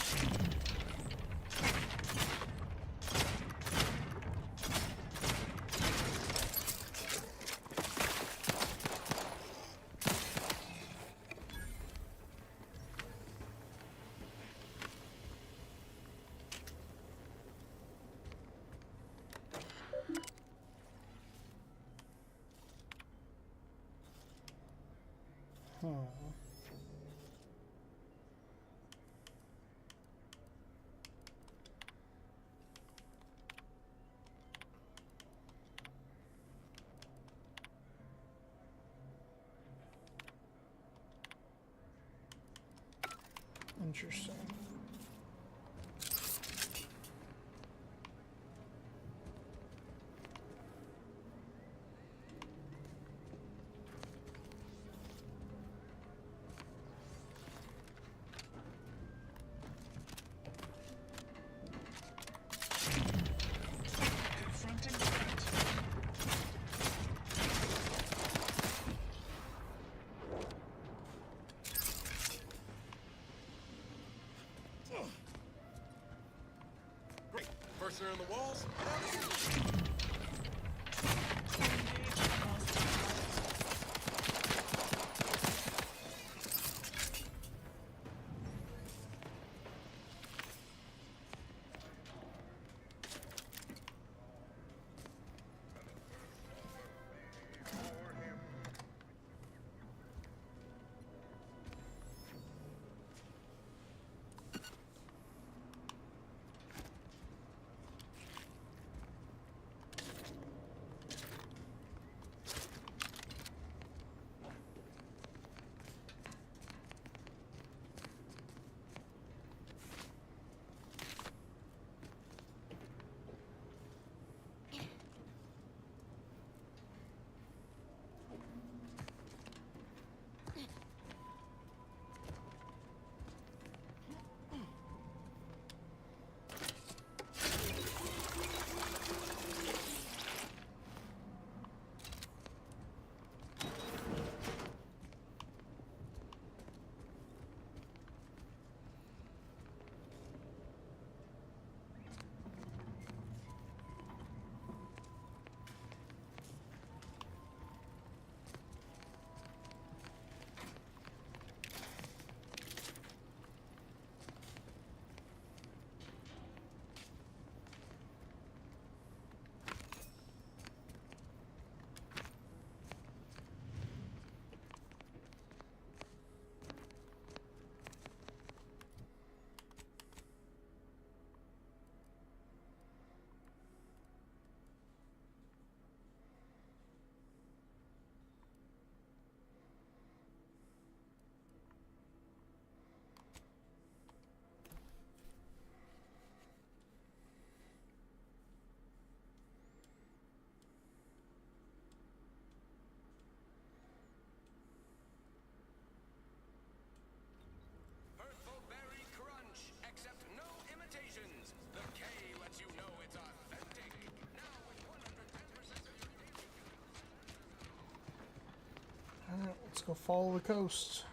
Interesting. Great. First are in the walls. go follow the coast.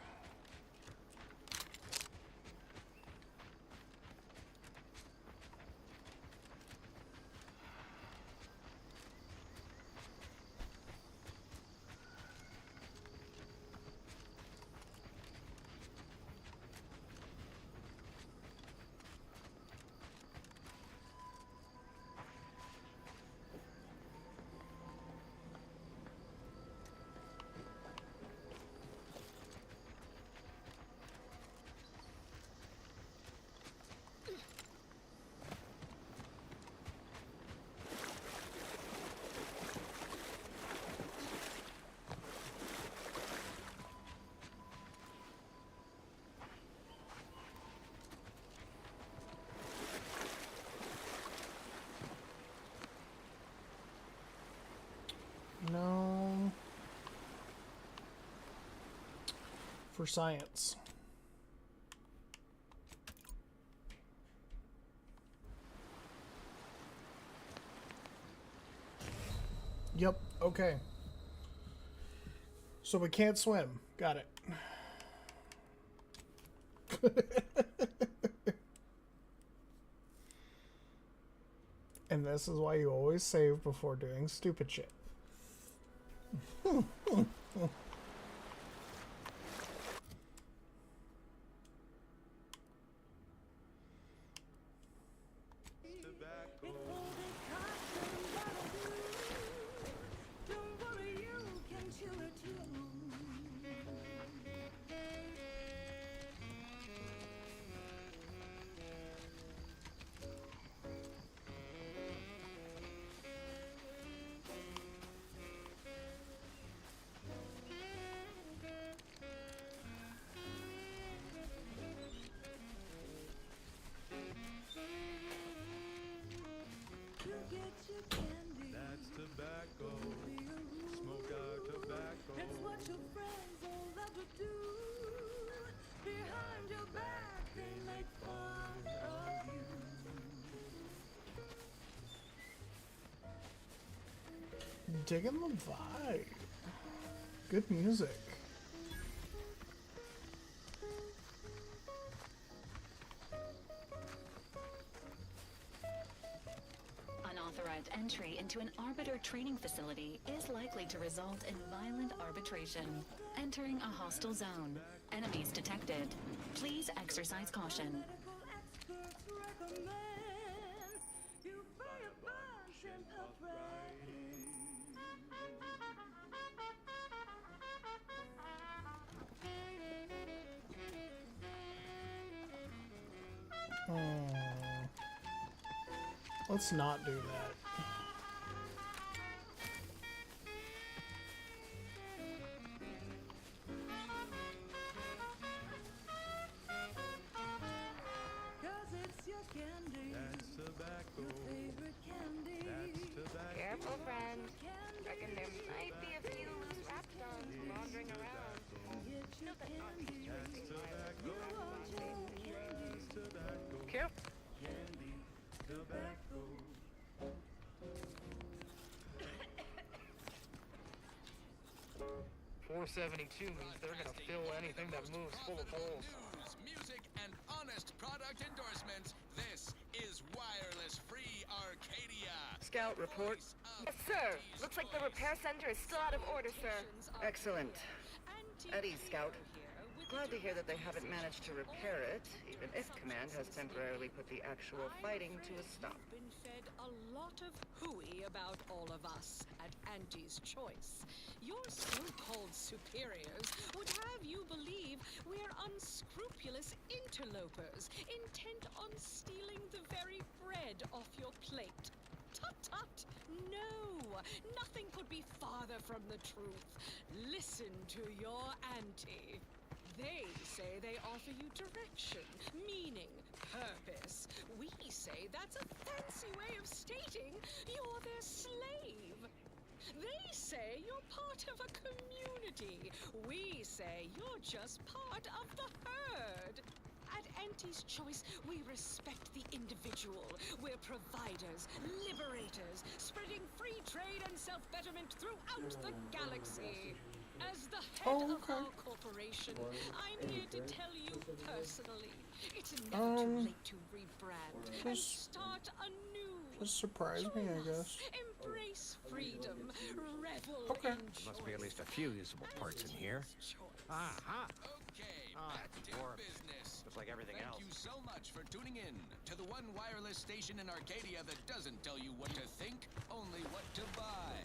No. For science. Yep, okay. So we can't swim. Got it. And this is why you always save before doing stupid shit. That's tobacco. Smoke out tobacco. It's what your friends all love to do. Behind your back, they make fun of you. Digging the vibe. Good music. Unauthorized entry into an arbiter training facility is likely to result in violent arbitration. Entering a hostile zone. Enemies detected. Please exercise caution. Let's not do that. That's tobacco. That's tobacco. Careful, friend. Reckon there might be a few loose raptons wandering around. That's tobacco. That's tobacco. Careful. Candy, tobacco. 472 means they're gonna fill anything that moves full of holes. News, music, and honest product endorsements. This is Wireless Free Arcadia. Scout report. Yes, sir. Looks like the repair center is still out of order, sir. Excellent. At ease, Scout. Glad to hear that they haven't managed to repair it, even if Command has temporarily put the actual fighting to a stop. Been fed a lot of hooey about all of us at Auntie's Choice. Your so-called superiors would have you believe we're unscrupulous interlopers, intent on stealing the very bread off your plate. Tut-tut! No! Nothing could be farther from the truth. Listen to your auntie. They say they offer you direction, meaning, purpose. We say that's a fancy way of stating you're their slave. They say you're part of a community. We say you're just part of the herd. At Auntie's Choice, we respect the individual. We're providers, liberators, spreading free trade and self-betterment throughout the galaxy. As the head Oh, of okay. our corporation, I'm here to tell you personally, it's never too late to rebrand and start anew. Just surprise me, I guess. Embrace freedom, revel Okay. in Must be at least a few usable parts in here. Aha! Okay, Ah, back it's to warped. business. Just like everything Thank else. you so much for tuning in to the one wireless station in Arcadia that doesn't tell you what to think, only what to buy.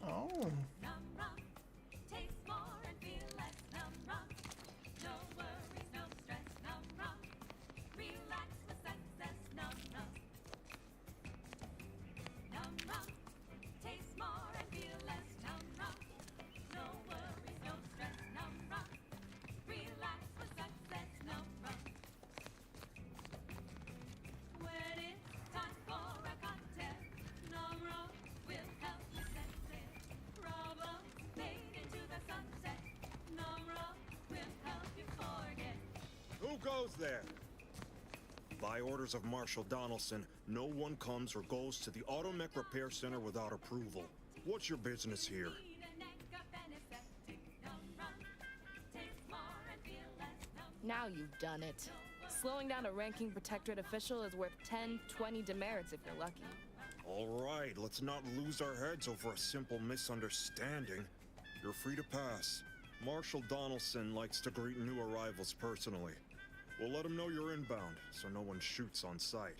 Oh. Taste more and feel less numb rum. No worries, no stress, numb rum. Relax with success, numb rum. Numb rum. Taste more and feel less numb rum. No worries, no stress, numb rum. Relax with success, numb rum. When it's time for a cocktail, numb rum will help you sense it. Problems fade into the sunset. Numb rum will help you forget. Who goes there? By orders of Marshal Donaldson, no one comes or goes to the Automech Repair Center without approval. What's your business here? Now you've done it. Slowing down a ranking protectorate official is worth 10, 20 demerits if you're lucky. All right, let's not lose our heads over a simple misunderstanding. You're free to pass. Marshal Donaldson likes to greet new arrivals personally. We'll let him know you're inbound, so no one shoots on sight.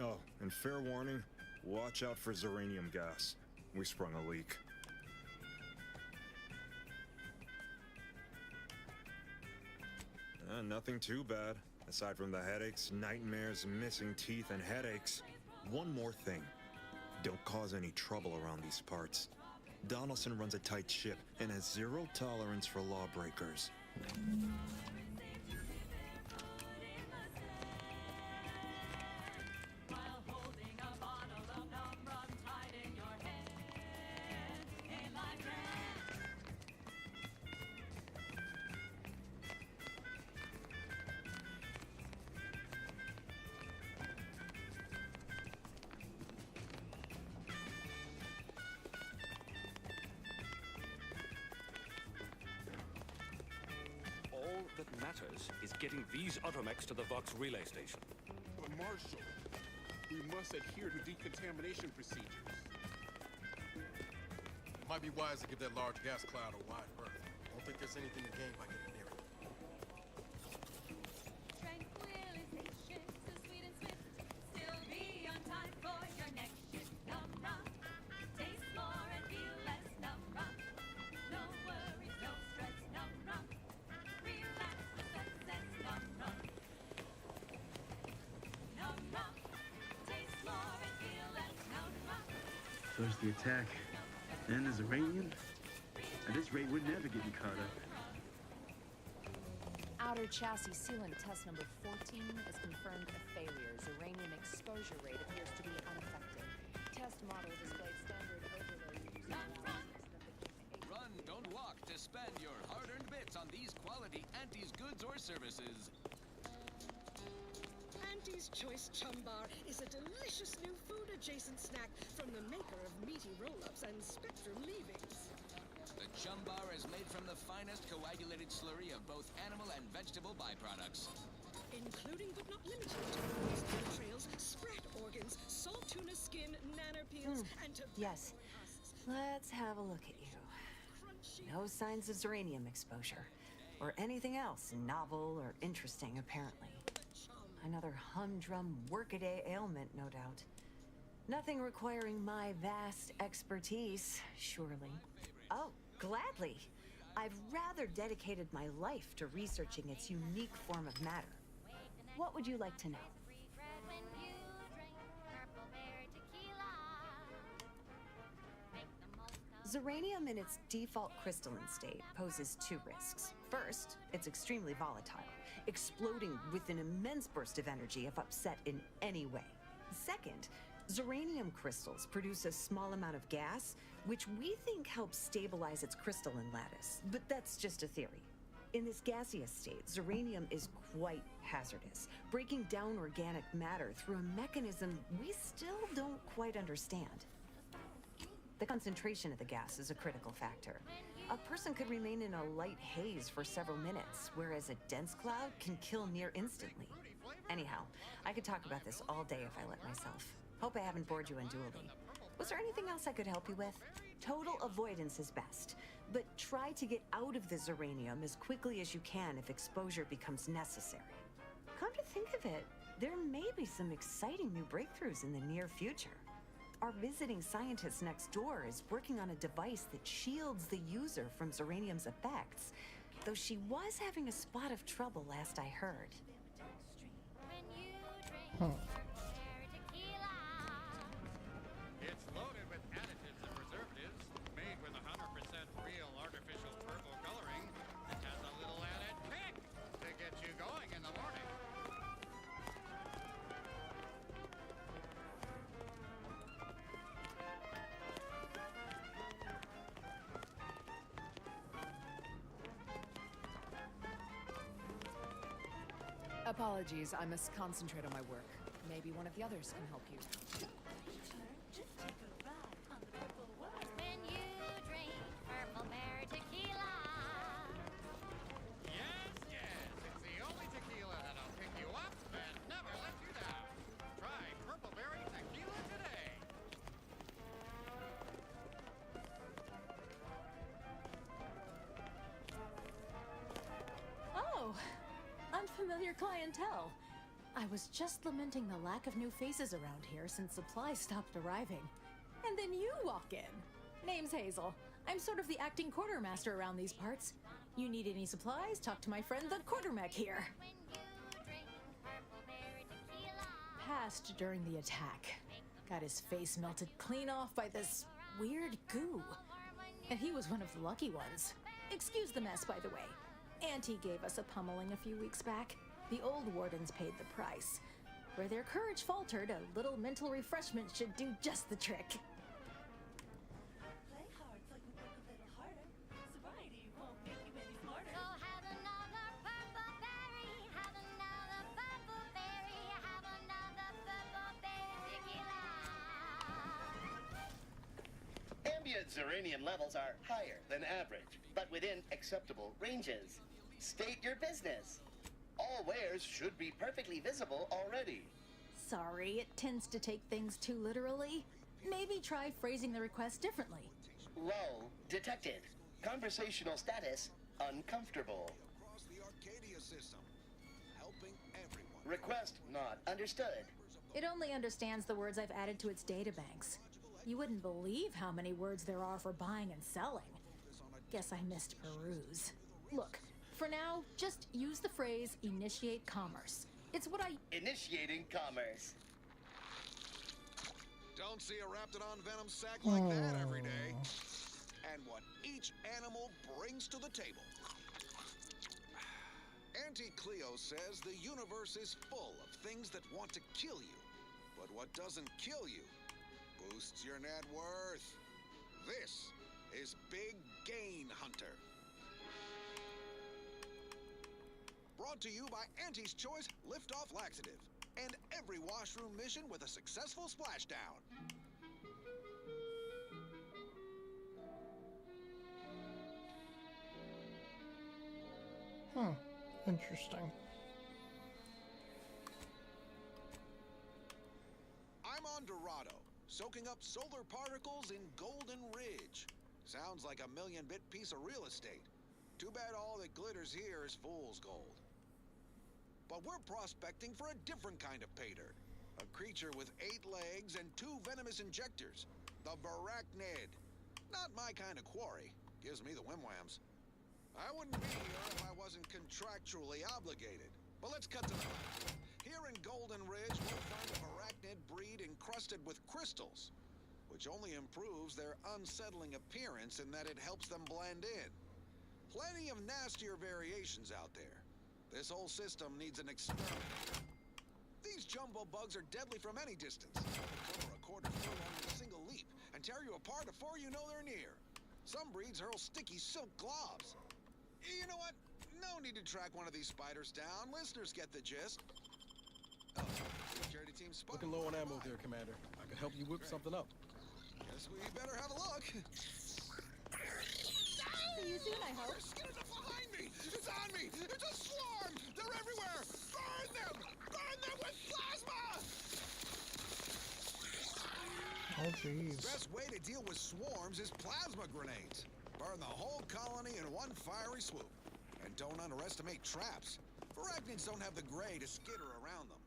Oh, and fair warning, watch out for Zeranium gas. We sprung a leak. Nothing too bad. Aside from the headaches, nightmares, missing teeth, and headaches. One more thing. Don't cause any trouble around these parts. Donaldson runs a tight ship and has zero tolerance for lawbreakers. While holding a bottle of numb rum tied in your hand. Hey, my friend. All that matters is getting these Automechs to the Vox relay station. But Marshal, we must adhere to decontamination procedures. It might be wise to give that large gas cloud a wide berth. I don't think there's anything to gain by getting near it. Tranquilization, so sweet and swift. Still be on time for your next shift. Numb rum. Taste more and feel less. Numb rum. No worries, no stress. Numb rum. Relax with success. Numb rum. Numb rum. Taste more and feel less. Numb rum. First the attack, then there's Iranian. At this rate, we're never getting caught up. Outer chassis sealant test number 14 has confirmed a failure. Uranium exposure rate appears to be unaffected. Test model displayed standard overload using Run, don't walk to spend your hard-earned bits on these quality Auntie's goods or services. Auntie's Choice Chum Bar is a delicious new food-adjacent snack from the maker of meaty roll-ups and Spectrum leavings. The Chum Bar is made from the finest coagulated slurry of both animal and vegetable byproducts. Including but not limited to oyster trails, sprat organs, salt tuna skin, nanner peels, and tobacco Yes. Let's have a look at you. No signs of Zeranium exposure. Or anything else novel or interesting, apparently. Another humdrum workaday ailment, no doubt. Nothing requiring my vast expertise, surely. Oh, gladly. I've rather dedicated my life to researching its unique form of matter. What would you like to know? Zeranium in its default crystalline state poses two risks. First, it's extremely volatile, exploding with an immense burst of energy if upset in any way. Second, Zeranium crystals produce a small amount of gas, which we think helps stabilize its crystalline lattice, but that's just a theory. In this gaseous state, zeranium is quite hazardous, breaking down organic matter through a mechanism we still don't quite understand. The concentration of the gas is a critical factor. A person could remain in a light haze for several minutes, whereas a dense cloud can kill near instantly. Anyhow, I could talk about this all day if I let myself. Hope I haven't bored you unduly. Was there anything else I could help you with? Total avoidance is best, but try to get out of the zeranium as quickly as you can if exposure becomes necessary. Come to think of it, there may be some exciting new breakthroughs in the near future. Our visiting scientist next door is working on a device that shields the user from zeranium's effects, though she was having a spot of trouble last I heard. It's loaded with additives and preservatives, made with 100% real artificial purple coloring, and has a little added kick to get you going in the morning. Apologies, I must concentrate on my work. Maybe one of the others can help you. When you drink Purple Berry Tequila. Yes, it's the only tequila that'll pick you up and never let you down. Try Purple Berry Tequila today. Oh, unfamiliar clientele. I was just lamenting the lack of new faces around here since supplies stopped arriving. And then you walk in. Name's Hazel. I'm sort of the acting quartermaster around these parts. You need any supplies? Talk to my friend the quartermech here. Passed during the attack. Got his face melted clean off by this weird goo. And he was one of the lucky ones. Excuse the mess, by the way. Auntie gave us a pummeling a few weeks back. The old wardens paid the price. Where their courage faltered, a little mental refreshment should do just the trick. Play hard so you work a little harder. Sobriety won't make you any smarter. So have another purple berry. Have another purple berry. Have another purple berry tequila. Ambient zeranium levels are higher than average, but within acceptable ranges. State your business. All wares should be perfectly visible already. Sorry, it tends to take things too literally. Maybe try phrasing the request differently. Lull detected. Conversational status uncomfortable. Across the Arcadia system, helping everyone. Request not understood. It only understands the words I've added to its databanks. You wouldn't believe how many words there are for buying and selling. Guess I missed peruse. Look, for now, just use the phrase initiate commerce. It's what I... Initiating commerce. Don't see a Raptidon venom sack like that every day. And what each animal brings to the table. Auntie Cleo says the universe is full of things that want to kill you. But what doesn't kill you boosts your net worth. This is Big Gain Hunter. Brought to you by Auntie's Choice Lift-Off Laxative. And every washroom mission with a successful splashdown. Interesting. I'm on Dorado, soaking up solar particles in Golden Ridge. Sounds like a million-bit piece of real estate. Too bad all that glitters here is fool's gold. But we're prospecting for a different kind of pay dirt. A creature with 8 legs and 2 venomous injectors. The Barachnid. Not my kind of quarry. Gives me the wham-whams. I wouldn't be here if I wasn't contractually obligated. But let's cut to the fight. Here in Golden Ridge, we'll find a Barachnid breed encrusted with crystals, which only improves their unsettling appearance in that it helps them blend in. Plenty of nastier variations out there. This whole system needs an exterminator. These jumbo bugs are deadly from any distance. They'll cover a quarter furlong in a single leap and tear you apart before you know they're near. Some breeds hurl sticky silk globs. You know what? No need to track one of these spiders down. Listeners get the gist. Oh, security team spotted. Looking low on ammo there, Commander. I can help you whip something up. Guess we better have a look. See you soon, I hope. Skitters are behind me! It's on me! It's a swarm! They're everywhere! Burn them! Burn them with plasma! Oh, jeez. The best way to deal with swarms is plasma grenades. Burn the whole colony in one fiery swoop. And don't underestimate traps. Arachnids don't have the gray to skitter around them.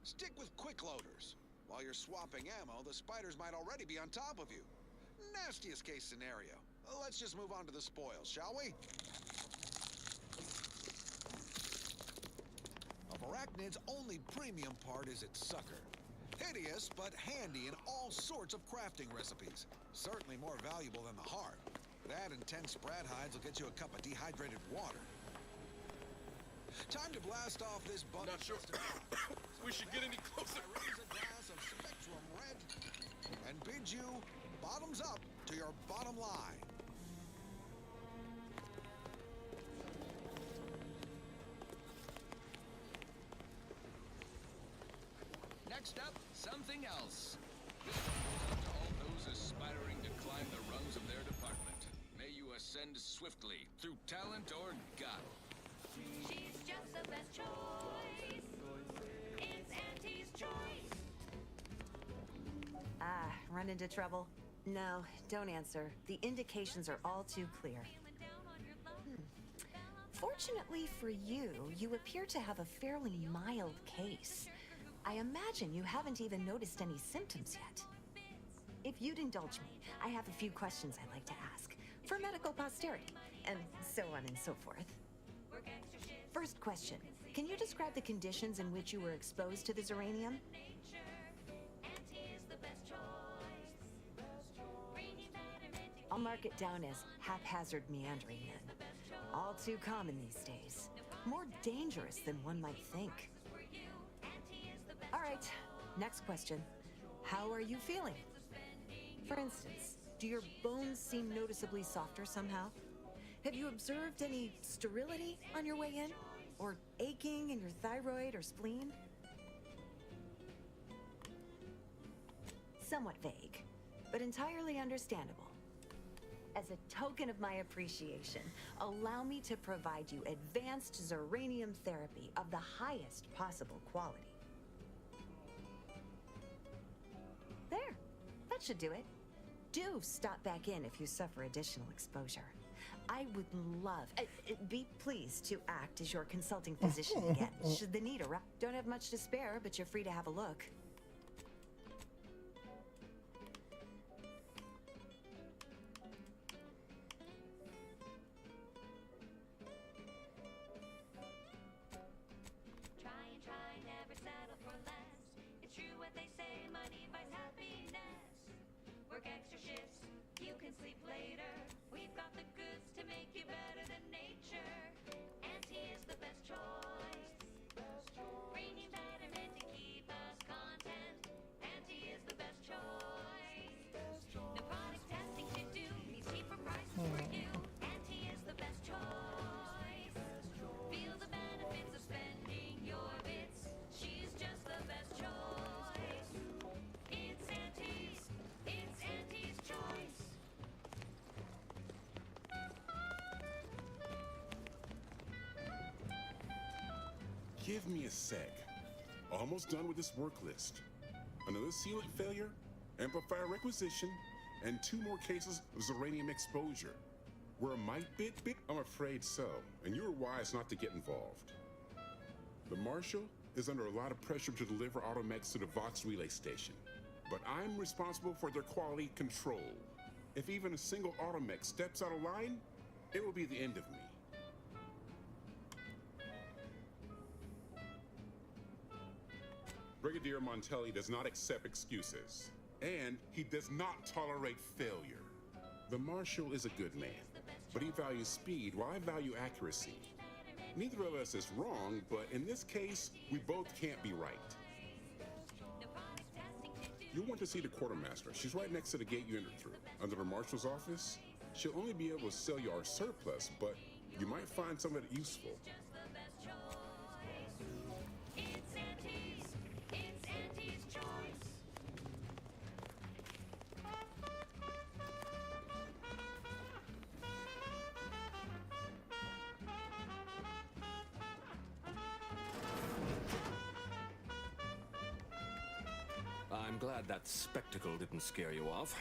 Stick with quick loaders. While you're swapping ammo, the spiders might already be on top of you. Nastiest case scenario. Let's just move on to the spoils, shall we? Of Arachnid's only premium part is its sucker. Hideous, but handy in all sorts of crafting recipes. Certainly more valuable than the heart. That and 10 sprat hides will get you a cup of dehydrated water. Time to blast off this bug. Not sure we should get any closer. I raise a glass of Spectrum Red and bid you bottoms up to your bottom line. Next up, something else. This goes out to all those aspiring to climb the rungs of their department. May you ascend swiftly through talent or gut. She's just the best choice. It's Auntie's choice. Ah, run into trouble? No, don't answer. The indications are all too clear. Fortunately for you, you appear to have a fairly mild case. I imagine you haven't even noticed any symptoms yet. If you'd indulge me, I have a few questions I'd like to ask, for medical posterity, and so on and so forth. First question, can you describe the conditions in which you were exposed to the Zeranium? I'll mark it down as haphazard meandering then. All too common these days. More dangerous than one might think. All right, next question. How are you feeling? For instance, do your bones seem noticeably softer somehow? Have you observed any sterility on your way in? Or aching in your thyroid or spleen? Somewhat vague, but entirely understandable. As a token of my appreciation, allow me to provide you advanced Zeranium therapy of the highest possible quality. There, that should do it. Do stop back in if you suffer additional exposure. I would love, be pleased to act as your consulting physician again, should the need arise. Don't have much to spare, but you're free to have a look. Try, never settle for less. It's true what they say, money buys happiness. Work extra shifts, you can sleep later. We've got the goods to make you better than nature. Auntie is the best choice. Bringing betterment to keep us content. Auntie is the best choice. No product testing to do, means cheaper prices for you. Auntie is the best choice. Feel the benefits of spending your bits. She's just the best choice. It's Auntie's choice. Give me a sec. Almost done with this work list. Another sealant failure, amplifier requisition, and 2 more cases of Zeranium exposure. Where a might bit? I'm afraid so, and you were wise not to get involved. The Marshal is under a lot of pressure to deliver automechs to the Vox relay station, but I'm responsible for their quality control. If even a single automech steps out of line, it will be the end of me. Brigadier Montelli does not accept excuses, and he does not tolerate failure. The Marshal is a good man, but he values speed while I value accuracy. Neither of us is wrong, but in this case, we both can't be right. You'll want to see the quartermaster. She's right next to the gate you entered through. Under the Marshal's office, she'll only be able to sell you our surplus, but You might find some of it useful. It's Auntie's choice. I'm glad that spectacle didn't scare you off.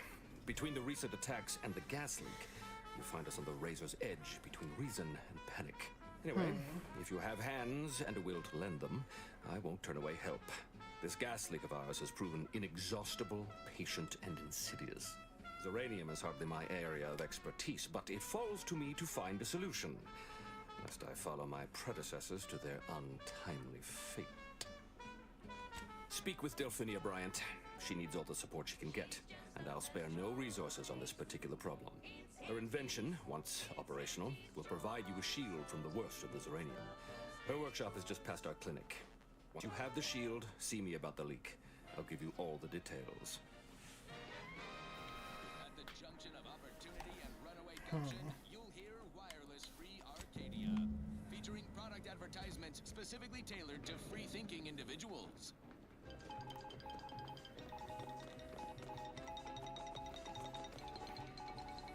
Between the recent attacks and the gas leak, you find us on the razor's edge between reason and panic. Anyway, if you have hands and a will to lend them, I won't turn away help. This gas leak of ours has proven inexhaustible, patient, and insidious. Zeranium is hardly my area of expertise, but it falls to me to find a solution, lest I follow my predecessors to their untimely fate. Speak with Delphinia Bryant. She needs all the support she can get, and I'll spare no resources on this particular problem. Her invention, once operational, will provide you a shield from the worst of the Zeranium. Her workshop is just past our clinic. Once you have the shield, see me about the leak. I'll give you all the details. At the junction of opportunity and runaway gumption, you'll hear wireless-free Arcadia, featuring product advertisements specifically tailored to free-thinking individuals.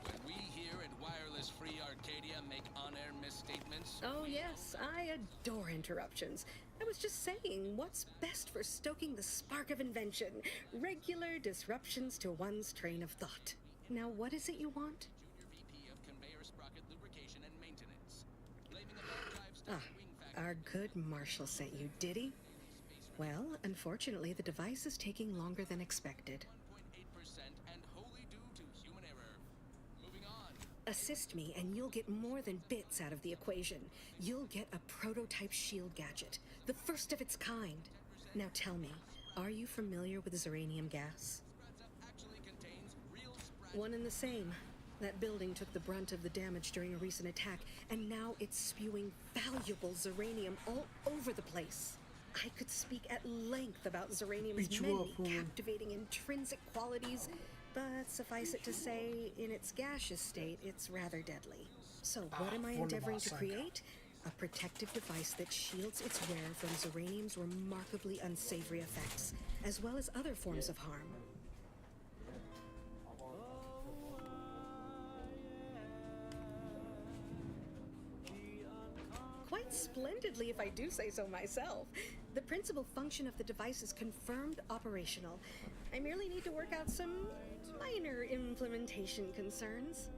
When we here at Wireless-Free Arcadia make on-air misstatements... Oh yes, I adore interruptions. I was just saying, what's best for stoking the spark of invention? Regular disruptions to one's train of thought. Now, what is it you want? Junior VP of Conveyor Sprocket Lubrication and Maintenance. Blaming a bad drive stuck wing factory... Our good Marshal sent you, did he? Well, unfortunately, the device is taking longer than expected. 1.8% and wholly due to human error. Moving on. Assist me, and you'll get more than bits out of the equation. You'll get a prototype shield gadget, the first of its kind. Now tell me, are you familiar with Zeranium gas? Actually contains real One and the same. That building took the brunt of the damage during a recent attack, and now it's spewing valuable Zeranium all over the place. I could speak at length about Zeranium's many captivating intrinsic qualities, but suffice it to say, in its gaseous state, it's rather deadly. So what am I endeavoring to create? A protective device that shields its wearer from Zeranium's remarkably unsavory effects, as well as other forms of harm. Quite splendidly, if I do say so myself. The principal function of the device is confirmed operational. I merely need to work out some minor implementation concerns.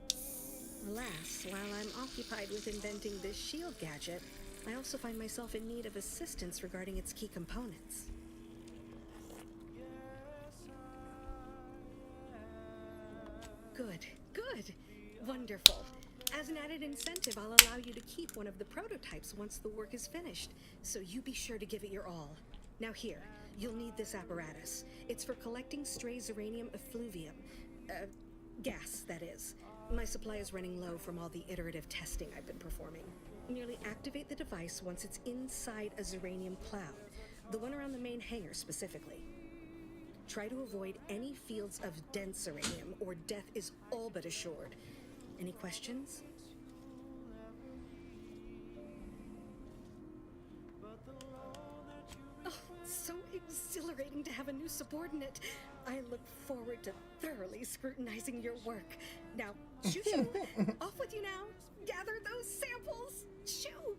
Alas, while I'm occupied with inventing this shield gadget, I also find myself in need of assistance regarding its key components. Good, good, wonderful. As an added incentive, I'll allow you to keep one of the prototypes once the work is finished, so you be sure to give it your all. Now here, you'll need this apparatus. It's for collecting stray Zeranium effluvium. Gas, that is. My supply is running low from all the iterative testing I've been performing. Merely activate the device once it's inside a Zeranium cloud, the one around the main hangar specifically. Try to avoid any fields of dense Zeranium, or death is all but assured. Any questions? Oh, so exhilarating to have a new subordinate. I look forward to thoroughly scrutinizing your work. Now, shoo shoo, off with you now. Gather those samples. Shoo!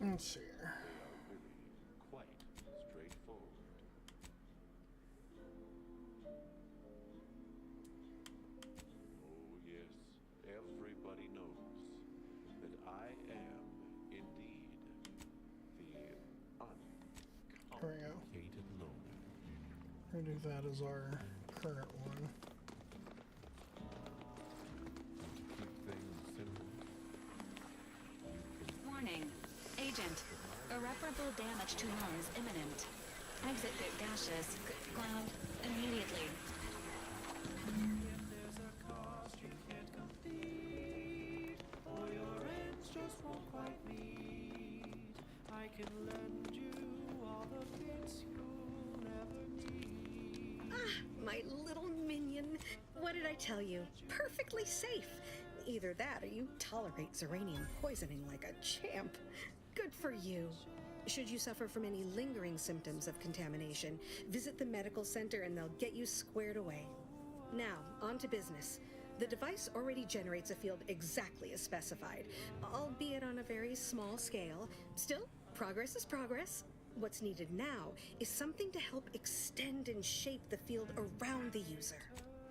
Let's see here. Quite straightforward. Oh, yes, everybody knows We'll do that as our current one. Warning. Agent. Irreparable damage to lungs imminent. Exit bit gaseous. Cloud. Immediately. My little minion. What did I tell you? Perfectly safe. Either that or you tolerate Zeranium poisoning like a champ. Good for you. Should you suffer from any lingering symptoms of contamination, visit the medical center and they'll get you squared away. Now, on to business. The device already generates a field exactly as specified, albeit on a very small scale. Still, progress is progress. What's needed now is something to help extend and shape the field around the user.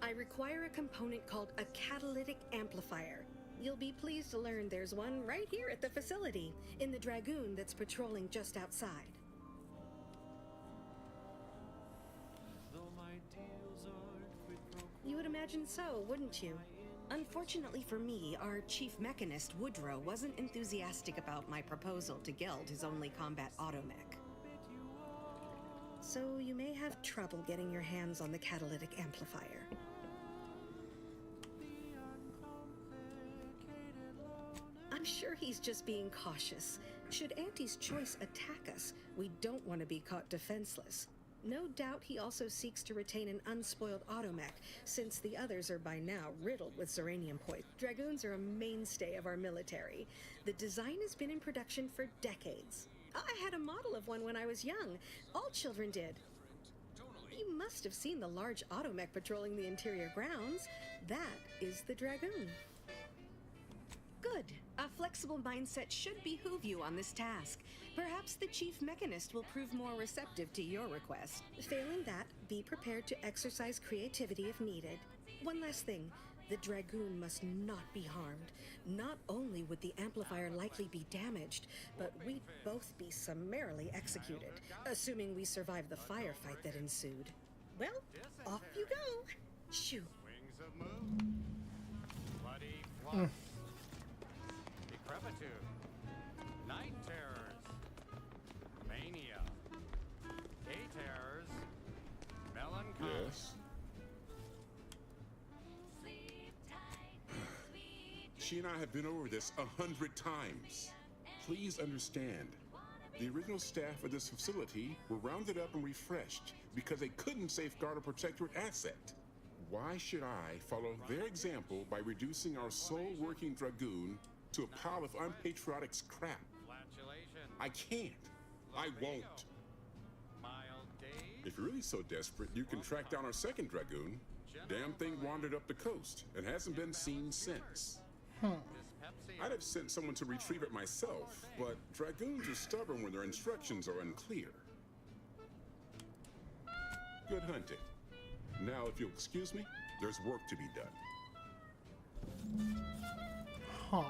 I require a component called a catalytic amplifier. You'll be pleased to learn there's one right here at the facility, in the Dragoon that's patrolling just outside. You would imagine so, wouldn't you? Unfortunately for me, our chief mechanist, Woodrow, wasn't enthusiastic about my proposal to Geld his only combat automech. So you may have trouble getting your hands on the catalytic amplifier. I'm sure he's just being cautious. Should Auntie's choice attack us, we don't want to be caught defenseless. No doubt he also seeks to retain an unspoiled automech, since the others are by now riddled with Zeranium poison. Dragoons are a mainstay of our military. The design has been in production for decades. I had a model of one when I was young. All children did. You must have seen the large automech patrolling the interior grounds. That is the Dragoon. Good. A flexible mindset should behoove you on this task. Perhaps the chief mechanist will prove more receptive to your request. Failing that, be prepared to exercise creativity if needed. One last thing. The Dragoon must not be harmed. Not only would the amplifier likely be damaged, but we'd both be summarily executed, assuming we survive the firefight that ensued. Well, off you go. Shoo. Wings of moon. Bloody flush. Decrepitude. Night terrors. Mania. Day terrors. Melancholy. Yes. She and I have been over this 100 times. Please understand, the original staff of this facility were rounded up and refreshed because they couldn't safeguard a protectorate asset. Why should I follow their example by reducing our sole working Dragoon to a pile of unpatriotic scrap? I can't. I won't. If you're really so desperate, you can track down our second Dragoon. Damn thing wandered up the coast and hasn't been seen since. I'd have sent someone to retrieve it myself, but Dragoons are stubborn when their instructions are unclear. Good hunting. Now, if you'll excuse me, there's work to be done. Huh.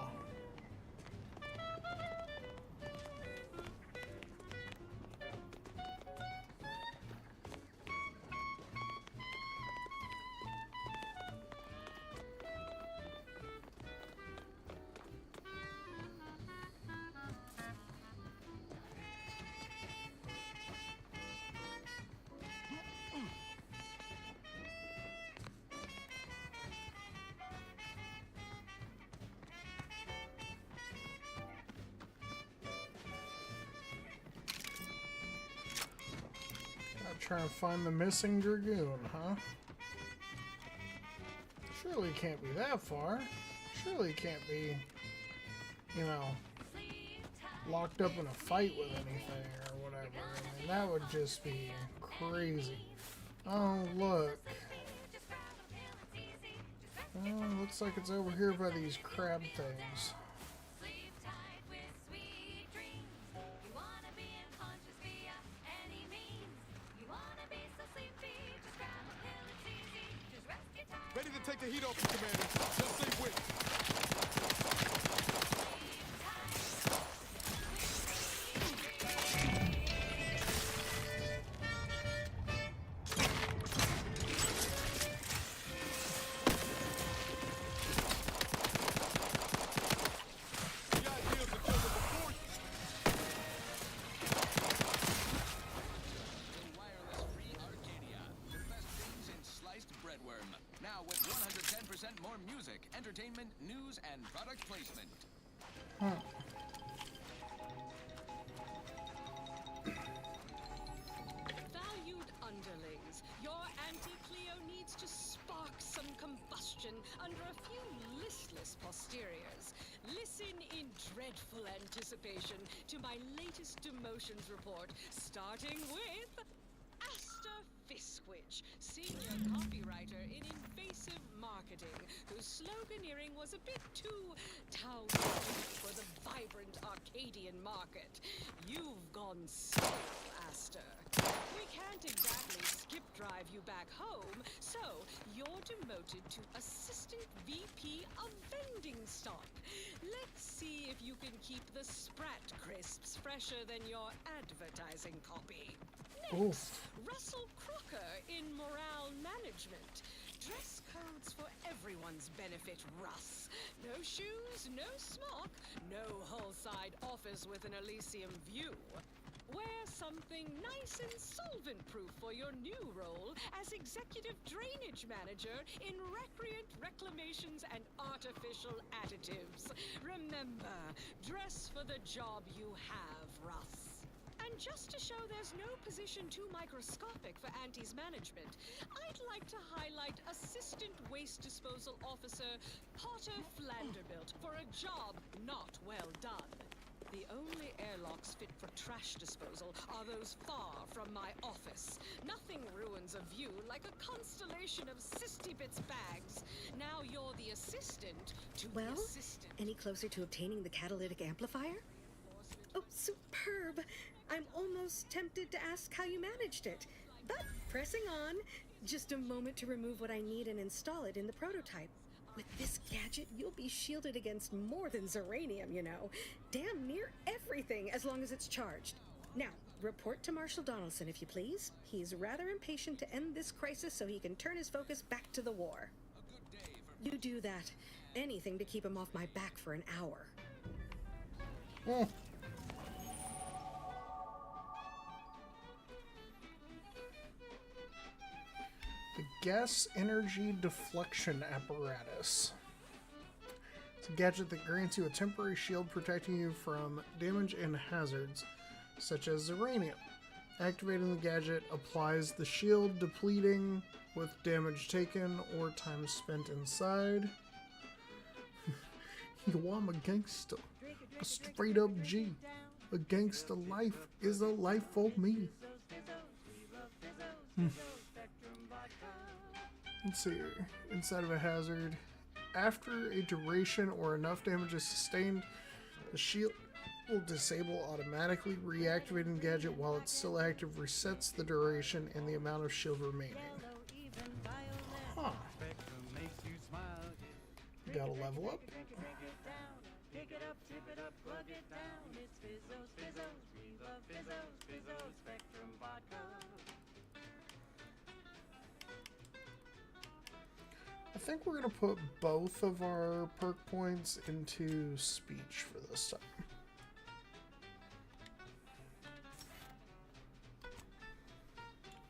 Trying to find the missing Dragoon, huh? Surely it can't be that far. Surely it can't be, you know, locked up in a fight with anything or whatever. I mean, that would just be crazy. Oh, look. Oh, looks like it's over here by these crab things. Ready to take the heat off you, Commander. Just stay with. entertainment, news, and product placement. Valued underlings, your anti-Cleo needs to spark some combustion under a few listless posteriors. Listen in dreadful anticipation to my latest demotions report, starting with Asta Fiskwich, senior copywriter in invasive marketing, whose sloganeering was a bit too town-centric for the vibrant Arcadian market. You've gone stale, Asta. We can't exactly skip drive you back home, so you're demoted to Assistant VP of Vending Stock. Let's see if you can keep the Sprat crisps fresher than your advertising copy. Next, Russell Crocker in Morale Management. Dress codes for everyone's benefit, Russ. No shoes, no smock, no whole-side office with an Elysium view. Wear something nice and solvent-proof for your new role as Executive Drainage Manager in Recreant Reclamations and Artificial Additives. Remember, dress for the job you have, Russ. And just to show there's no position too microscopic for Auntie's management, I'd like to highlight Assistant Waste Disposal Officer Potter Flanderbilt for a job not well done. The only airlocks fit for trash disposal are those far from my office. Nothing ruins a view like a constellation of Sisty Bits bags. Now you're the assistant to the assistant. Any closer to obtaining the catalytic amplifier? Oh, superb! I'm almost tempted to ask how you managed it. But pressing on, just a moment to remove what I need and install it in the prototype. With this gadget, you'll be shielded against more than Zeranium, you know. Damn near everything, as long as it's charged. Now, report to Marshal Donaldson, if you please. He's rather impatient to end this crisis so he can turn his focus back to the war. You do that. Anything to keep him off my back for an hour. The gas energy deflection apparatus. It's a gadget that grants you a temporary shield protecting you from damage and hazards, such as uranium. Activating the gadget applies the shield, depleting with damage taken or time spent inside. Yo, I'm a gangster. A straight up G. A gangster life is a life for me. Let's see here. Inside of a hazard. After a duration or enough damage is sustained, the shield will disable automatically. Reactivating the gadget while it's still active resets the duration and the amount of shield remaining. Huh. Gotta level up. Pick it up, tip it up, plug it down. It's Fizzos, Fizzos. We love Fizzos, Fizzos, Spectrum Vodka. I think we're gonna put both of our perk points into speech for this time.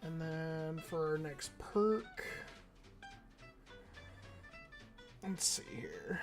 And then for our next perk, let's see here.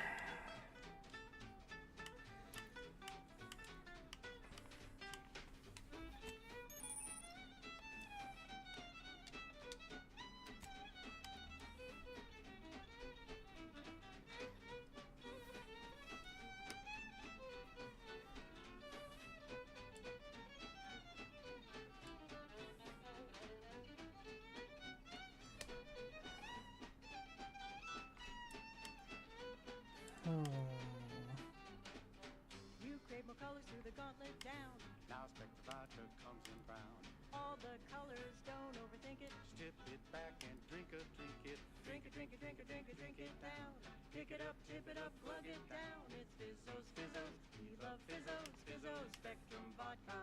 You crave more colors through the gauntlet down. Now Spectre Vodka comes in brown. All the colors, don't overthink it. Tip it back and drink it, drink it. Drink it, drink it, drink it, drink it, drink it down. Pick it up, tip it up, plug it down. It's Fizzos, Fizzos. We love Fizzos, Fizzos, Spectrum Vodka.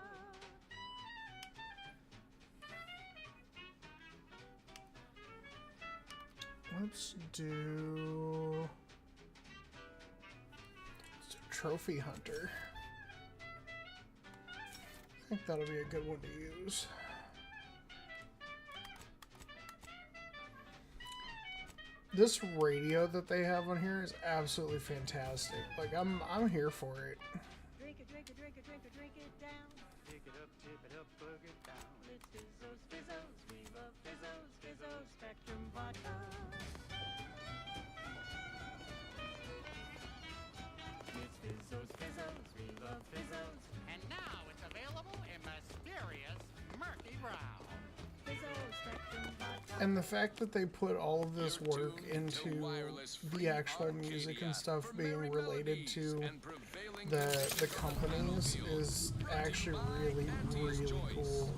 Let's do Trophy Hunter. I think that'll be a good one to use. This radio that they have on here is absolutely fantastic. Like I'm here for it. Drink it, drink it, drink it, drink it, drink it down. Pick it up, tip it up, plug it down. It's Fizzos, Fizzos, we love Fizzos, Fizzos, Spectrum Vodka. It's Fizzos, Fizzos, we love Fizzos. And now it's available in mysterious murky brown. Fizzos, Spectrum Vodka. And the fact that they put all of this work into the actual music and stuff being related to the companies is actually really, really cool.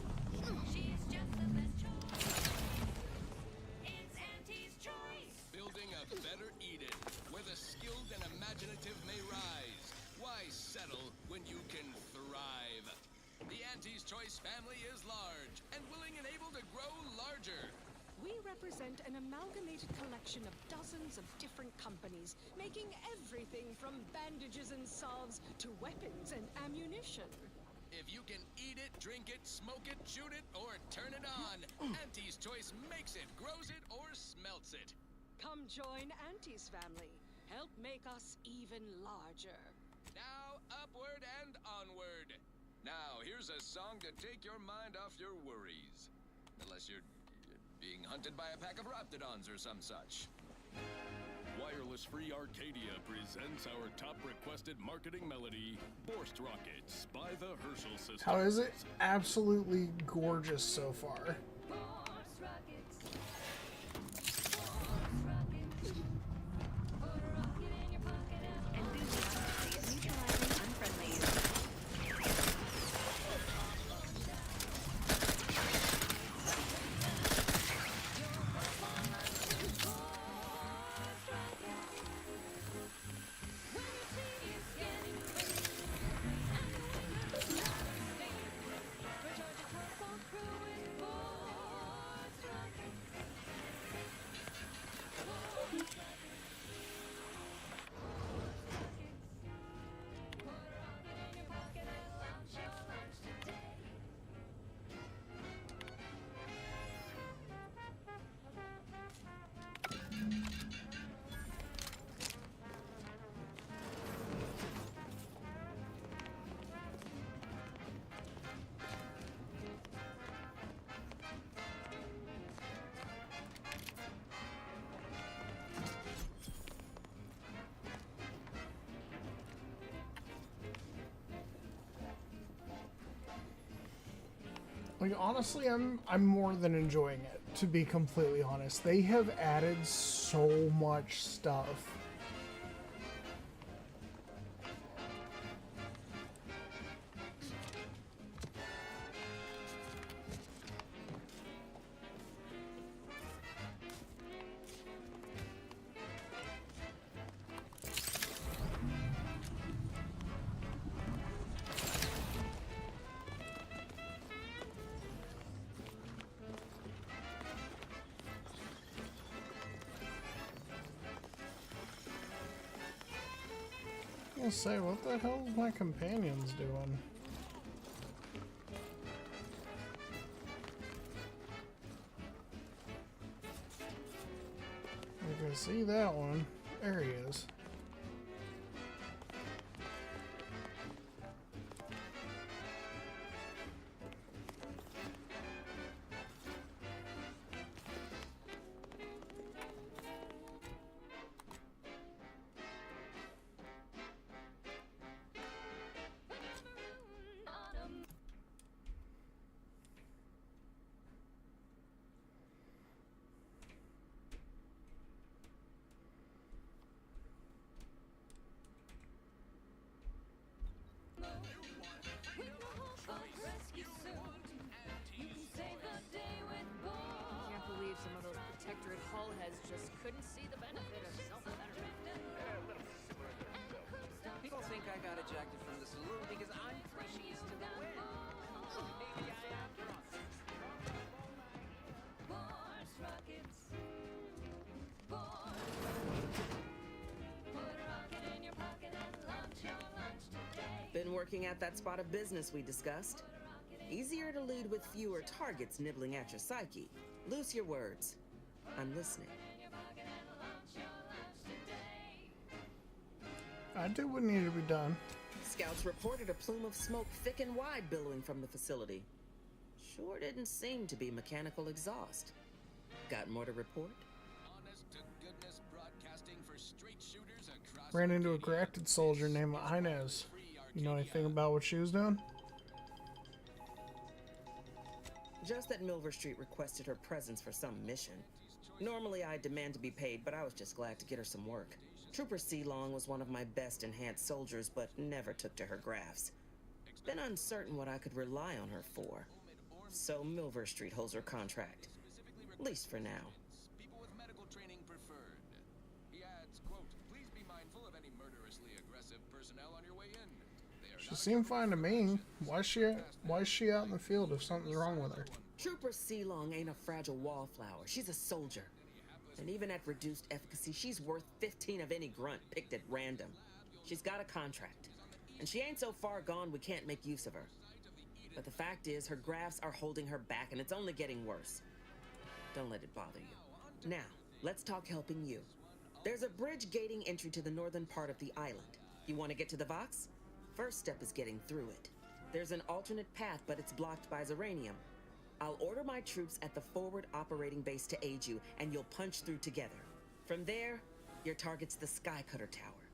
Building a better Eden, where the skilled and imaginative may rise. Why settle when you can thrive? The Auntie's Choice family is large and willing and able to grow larger. We represent an amalgamated collection of dozens of different companies, making everything from bandages and salves to weapons and ammunition. If you can eat it, drink it, smoke it, shoot it, or turn it on, Auntie's Choice makes it, grows it, or smelts it. Come join Auntie's family. Help make us even larger. Now, upward and onward. Now, here's a song to take your mind off your worries. Unless you're being hunted by a pack of raptidons or some such. Wireless Free Arcadia presents our top requested marketing melody, Borst Rockets by the Herschel Sisters. How is it? Absolutely gorgeous so far. Like, honestly, I'm more than enjoying it, to be completely honest. They have added so much stuff. I was gonna say, what the hell is my companions doing? I can see that one. There he is. Can't believe some of those protectorate hull heads just couldn't see the benefit of self-betterment. People think I got ejected from the saloon because I'm precious to the wind. Maybe I am drunk. Been working at that spot of business we discussed. Easier to lead with fewer targets nibbling at your psyche. Loose your words. I'm listening. I did what needed to be done. Scouts reported a plume of smoke thick and wide billowing from the facility. Sure didn't seem to be mechanical exhaust. Got more to report? Honest-to-goodness broadcasting for straight shooters across Ran into a grafted soldier named Inez. You know anything about what she was doing? Just that Milver Street requested her presence for some mission. Normally I'd demand to be paid, but I was just glad to get her some work. Trooper Sealong was one of my best enhanced soldiers, but never took to her grafts. Been uncertain what I could rely on her for. So Milver Street holds her contract. At least for now. People with medical training preferred. He adds, quote, please be mindful of any murderously aggressive personnel on your way in. She seemed fine to me. Why is she out in the field if something's wrong with her? Trooper Sealong ain't a fragile wallflower. She's a soldier. And even at reduced efficacy, she's worth 15 of any grunt picked at random. She's got a contract. And she ain't so far gone we can't make use of her. But the fact is, her grafts are holding her back, and it's only getting worse. Don't let it bother you. Now, let's talk helping you. There's a bridge gating entry to the northern part of the island. You want to get to the Vox? First step is getting through it. There's an alternate path, but it's blocked by Zeranium. I'll order my troops at the forward operating base to aid you, and you'll punch through together. From there, your target's the Skycutter Tower.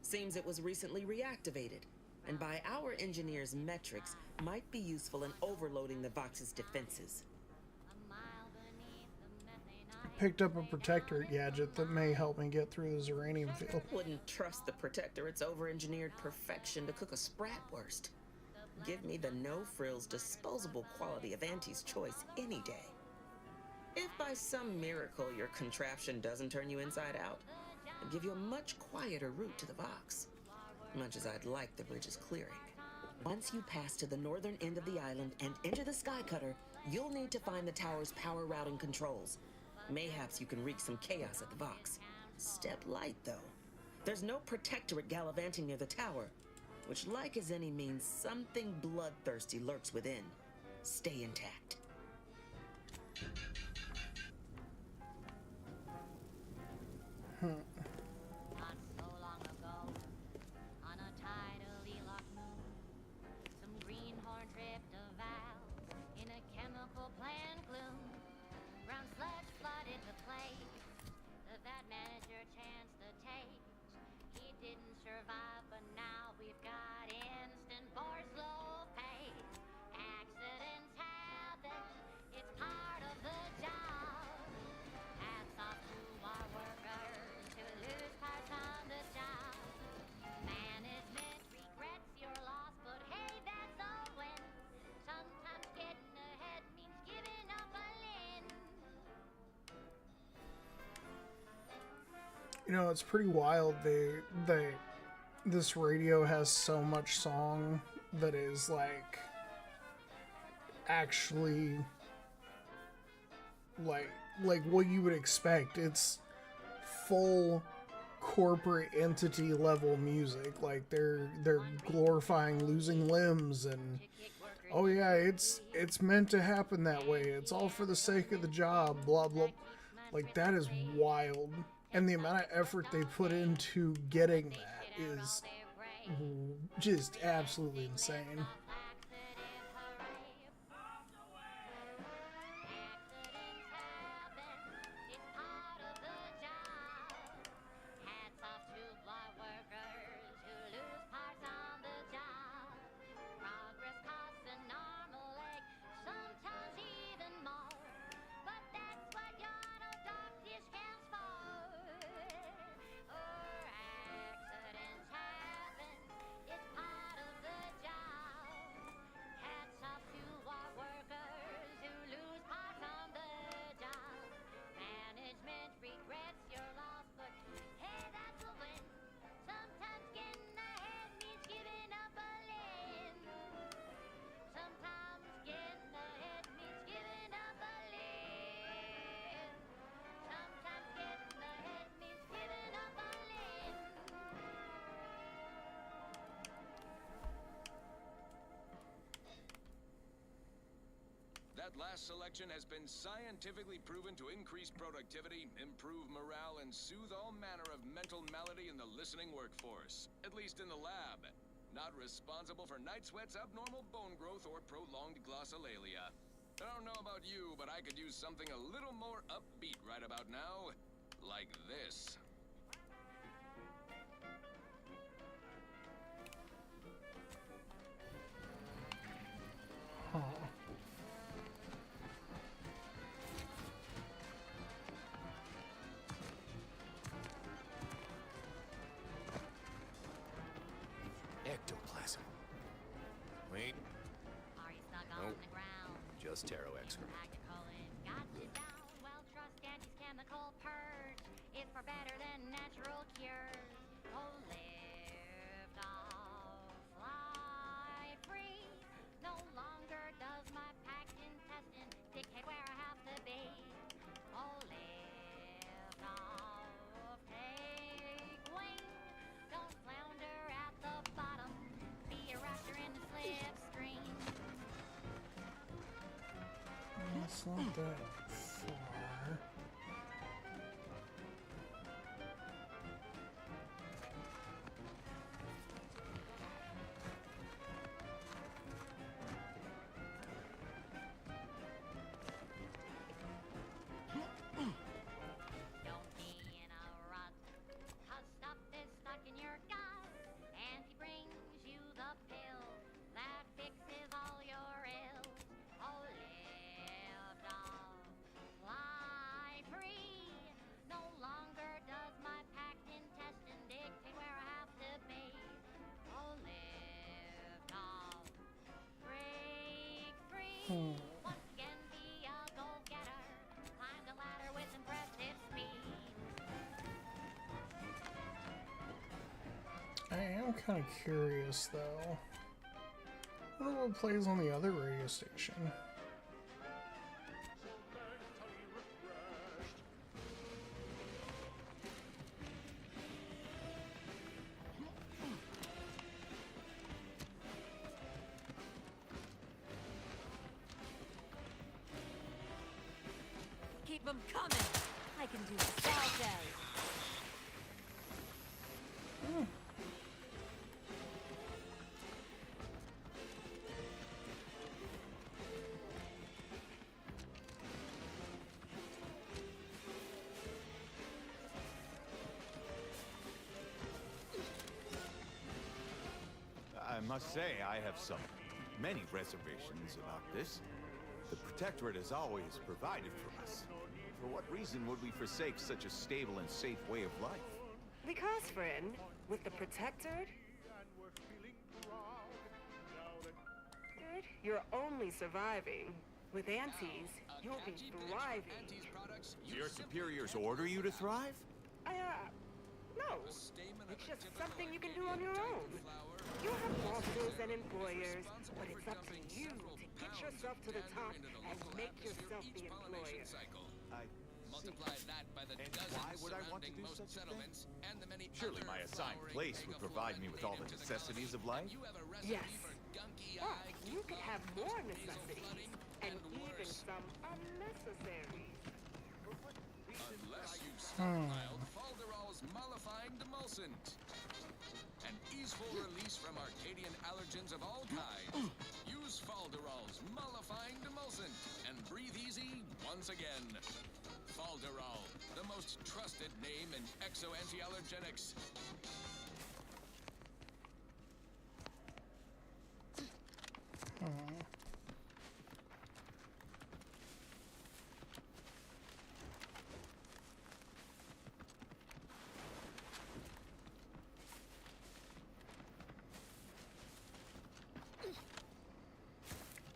Seems it was recently reactivated, and by our engineers' metrics, might be useful in overloading the Vox's defenses. I picked up a protector gadget that may help me get through the Zeranium field. Wouldn't trust the protector. It's over-engineered perfection to cook a spratwurst. Give me the no-frills, disposable quality of Auntie's choice any day. If by some miracle your contraption doesn't turn you inside out, I'll give you a much quieter route to the Vox. Much as I'd like the bridge's clearing. Once you pass to the northern end of the island and enter the Skycutter, you'll need to find the tower's power routing controls. Mayhaps you can wreak some chaos at the Vox. Step light, though. There's no protectorate gallivanting near the tower, which, like as any, means something bloodthirsty lurks within. Stay intact. Not so long ago, on a tidally locked moon, some greenhorn tripped a valve in a chemical plant gloom. Brown sludge flooded the place. The vat manager chanced the taste. He didn't survive, but now we've got instant for slow pay. Accidents happen, it's part of the job. Hats off to our workers who lose parts on the job. Management regrets your loss, but hey, that's a win. Sometimes getting ahead means giving up a limb. You know, it's pretty wild. This radio has so much song that is like actually like what you would expect. It's full corporate entity level music. Like they're glorifying losing limbs and oh yeah, it's meant to happen that way. It's all for the sake of the job, blah blah. Like that is wild. And the amount of effort they put into getting that is just absolutely insane. that last selection has been scientifically proven to increase productivity, improve morale, and soothe all manner of mental malady in the listening workforce. At least in the lab. Not responsible for night sweats, abnormal bone growth, or prolonged glossolalia. I don't know about you, but I could use something a little more upbeat right about now. Like this. Huh. Ectoplasm. Wait. Are you stuck Nope. on the ground? Just tarot excrement. Got you down. Well, trust Auntie's chemical purge is far better than natural cures. Oh, lift off, fly free. No longer does my packed intestine dictate where I have to be. Oh, lift off, take wing. Don't flounder at the bottom. Be a raptor in the slipstream. It's not that far. Don't be in a rut, 'cause stuff is stuck in your gut. And he brings you the pill that fixes all your ills. Oh, lift off, fly free. No longer does my packed intestine dictate where I have to be. Oh, lift off, break free. Once again, be a go-getter. Climb the ladder with impressive speed. I am kind of curious, though. I wonder what plays on the other radio station. Keep them coming. I can do this all day. I must say, I have many reservations about this. The Protectorate has always provided for us. For what reason would we forsake such a stable and safe way of life? Because, friend, with the Protectorate, you're only surviving. With Aunties, you'll be thriving. Your superiors order you to thrive? No. It's just something you can do on your own. You'll have bosses and employers, but it's up to you to get yourself to the top and make yourself the employer. Multiply that by the dozens why would I want to surrounding do most such a thing? settlements and the many Surely other my assigned flowering place would provide me with all the into the necessities of life? You have a recipe Yes. for gunky But eye you could have more necessities, and even some unnecessaries. unless you stockpiled Falderall's mollifying demulcent. An easeful release from Arcadian allergens of all kinds. Use Falderall's mollifying demulcent and breathe easy once again. Falderall, the most trusted name in exo-anti-allergenics.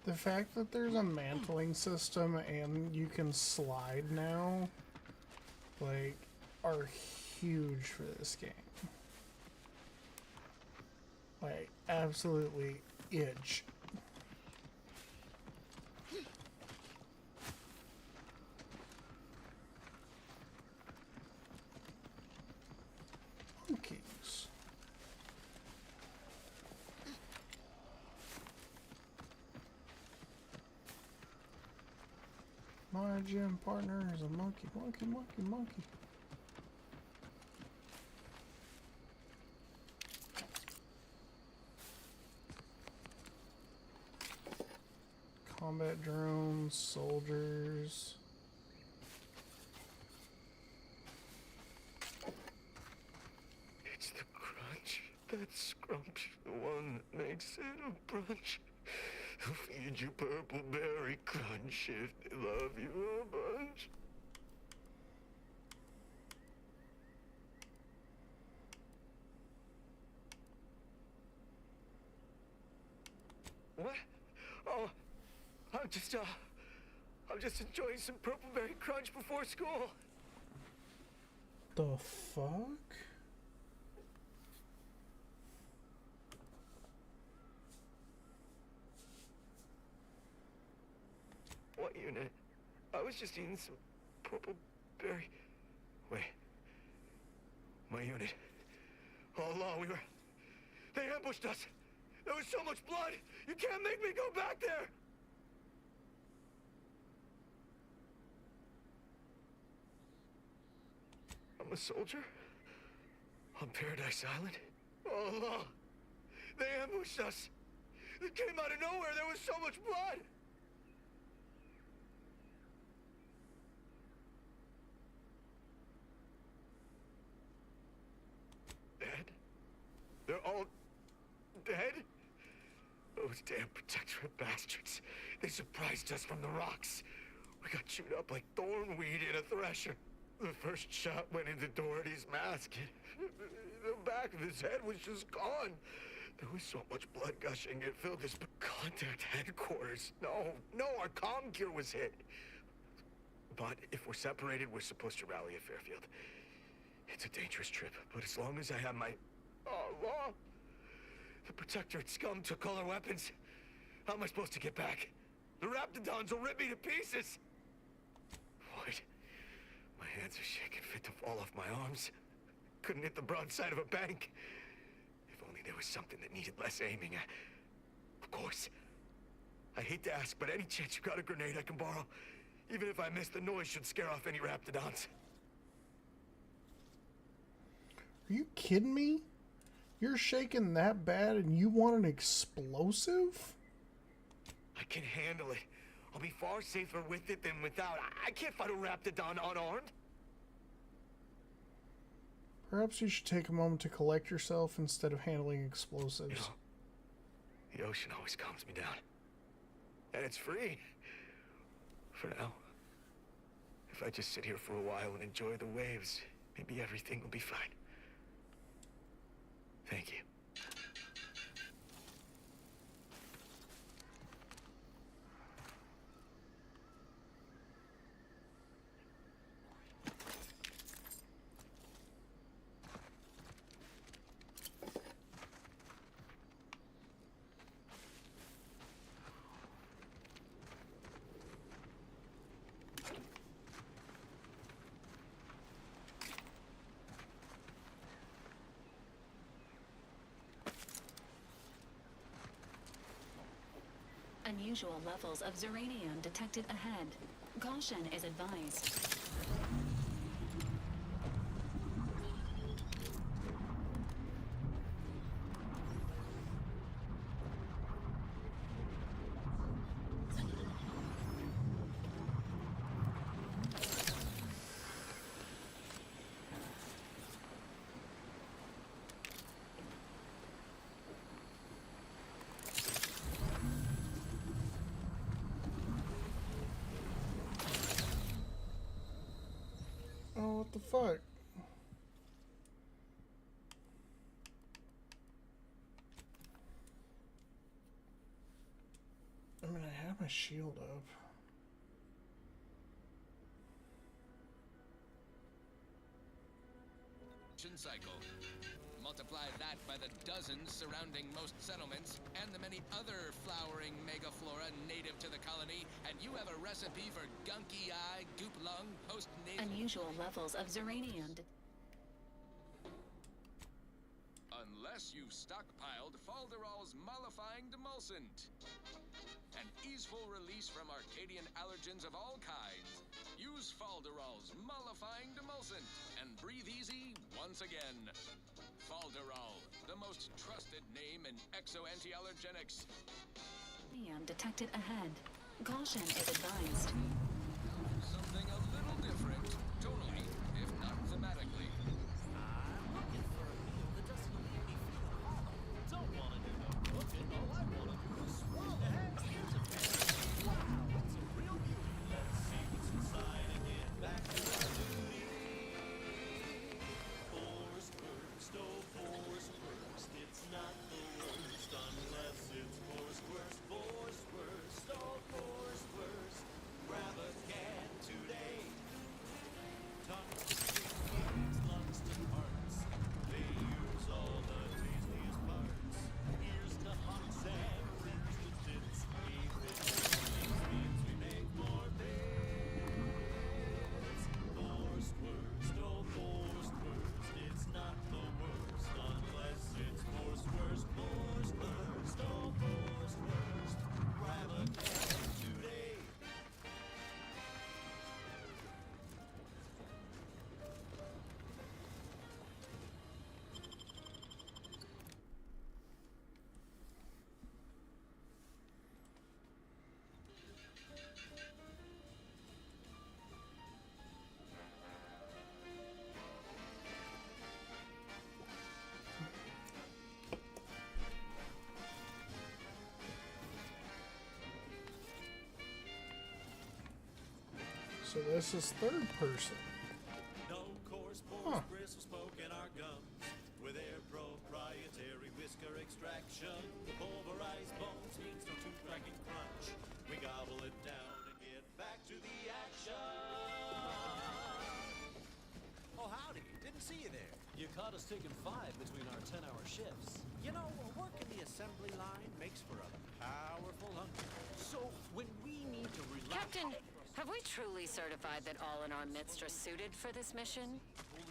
The fact that there's a mantling system and you can slide now, like, are huge for this game. Like, absolutely itch. Monkeys. My gym partner is a monkey, monkey, monkey, monkey. Combat drones, soldiers. It's the crunch. That scrump's the one that makes it a brunch. They'll feed you purple berry crunch if they love you a bunch. What? Oh, I'm just enjoying some purple berry crunch before school. The fuck? What unit? I was just eating some purple berry. Wait. My unit. All along they ambushed us. There was so much blood. You can't make me go back there. I'm a soldier on Paradise Island. All along, they ambushed us. It came out of nowhere. There was so much blood. Dead? They're all dead? Those damn Protectorate bastards. They surprised us from the rocks. We got chewed up like thornweed in a thresher. The first shot went into Doherty's mask. The back of his head was just gone. There was so much blood gushing, it filled his contact headquarters. No, our comm gear was hit. But if we're separated, we're supposed to rally at Fairfield. It's a dangerous trip, but as long as I have my... law... The Protectorate scum took all our weapons. How am I supposed to get back? The Raptidons will rip me to pieces! What? My hands are shaking fit to fall off my arms. Couldn't hit the broadside of a bank. If only there was something that needed less aiming. Of course. I hate to ask, but any chance you got a grenade I can borrow? Even if I miss, the noise should scare off any Raptidons. Are you kidding me? You're shaking that bad and you want an explosive? I can handle it. I'll be far safer with it than without. I can't fight a Raptidon unarmed. Perhaps you should take a moment to collect yourself instead of handling explosives. The ocean always calms me down. And it's free. For now. If I just sit here for a while and enjoy the waves, maybe everything will be fine. Thank you. Unusual levels of Zeranium detected ahead. Caution is advised. Oh, what the fuck? I mean, I have my shield up. Cycle. Multiply that by the dozens surrounding most settlements and the many other flowering megaflora native to the colony, and you have a recipe for gunky eye, goop lung, post-nasal... Unusual levels of Zeranium. Unless you've stockpiled Falderall's mollifying demulcent. An easeful release from Arcadian allergens of all kinds. Use Falderall's mollifying demulcent and breathe easy once again. Falderall, the most trusted name in exo-anti-allergenics. Uranium detected ahead. Caution is advised. Something a little different, tonally, if not thematically. I'm looking for a meal that doesn't leave me feeling hollow. Don't want to do no cooking. All I want to do is swallow. Here's a pan. Wow, it's a real beauty. Let's see what's inside and get back to our duty. Force first, oh force first. It's not the worst unless it's force worst. Force first, oh force first. Grab a can today. Tongue to knees, lungs to hearts. They use all the tastiest parts. Ears to humps and ribs to tits. Keep it means we make more bits. Forced worst, oh forced worst. It's not the worst unless it's forced worst. Forced worst, oh forced worst. Grab a can today. So this is third person. No coarse pores, bristle smoke in our gums. With their proprietary whisker extraction, the pulverized bones means no tooth cracking crunch. We gobble it down and get back to the action. Oh, howdy. Didn't see you there. You caught us taking 5 between our 10-hour shifts. You know, working the assembly line makes for a powerful hunter. So when we need to relax... Captain, have we truly certified that all in our midst are suited for this mission?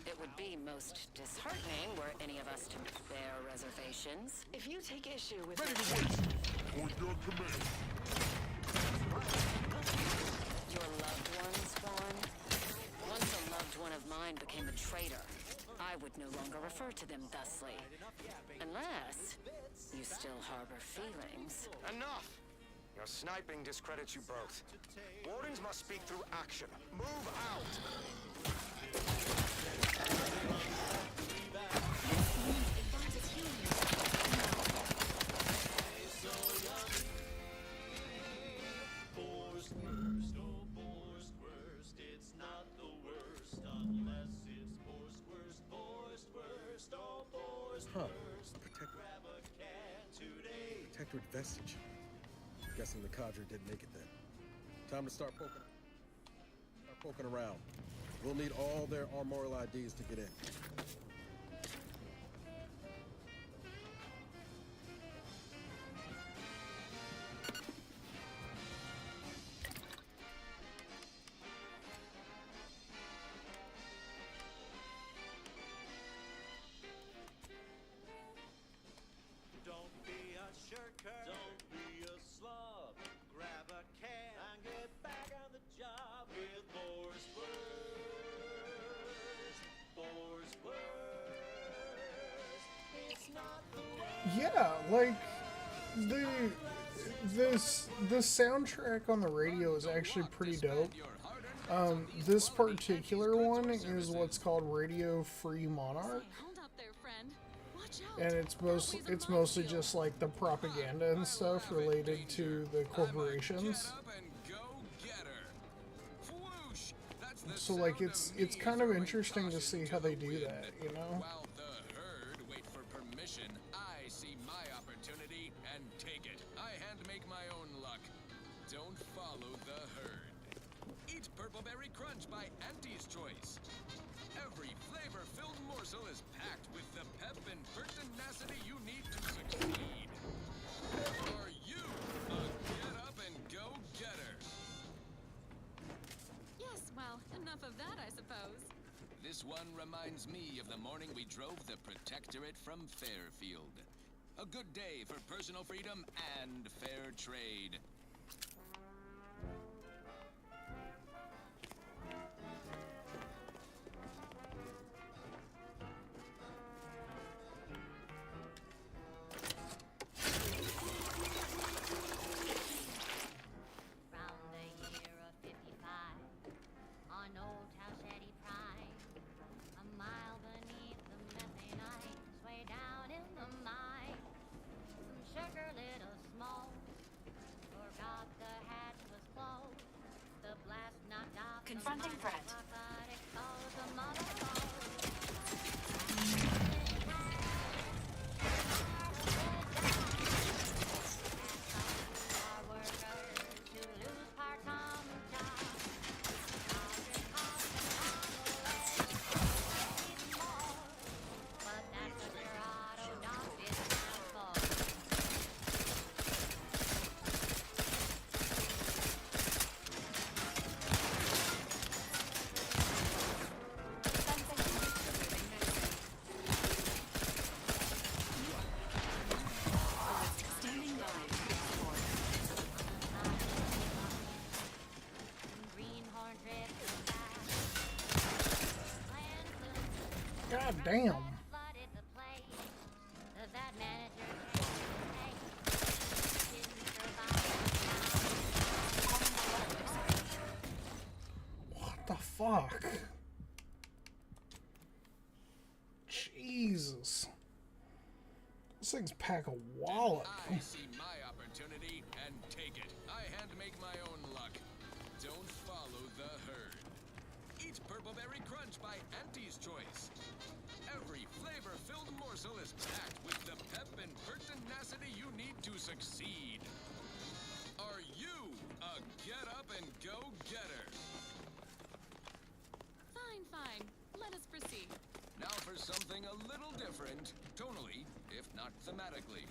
It would be most disheartening were any of us to bear reservations. If you take issue with Ready to wait. On your command. Your loved ones, Vaughn? Once a loved one of mine became a traitor, I would no longer refer to them thusly. Unless you still harbor feelings. Enough! Your sniping discredits you both. Wardens must speak through action. Move out! Forced worst, oh forced worst. It's not the worst unless it's forced worst. Forced worst, oh forced worst. Grab a can today. Protectorate vestige. Guessing the cadre didn't make it then. Time to start poking around. We'll need all their armorial IDs to get in. Don't be a shirker. Don't be a slob. Grab a can and get back on the job with forced worst. Forced worst. It's not the worst. Yeah, like the soundtrack on the radio is actually pretty dope. This particular one is what's called Radio Free Monarch, Hold up there, friend. Watch out. and it's mostly just like the propaganda and stuff related to the corporations. So like it's kind of interesting to see how they do that, you know? While the herd wait for permission, I see my opportunity and take it. I hand make my own luck. Don't follow the herd. Eat Purpleberry Crunch by Auntie's Choice. Every flavor-filled morsel is packed with the pep and pertinacity you need to succeed. Are you a get-up-and-go-getter? Yes, well, enough of that, I suppose. This one reminds me of the morning we drove the Protectorate from Fairfield. A good day for personal freedom and fair trade. Confronting threat. God damn. What the fuck? Jesus. Those things pack a wallet. I see my opportunity and take it. I hand make my own luck. Don't follow the herd. Eat Purple Berry Crunch by Auntie's Choice. Every flavor-filled morsel is packed with the pep and pertinacity you need to succeed. Are you a get-up-and-go-getter? Fine, fine. Let us proceed. Now for something a little different, tonally, if not thematically.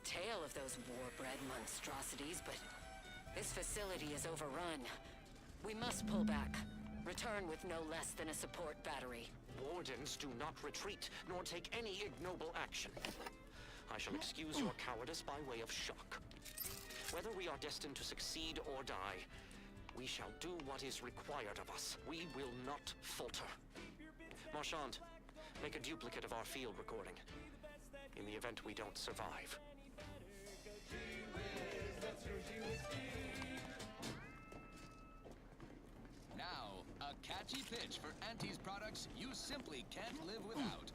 Tale of those war-bred monstrosities, but this facility is overrun. We must pull back. Return with no less than a support battery. Wardens do not retreat, nor take any ignoble action. I shall excuse your cowardice by way of shock. Whether we are destined to succeed or die, we shall do what is required of us. We will not falter. Marchand, make a duplicate of our field recording, in the event we don't survive. Now, a catchy pitch for Auntie's products you simply can't live without.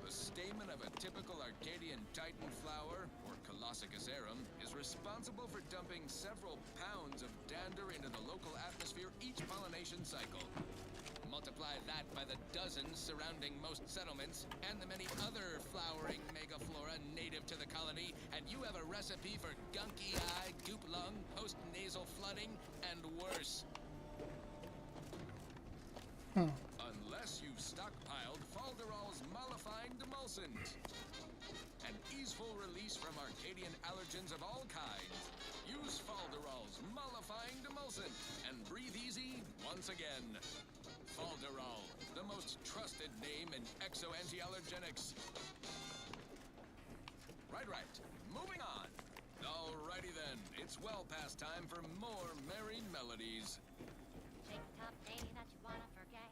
The stamen of a typical Arcadian Titan flower, or collage Fossicacerum is responsible for dumping several pounds of dander into the local atmosphere each pollination cycle. Multiply that by the dozens surrounding most settlements and the many other flowering megaflora native to the colony, and you have a recipe for gunky eye, goop lung, post-nasal flooding, and worse. Unless you've stockpiled Falderall's mollifying demulcent. An easeful release from Arcadian allergens of all kinds. Use Falderall's mollifying demulcent and breathe easy once again. Falderall, the most trusted name in exo-anti-allergenics. Right. Moving on. Alrighty then. It's well past time for more merry melodies. Take a tough day that you wanna forget.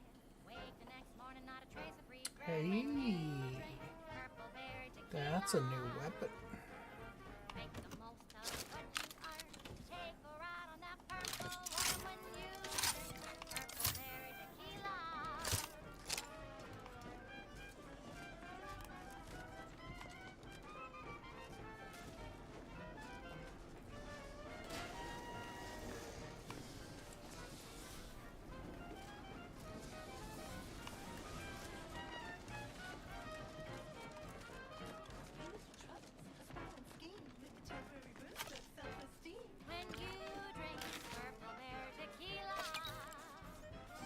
Wake the next morning, not a trace of regret. Hey, Drink purple berry tequila. that's a new weapon. Make the most of what you are. Take a ride on that purple one when you drink purple berry tequila. When you drink purple berry tequila.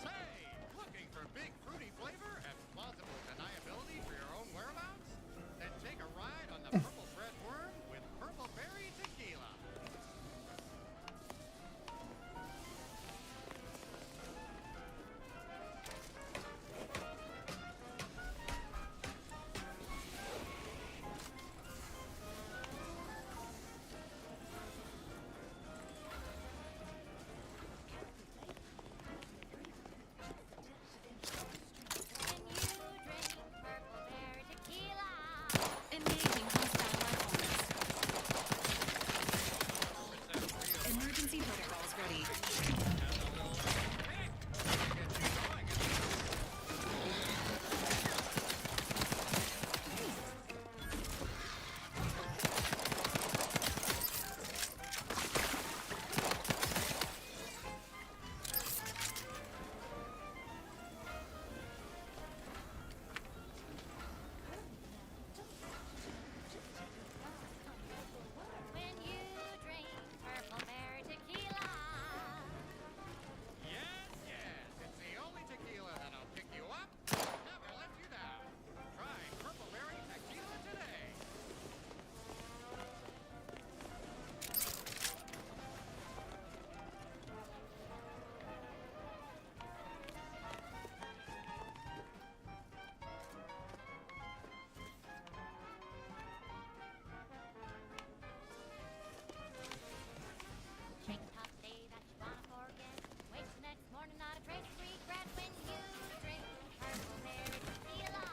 Say, looking for big fruity flavor and plausible deniability for your own whereabouts? Then take a ride on the purple bread worm with purple berry tequila. Purple berry tequila. Engaging hostile weapons. Emergency protocols ready. When you drink purple berry tequila. Yes, it's the only tequila that'll pick you up, never let you down. Try purple berry tequila today. Take a tough day that you wanna forget. Wake the next morning, not a trace of regret. When you drink purple berry tequila.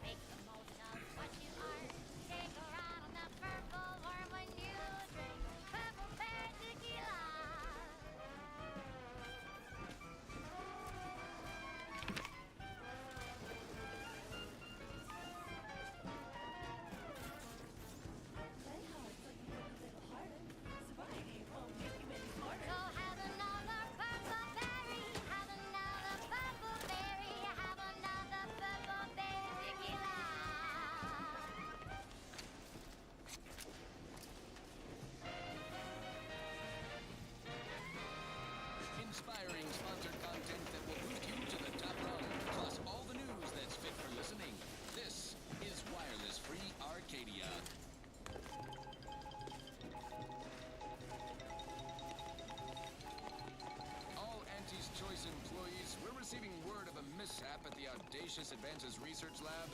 Make the most of what you are. Take a ride on that purple worm when you drink purple berry tequila. So have another purple berry, have another purple berry, have another purple berry tequila. Inspiring sponsored content that will boost you to the top rung, plus all the news that's fit for listening. This is Wireless Free Arcadia. All Auntie's Choice employees, we're receiving word of a mishap at the Audacious Advances Research Lab.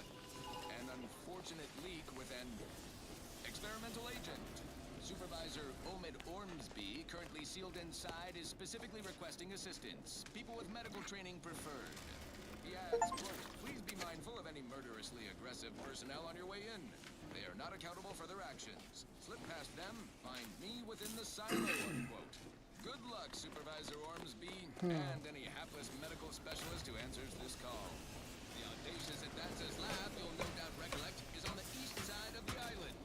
An unfortunate leak with an experimental agent. Supervisor Omid Ormsby, currently sealed inside, is specifically requesting assistance. People with medical training preferred. He adds, quote, please be mindful of any murderously aggressive personnel on your way in. They are not accountable for their actions. Slip past them, find me within the silo, unquote. Good luck, Supervisor Ormsby, and any hapless medical specialist who answers this call. The Audacious Advances Lab, you'll no doubt recollect, is on the east side of the island.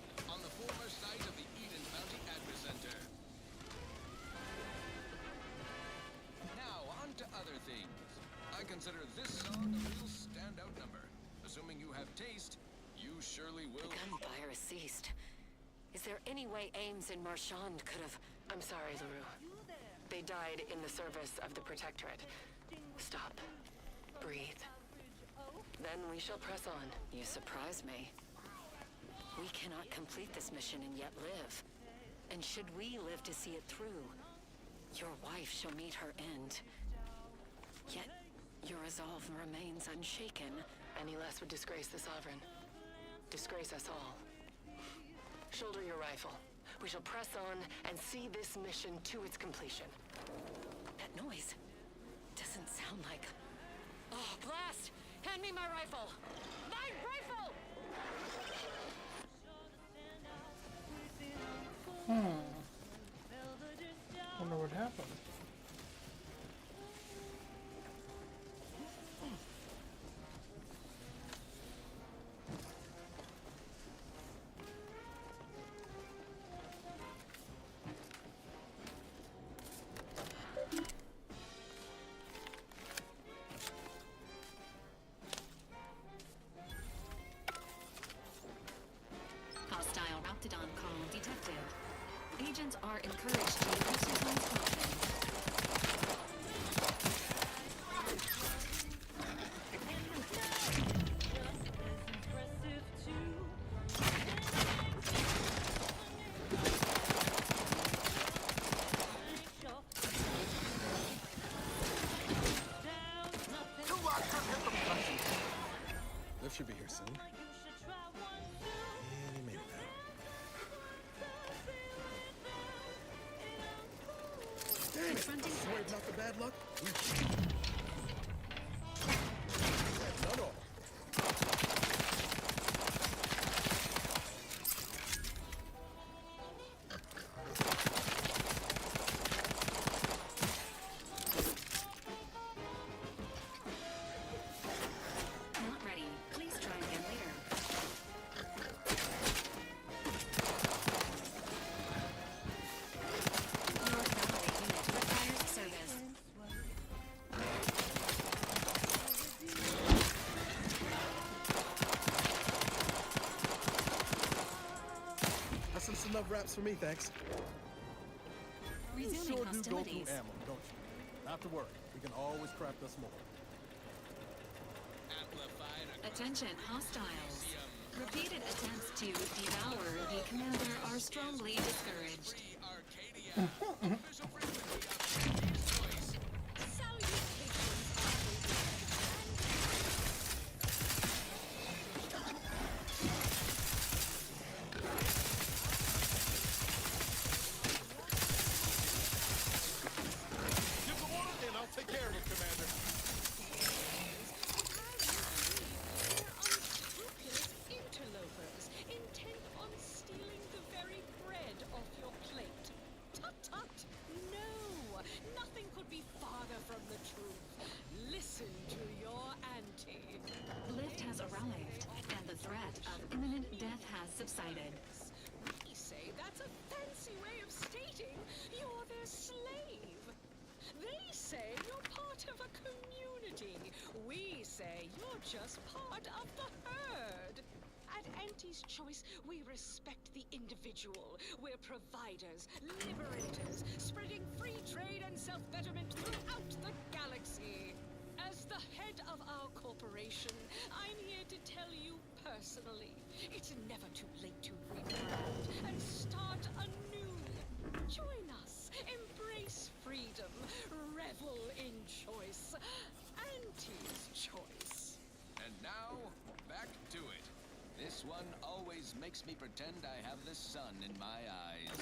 surely will. The gunfire has ceased. Is there any way Ames and Marchand could have... I'm sorry, LaRue. They died in the service of the Protectorate. Stop. Breathe. Then we shall press on. You surprise me. We cannot complete this mission and yet live. And should we live to see it through, your wife shall meet her end. Yet, your resolve remains unshaken. Any less would disgrace the Sovereign. Disgrace us all. Shoulder your rifle. We shall press on and see this mission to its completion. That noise doesn't sound like... Oh, blast! Hand me my rifle! My rifle! Wonder what happened. Hostile Raptidon call detected. Agents are encouraged to exercise caution. Lift should be here soon. Any minute now. Damn it! Sorry about the bad luck. Not all. Not ready. Please try again later. Your cavalry unit requires service. That's enough wraps for me, thanks. Resuming You sure do go hostilities. through ammo, don't you? Not to worry. We can always craft us more. Attention, hostiles. Repeated attempts to devour the commander are strongly discouraged. Give the order and I'll take care of it, Commander. Unscrupulous interlopers, intent on stealing the very bread off your plate. Tut tut! No! Nothing could be farther from the truth. Listen to your auntie. Lift has arrived, and the threat of imminent death has subsided. We say that's a fancy way of stating you're their slave. They say you're part of a community. We say you're just part of the herd. At Auntie's Choice, we respect the individual. We're providers, liberators, spreading free trade and self-betterment throughout the galaxy. As the head of our corporation, I'm here to tell you personally, it's never too late to rebrand and start anew. Join us, embrace freedom, revel in choice. Auntie's Choice. And now, back to it. This one always makes me pretend I have the sun in my eyes.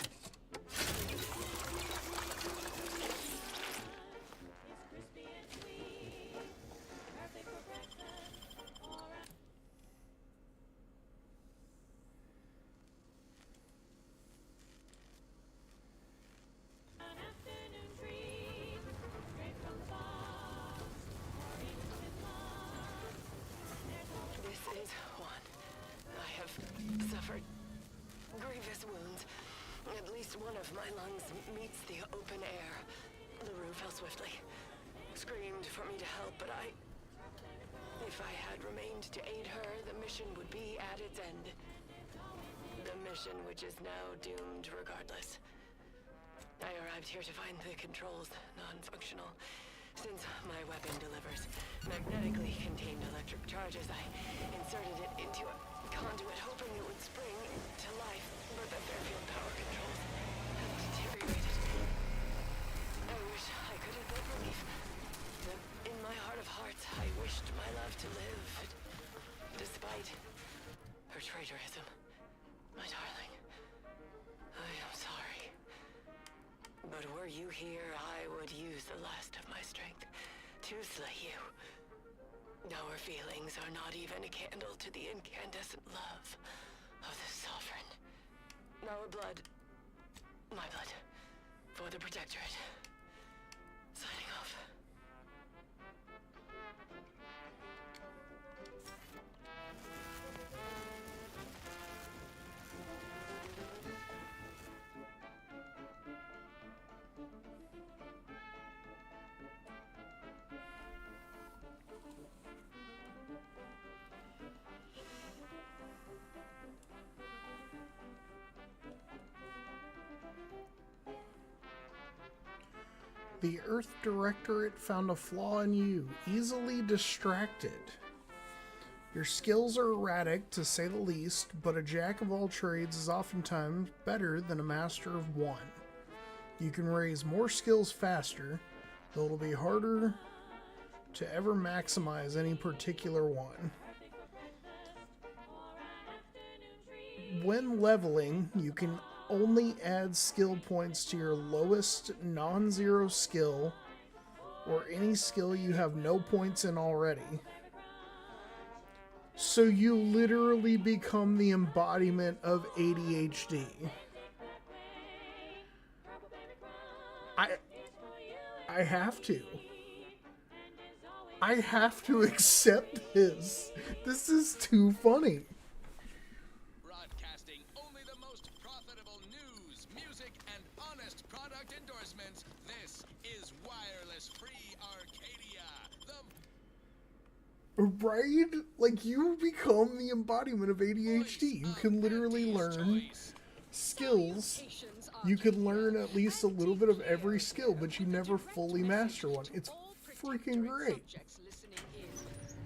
This is one. I have suffered grievous wounds. At least one of my lungs meets the open air. LaRue fell swiftly. Screamed for me to help, but I If I had remained to aid her, the mission would be at its end. The mission which is now doomed regardless. I arrived here to find the controls non-functional. Since my weapon delivers magnetically contained electric charges, I inserted it into a conduit hoping it would spring to life, but the Fairfield power controls have deteriorated. I wish I could have built relief. In my heart of hearts, I wished my love to live, despite her traitorism. My darling, I am sorry. But were you here, I would use the last of my strength to slay you. Our feelings are not even a candle to the incandescent love of the Sovereign. Our blood, my blood, for the Protectorate. Signing off. The Earth Directorate found a flaw in you, easily distracted. Your skills are erratic, to say the least, but a jack of all trades is oftentimes better than a master of one. You can raise more skills faster, though it'll be harder to ever maximize any particular one. When leveling, you can only add skill points to your lowest non-zero skill or any skill you have no points in already. So you literally become the embodiment of ADHD. I have to. I have to accept this. This is too funny. Broadcasting only the most profitable news, music, and honest product endorsements. This is Wireless Free Arcadia. Right? Like, you become the embodiment of ADHD. You can literally learn skills. You can learn at least a little bit of every skill, but you never fully master one. It's freaking great.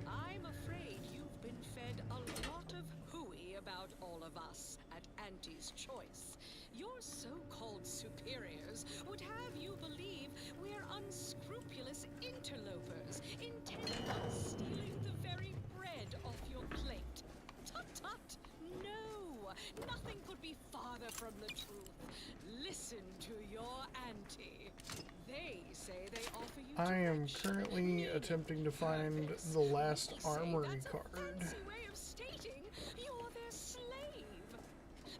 I'm afraid you've been fed a lot of hooey about all of us at Auntie's Choice. Your so-called superiors would have you believe we're unscrupulous interlopers, intent on stealing the very bread off your plate. Tut-tut! No! Nothing could be farther from the truth. Listen to your auntie. They say they offer you I am currently attempting to find the last armory card. way of stating you're their slave.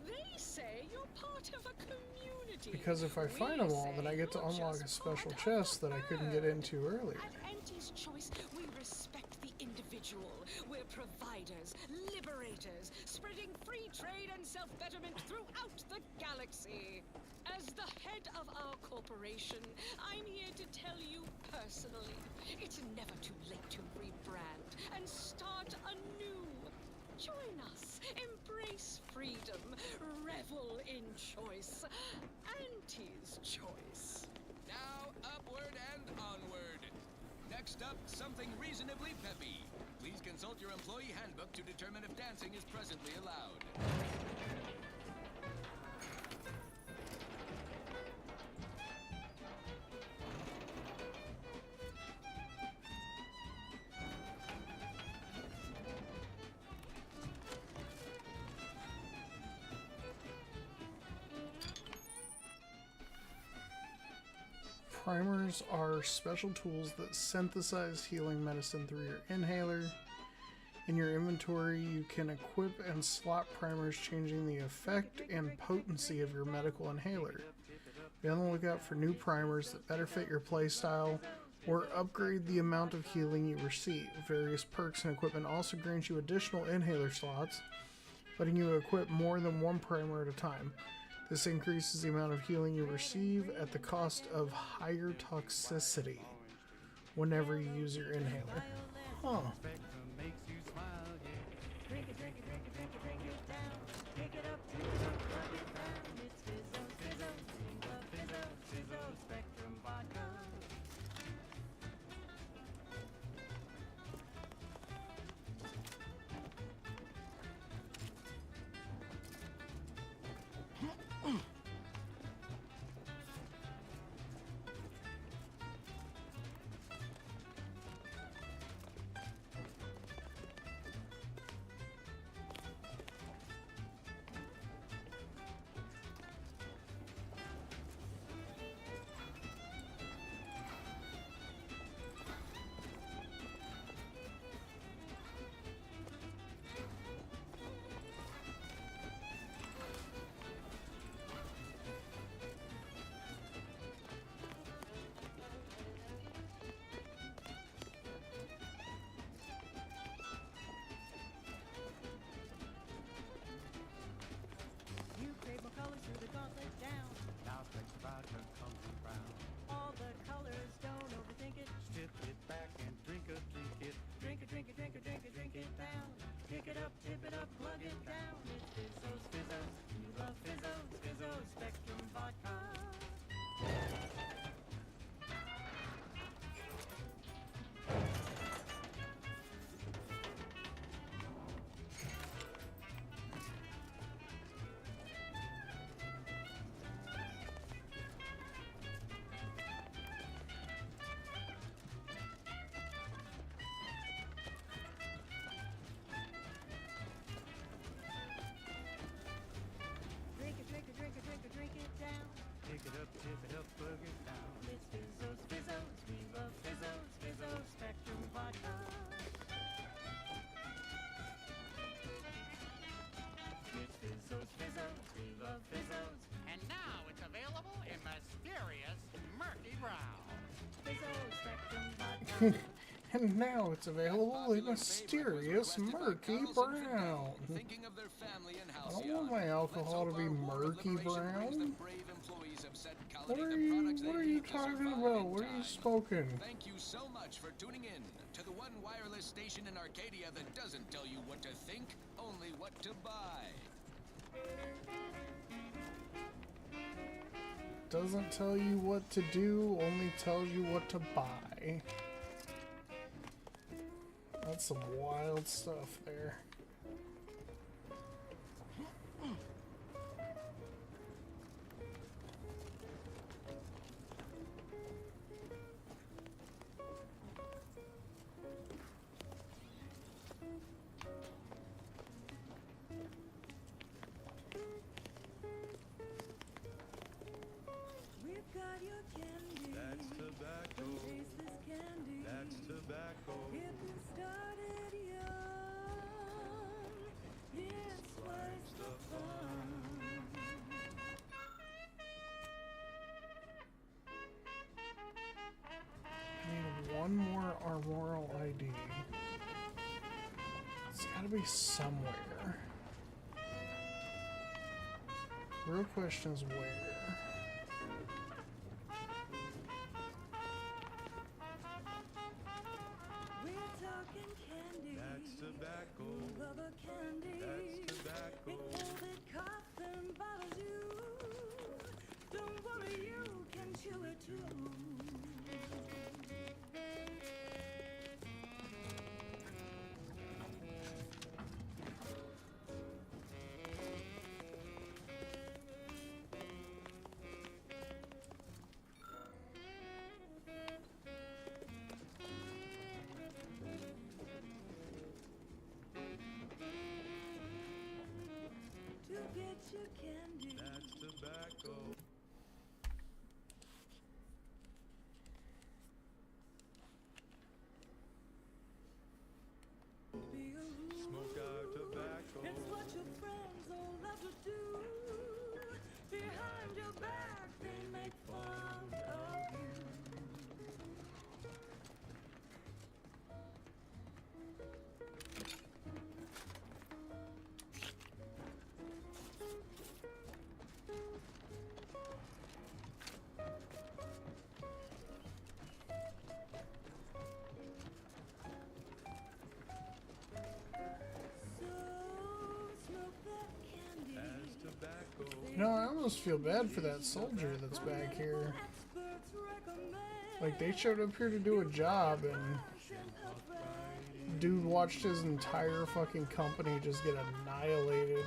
They say you're part of a community. Because if I find them all, then I get to unlock a special chest that I couldn't get into earlier. At Auntie's Choice, we respect the individual. We're providers, liberators, spreading free trade and self-betterment throughout the galaxy. As the head of our corporation, I'm here to tell you personally, it's never too late to rebrand and start anew. Join us, embrace freedom, revel in choice. Auntie's Choice. Now upward and onward. Next up, something reasonably peppy. Please consult your employee handbook to determine if dancing is presently allowed. Primers are special tools that synthesize healing medicine through your inhaler. In your inventory, you can equip and slot primers, changing the effect and potency of your medical inhaler. Be on the lookout for new primers that better fit your playstyle or upgrade the amount of healing you receive. Various perks and equipment also grant you additional inhaler slots, letting you equip more than one primer at a time. This increases the amount of healing you receive at the cost of higher toxicity whenever you use your inhaler. Huh. And now it's available in mysterious murky brown. Thinking of their family and I don't want my alcohol to be murky brown. brave employees of said What colony are the you, products what they are you need to talking survive about? in What are you time. smoking? Thank you so much for tuning in to the one wireless station in Arcadia that doesn't tell you what to think, only what to buy. Doesn't tell you what to do, only tells you what to buy. That's some wild stuff there. We've got your candy. That's tobacco. Taste this candy. That's tobacco. If you started young, it's worth the fun. I need one more armoral ID. It's gotta be somewhere. Real question is where? We're talking candy. That's tobacco. Rubber candy. That's tobacco. It holds it, coughs and bothers you. Don't worry, you can chew it too. To get your candy. That's tobacco. Be a rule. Smoke our tobacco. It's what your friends all love to do. Behind your back, they make fun of you. So smoke that candy. That's tobacco. You know, I almost feel bad for that soldier that's back here. Experts recommend. Like, they showed up here to do a job, and dude watched his entire fucking company just get annihilated.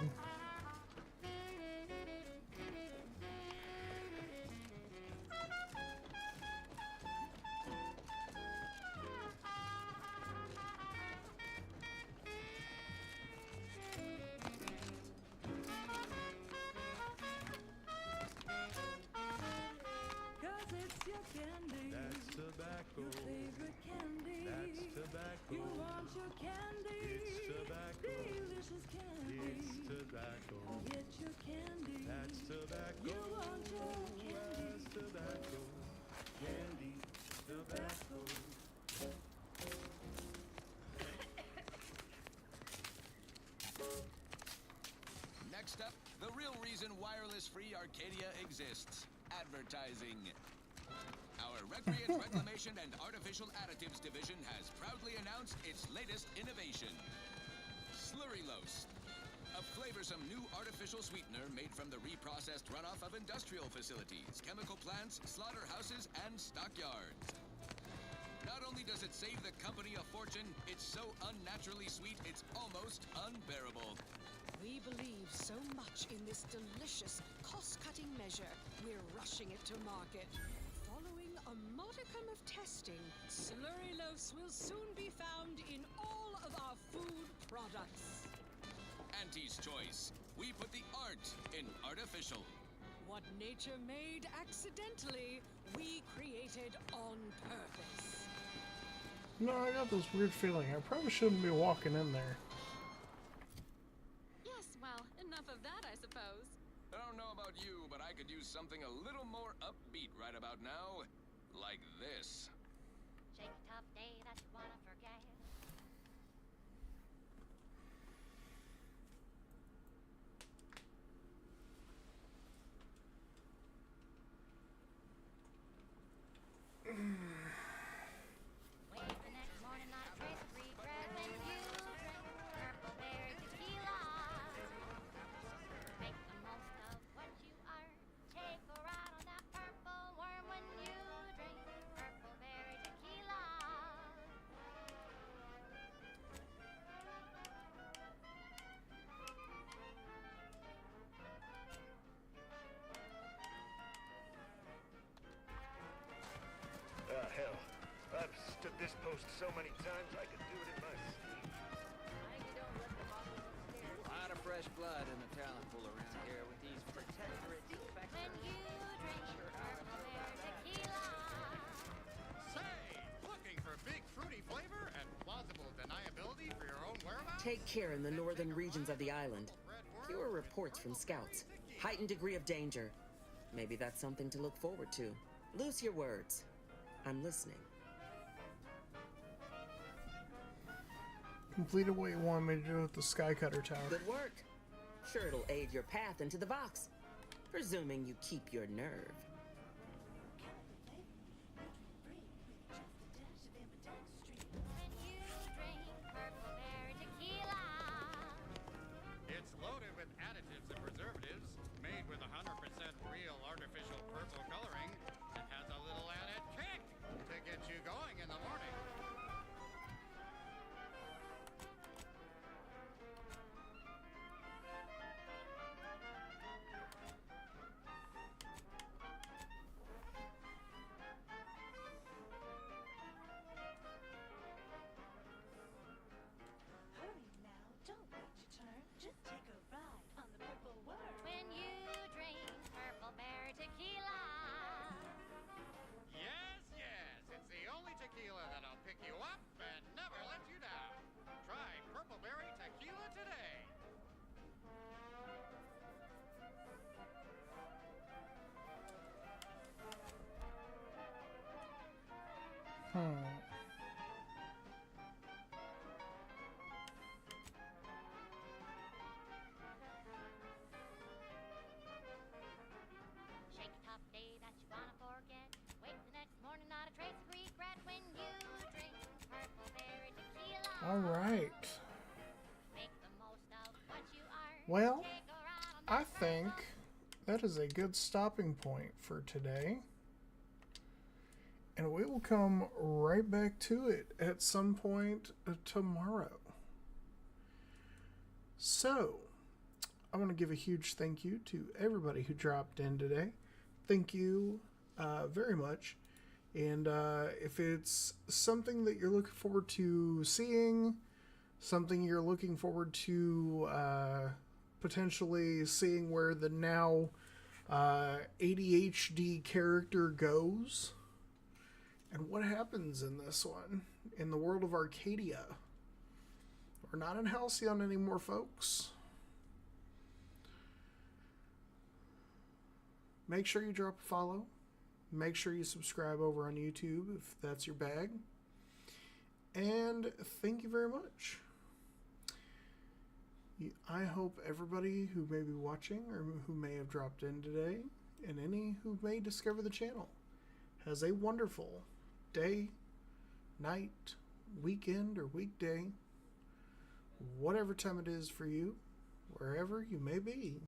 Cause it's your candy. That's tobacco. Your favorite candy. That's tobacco. You want your candy. It's tobacco. Delicious candy. It's tobacco. Get your candy. That's tobacco. You want your candy. That's tobacco. Candy. Tobacco. Next up, the real reason wireless-free Arcadia exists: advertising. Our Recreant Reclamation and Artificial Additives division has proudly announced its latest innovation, Slurrylose, a flavorsome new artificial sweetener made from the reprocessed runoff of industrial facilities, chemical plants, slaughterhouses, and stockyards. Not only does it save the company a fortune, it's so unnaturally sweet it's almost unbearable. We believe so much in this delicious, cost-cutting measure, we're rushing it to market. Following a modicum of testing, Slurrylose will soon be found in all of our food products. Auntie's Choice. We put the art in artificial. What nature made accidentally, we created on purpose. No, I got this weird feeling. I probably shouldn't be walking in there. Yes, well, enough of that, I suppose. I don't know about you, but I could use something a little more upbeat right about now. Like this. Shake a tough day that you wanna forget. Wake the next morning, not a trace of regret when you drink purple berry tequila. Make the most of what you are. Take a ride on that purple worm when you drink purple berry tequila. Hell. I've stood this post so many times I could do it in my sleep. A lot of fresh blood in the talent pool around here with these protectorate defectors. When you drink purple berry tequila. Say, looking for big fruity flavor and plausible deniability for your own whereabouts? Take care in the northern regions of the island. Fewer reports from scouts. Heightened degree of danger. Maybe that's something to look forward to. Loose your words. I'm listening. Completed what you wanted me to do with the Skycutter Tower. Good work. Sure, it'll aid your path into the box. Presuming you keep your nerve. When you drink purple berry tequila. It's loaded with additives and preservatives, made with 100% real artificial purple coloring, and has a little added kick to get you going in the morning. Hurry now, don't wait your turn. Just take a ride on the purple worm. When you drink purple berry tequila. Yes, yes, it's the only tequila that'll pick you up and never let you down. Try Purple Berry Tequila today. Shake a tough day that you wanna forget. Wake the next morning, not a trace of regret when you drink purple berry tequila. All right. Make the most of what you are. Well, Take a ride on I that think that is a good stopping point for today. And we will come right back to it at some point tomorrow. So, I want to give a huge thank you to everybody who dropped in today. Thank you very much. And if it's something that you're looking forward to seeing, something you're looking forward to potentially seeing where the now ADHD character goes, and what happens in this one, in the world of Arcadia. We're not in Halcyon anymore, folks. Make sure you drop a follow. Make sure you subscribe over on YouTube if that's your bag. And thank you very much. I hope everybody who may be watching or who may have dropped in today, and any who may discover the channel, has a wonderful day, night, weekend, or weekday, whatever time it is for you, wherever you may be.